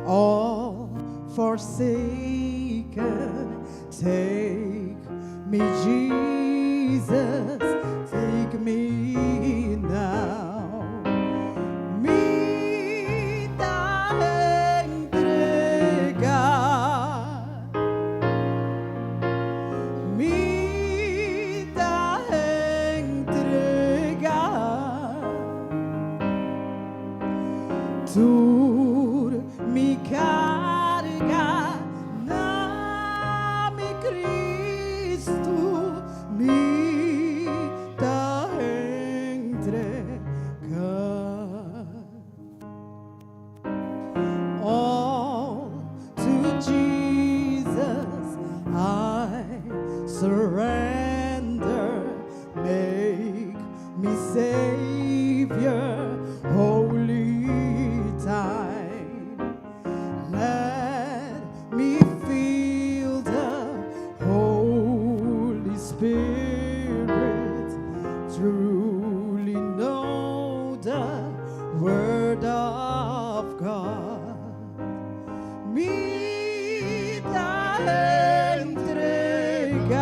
all forsaken. Take me, Jesus, take me now. Me da entregar, me da entregar. Tu mi carga, na mi Cristo, mi da entregar. All to Jesus I surrender. Make me Savior, holy time. Let me feel the Holy Spirit, truly know the Word of God. Me da entregar,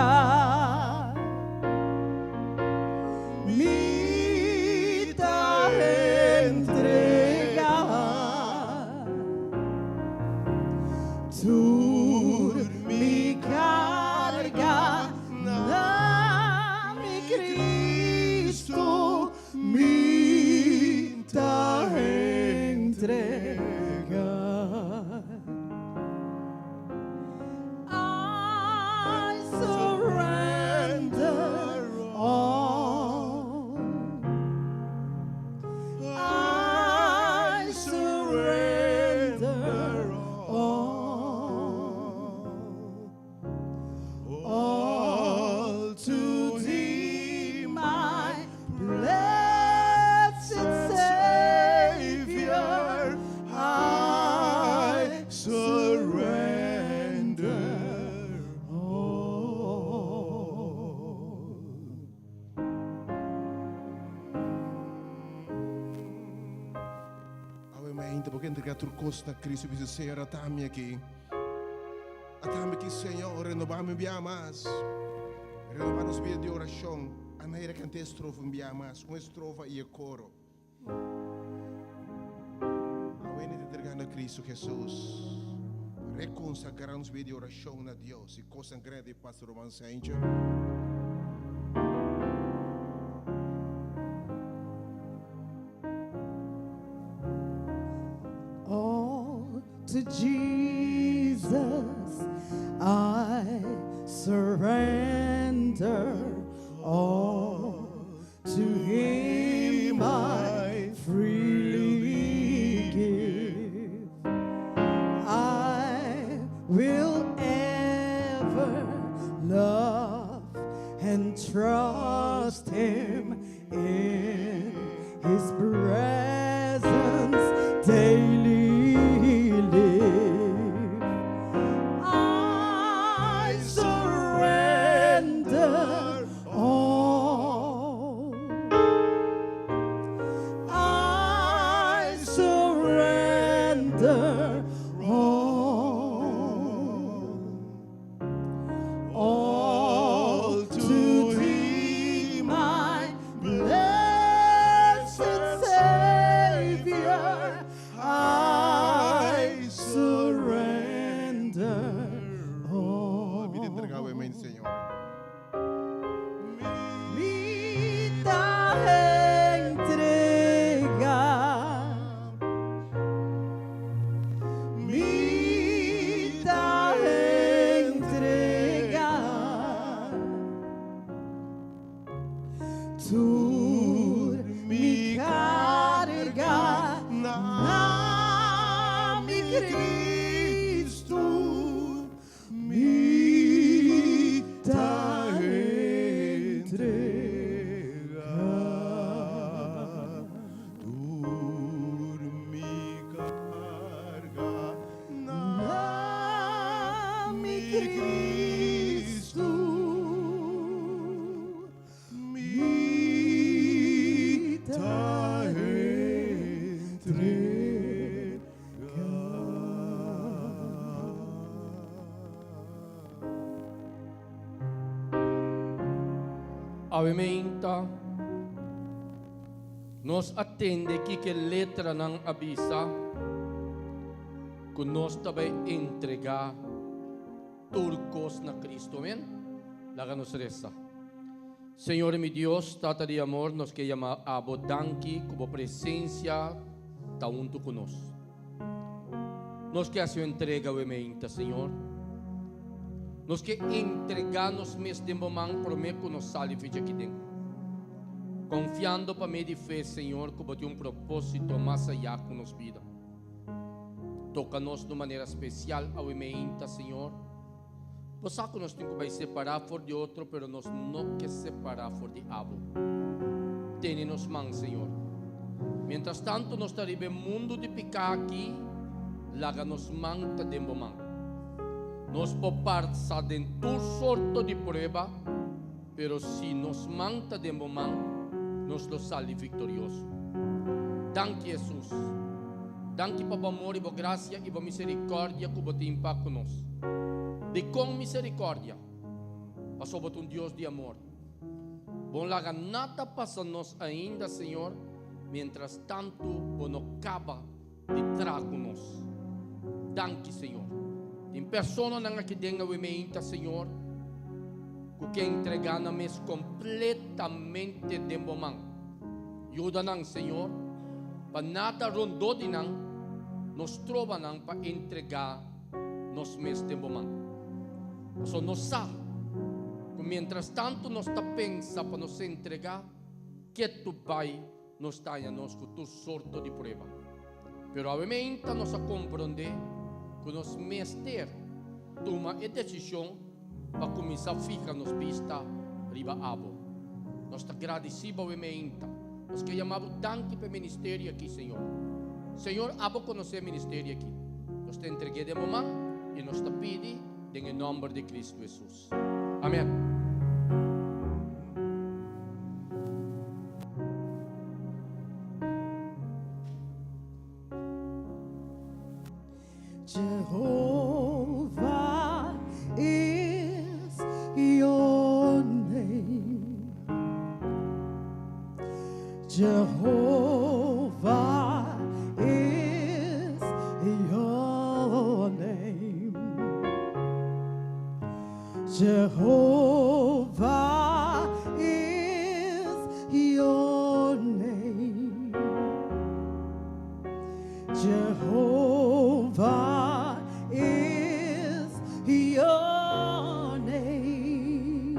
me da entregar. Tu mi carga, na mi Cristo, mi da entregar. I surrender all. I surrender all to Thee, my blessed Savior. I surrender all. Ave mente, porque entregar tu costa, Cristo, dice, Señor, atame aqui. Atame aqui, Senhor, renovar-me bem mais. Renovar-nos bem de oração. A maneira que a estrofa bem mais. Uma estrofa e a coro. Ave mente, entregando a Cristo Jesus. Reconsagrar-nos bem de oração a Deus. E consagrar de pastor Roman Saincha. All to Jesus I surrender. All to Him I freely give. I will ever love and trust Him in His presence daily live. I surrender all. I surrender all to Thee, my blessed Savior. Awimenta, nos atende que letra ng abisa, kung nos tabay entregar turcos na Cristo. Amen? Laga nos resta. Senhor mi Dios, Tata de amor, nos que llama abodanki como presencia taunto conosco. Nos que hace entrega awimenta, Senhor. Nos que entregar-nos mesmo de momento prometo nos sali ficha aqui dentro. Confiando para mim de fé, Senhor, que tem propósito mais allá com nos vida. Toca-nos de maneira especial ao ementa, Senhor. Você que nós temos que separar for de outro, pero nós não que separar for de abo. Tene-nos mãos, Senhor. Mientras tanto, nós estaremos no mundo de picar aqui, laga-nos manta de momento. Nos popar-se dentro sorto de prova, pero se nos manta de momento, nos lo sali vitorioso. Danke Jesus. Danke para o amor e a graça e a misericórdia que você tem para conosco. De com misericórdia, passou um Deus de amor. Bom laga nada passa nos ainda, Senhor, mientras tanto, bom não acaba de trazer conosco. Danke, Senhor. Em persona não aqui dentro o ementa, Senhor, que entregar-nos completamente de momento. Ajuda-nos, Senhor, para nada rondou de nós, nos trova-nos para entregar-nos mesmo de momento. So, nós sabemos, que mientras tanto nós está pensando para nos entregar, que tu vai nos tenha nos com tu sorto de prova. Pero obviamente nós a compreender que nós mestre toma a decisão para começar a ficar nos vista riba abo. Nós está agradecido obviamente. Nós que chamamos danke para o ministério aqui, Senhor. Senhor, abo conhecer o ministério aqui. Nós te entreguei de momento e nós te pedi em nome de Cristo Jesus. Amém. Jehovah is your name. Jehovah is your name. Jehovah is your name. Jehovah is your name.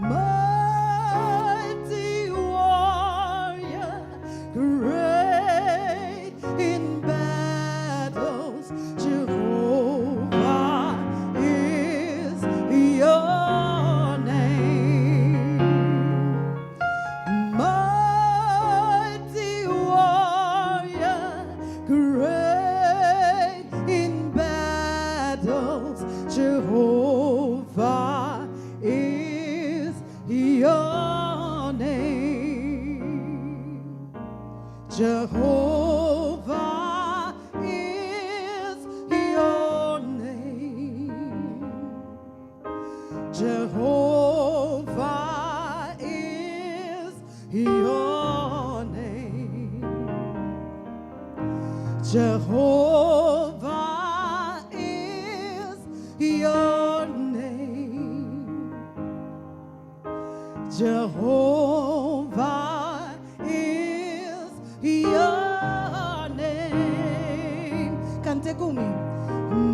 Mighty warrior, great in battles, Jehovah is your name. Mighty warrior, great in battles, Jehovah is your name. Jehovah is your name. Jehovah is your name. Jehovah is your name. Jehovah is your name. Cante conmigo.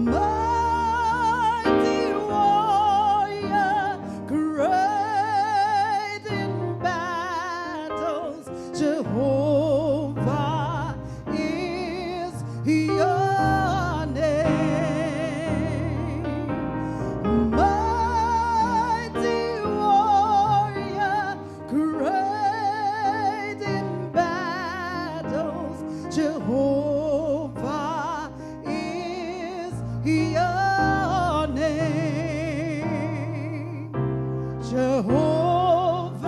Mighty warrior, great in battles, Jehovah is your name. Mighty warrior, great in battles, Jehovah is your name. Jehovah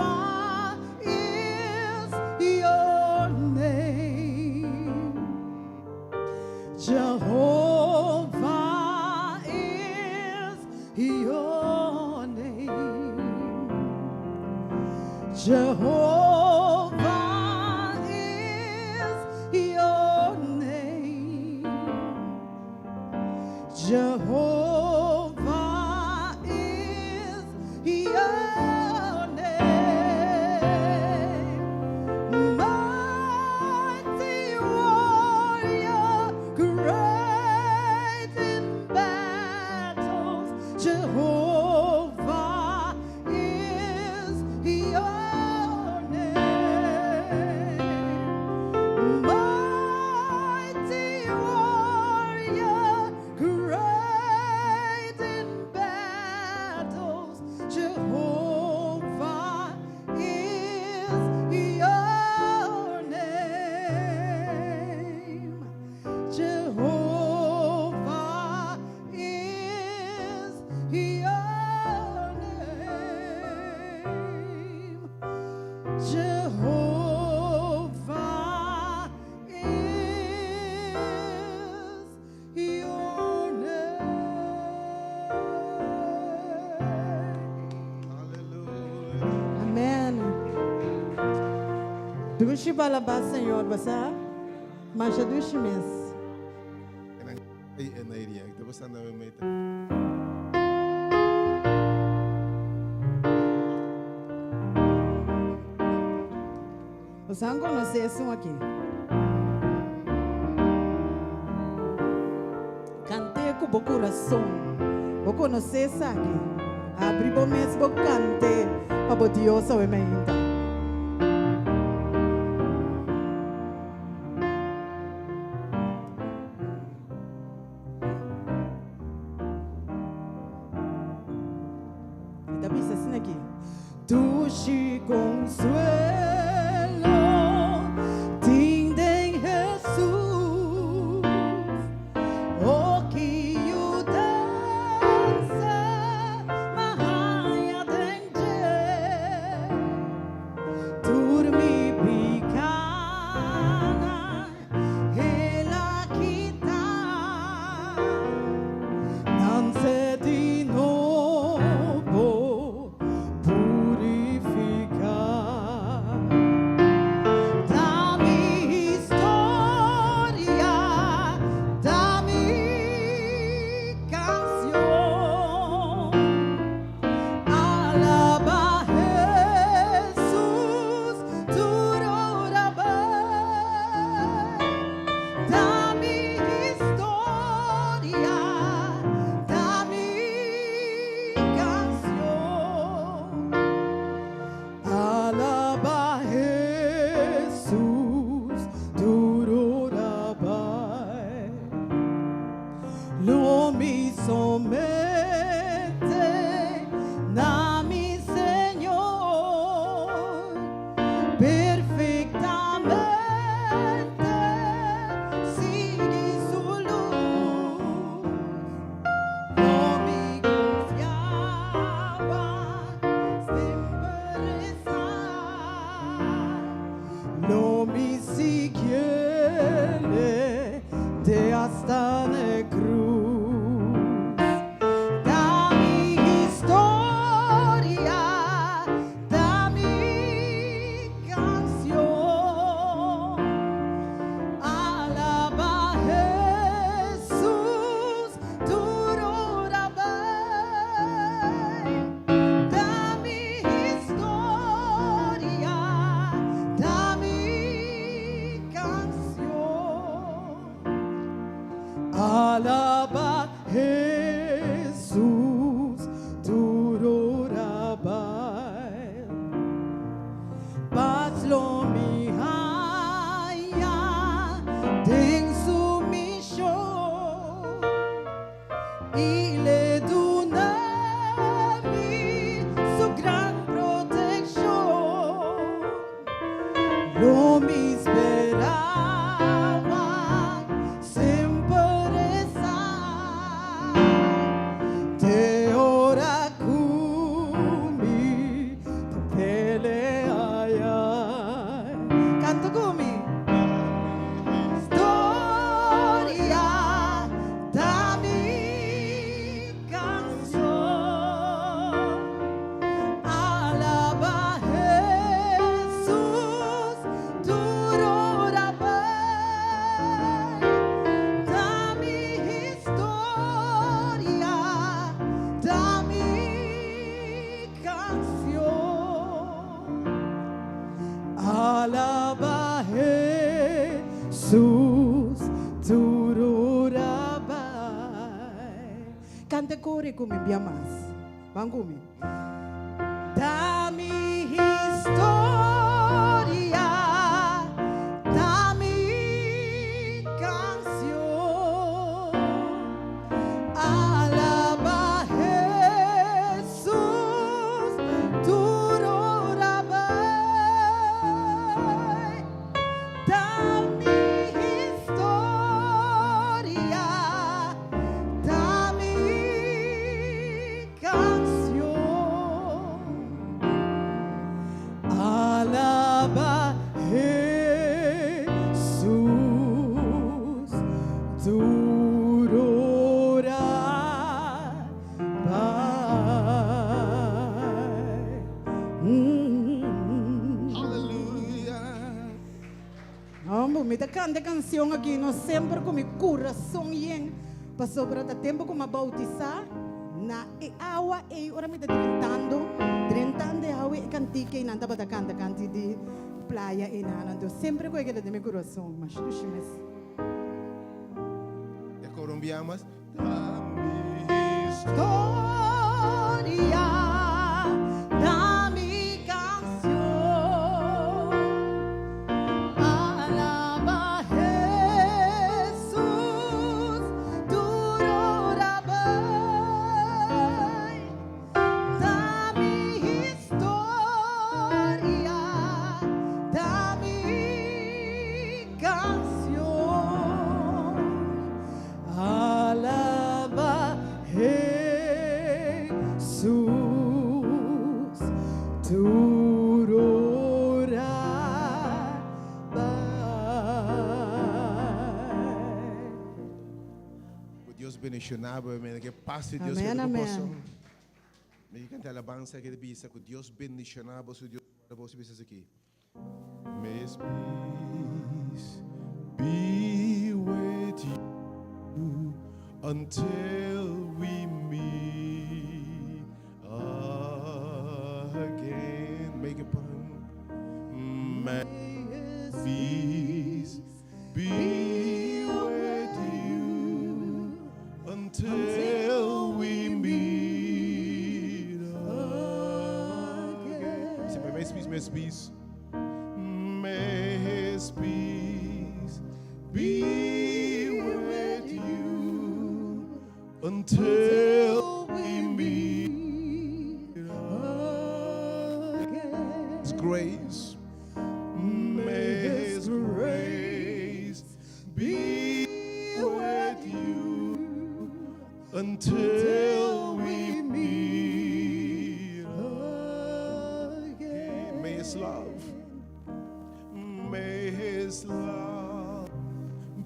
is your name. Jehovah is your name. Jehovah is your name. Jehovah is your name. Mighty warrior, great in battles. Jehovah is your name. Mighty warrior, great in battles. Jehovah is your name. Jehovah is your name. Jehovah is your name. Amen. Dushi balabas, Senhor, basa? Masha dushi mes. Ay, area. Tapos na namin may Você não conhece esse aqui? Cantei com o coração. Vou conhecer isso aqui. Abri o mês, vou cantar para o Deus ao emenda. Está bem assim aqui. Tu te consuelo, tinde em Jesus, o que o dança, mahaya dente, turmi picana, ela quita, não se de novo purificar. Dá-me história, dá-me canção, alaba Jesus, durará bem. Dá-me história, dá-me canção, alaba Jesus, durará bem. Lo mi somente, na-mi Senhor, perfeitamente, sigue sua luz. Lo mi confiava, sempre estar. Lo mi siguiere, te hasta na cruz. Dá-me história, dá-me canção, alaba Jesus, durará bem. Dá-me história, dá-me canção, alaba Jesus, durará bem. Paz lo mi haya, tem submissão, ele dona-me sua grande proteção. Lo mi esperava, sempre estar. Te ora comigo, peleia. Canta comigo. História, dá-me cante core come via mas. Van come. Dammi historia, dammi canción, alaba Jesús, duro rabai. Dammi historia, dammi canción, alaba Jesús, duro rabai. Hallelujah. Amo, me da canta canção aqui, nós sempre com meu coração yen, para sobrar da tempo como bautizar, na e awa e ora me da drentando awa e cantique e nanda para canta de playa e nanando, sempre com aquele de meu coração, mas tu chimes. E colombianas. Historia, dami canción, alaba Jesús, duro rabai. Dami historia, dami canción, alaba Jesús, duro rabai. Que Deus bendicionava, que passe Deus Amém, que amém. Me canta alabança que bisa que Deus bendicionava, se Deus para você bisa aqui. May peace be with you until we meet again. Make it pun. May peace be with you until we meet again. Say, may peace, may peace. May His peace be with you until we meet again. His grace, may His grace be with you until we meet again. May His love. May His love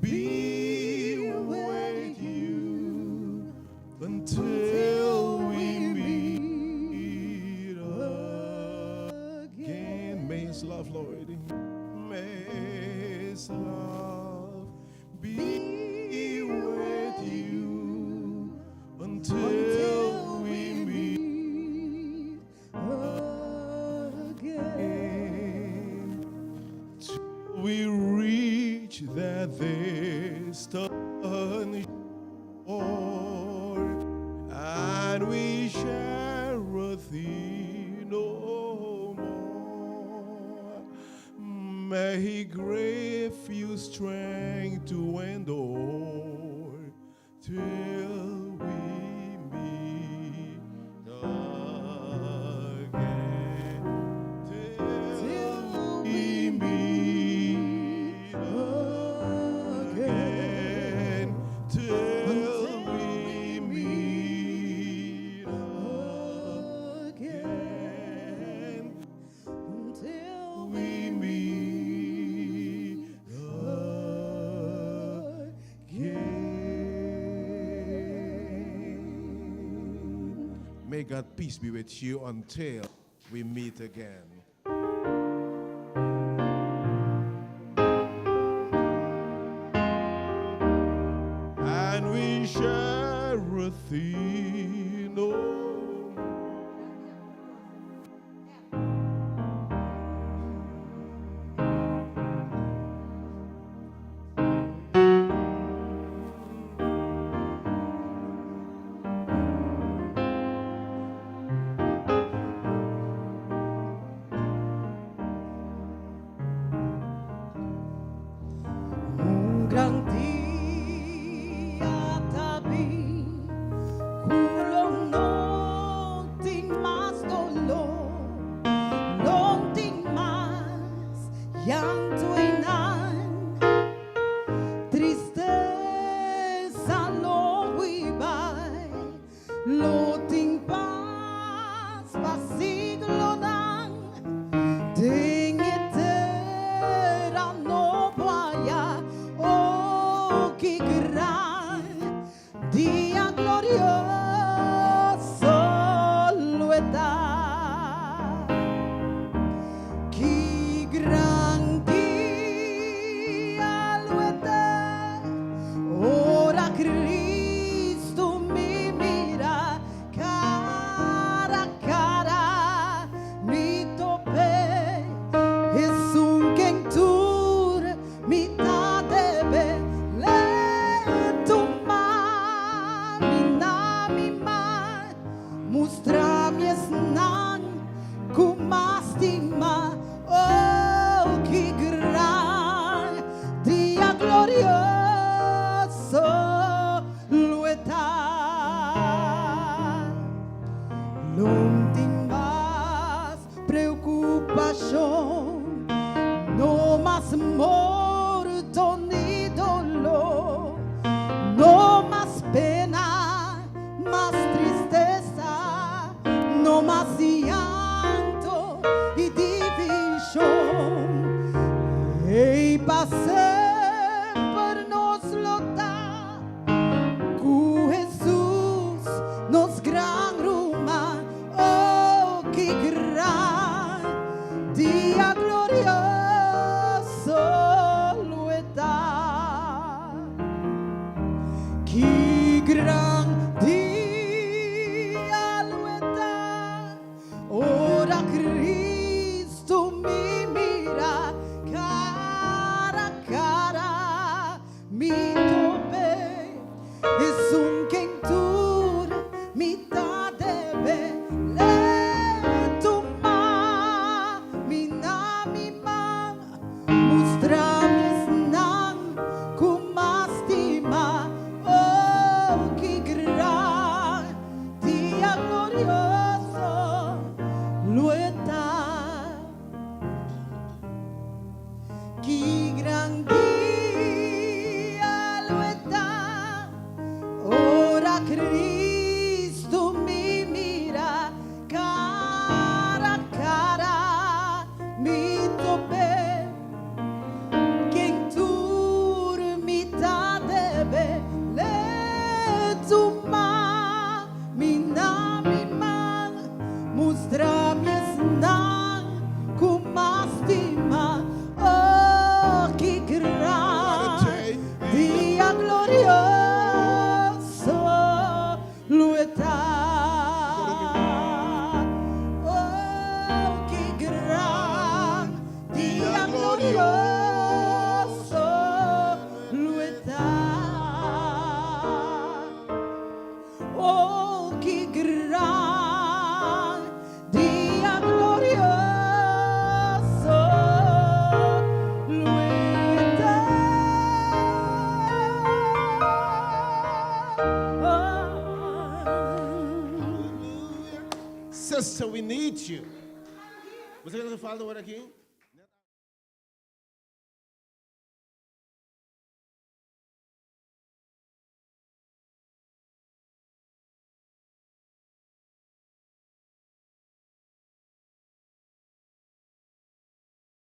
be with you until we meet again. May His love, Lord, may His love be with you until we meet again. Till we reach that distant shore, and we shall thee no more. May He give you strength to endure till we meet again. Till we meet again. Till we meet again. Until we meet again. May God peace be with you until we meet again. And we shall thee no more. Loting paz, pasiglo nang dingitera no playa, oh que gran día glorioso lo está. Que gran día lo está. Ora Cristo me mira cara a cara, mi tope es un quentur, mi ta debe le tomar, mi na mi ma, mustra mi esnan, kumastima, oh que gran día glorioso lo está. Não tem mais preocupação, no mais morto ni dolor, no mais pena, mais tristeza, no mais llanto e divisão. Ei, passei por nos lutar com Jesus, nos gran ruma, oh que gran dia glorioso lo está. Que gran dia lo está. Ora Cristo me mira cara a cara, mi tope es un quentur, mi ta debe le tomar, mi na mi ma, mustra mi esnan, kumastima, oh que gran día glorioso lo está. Que gran día lo está. Ora Cristo me mira cara a cara, mi tope quentur, mi ta debe le tomar, mi na mi man, mustra mi esnan, kumastima, oh que gran día glorioso lo está. Oh que gran día glorioso lo está. Oh que gran día glorioso lo está. Sister, we need you. Você quer que eu fale agora aqui?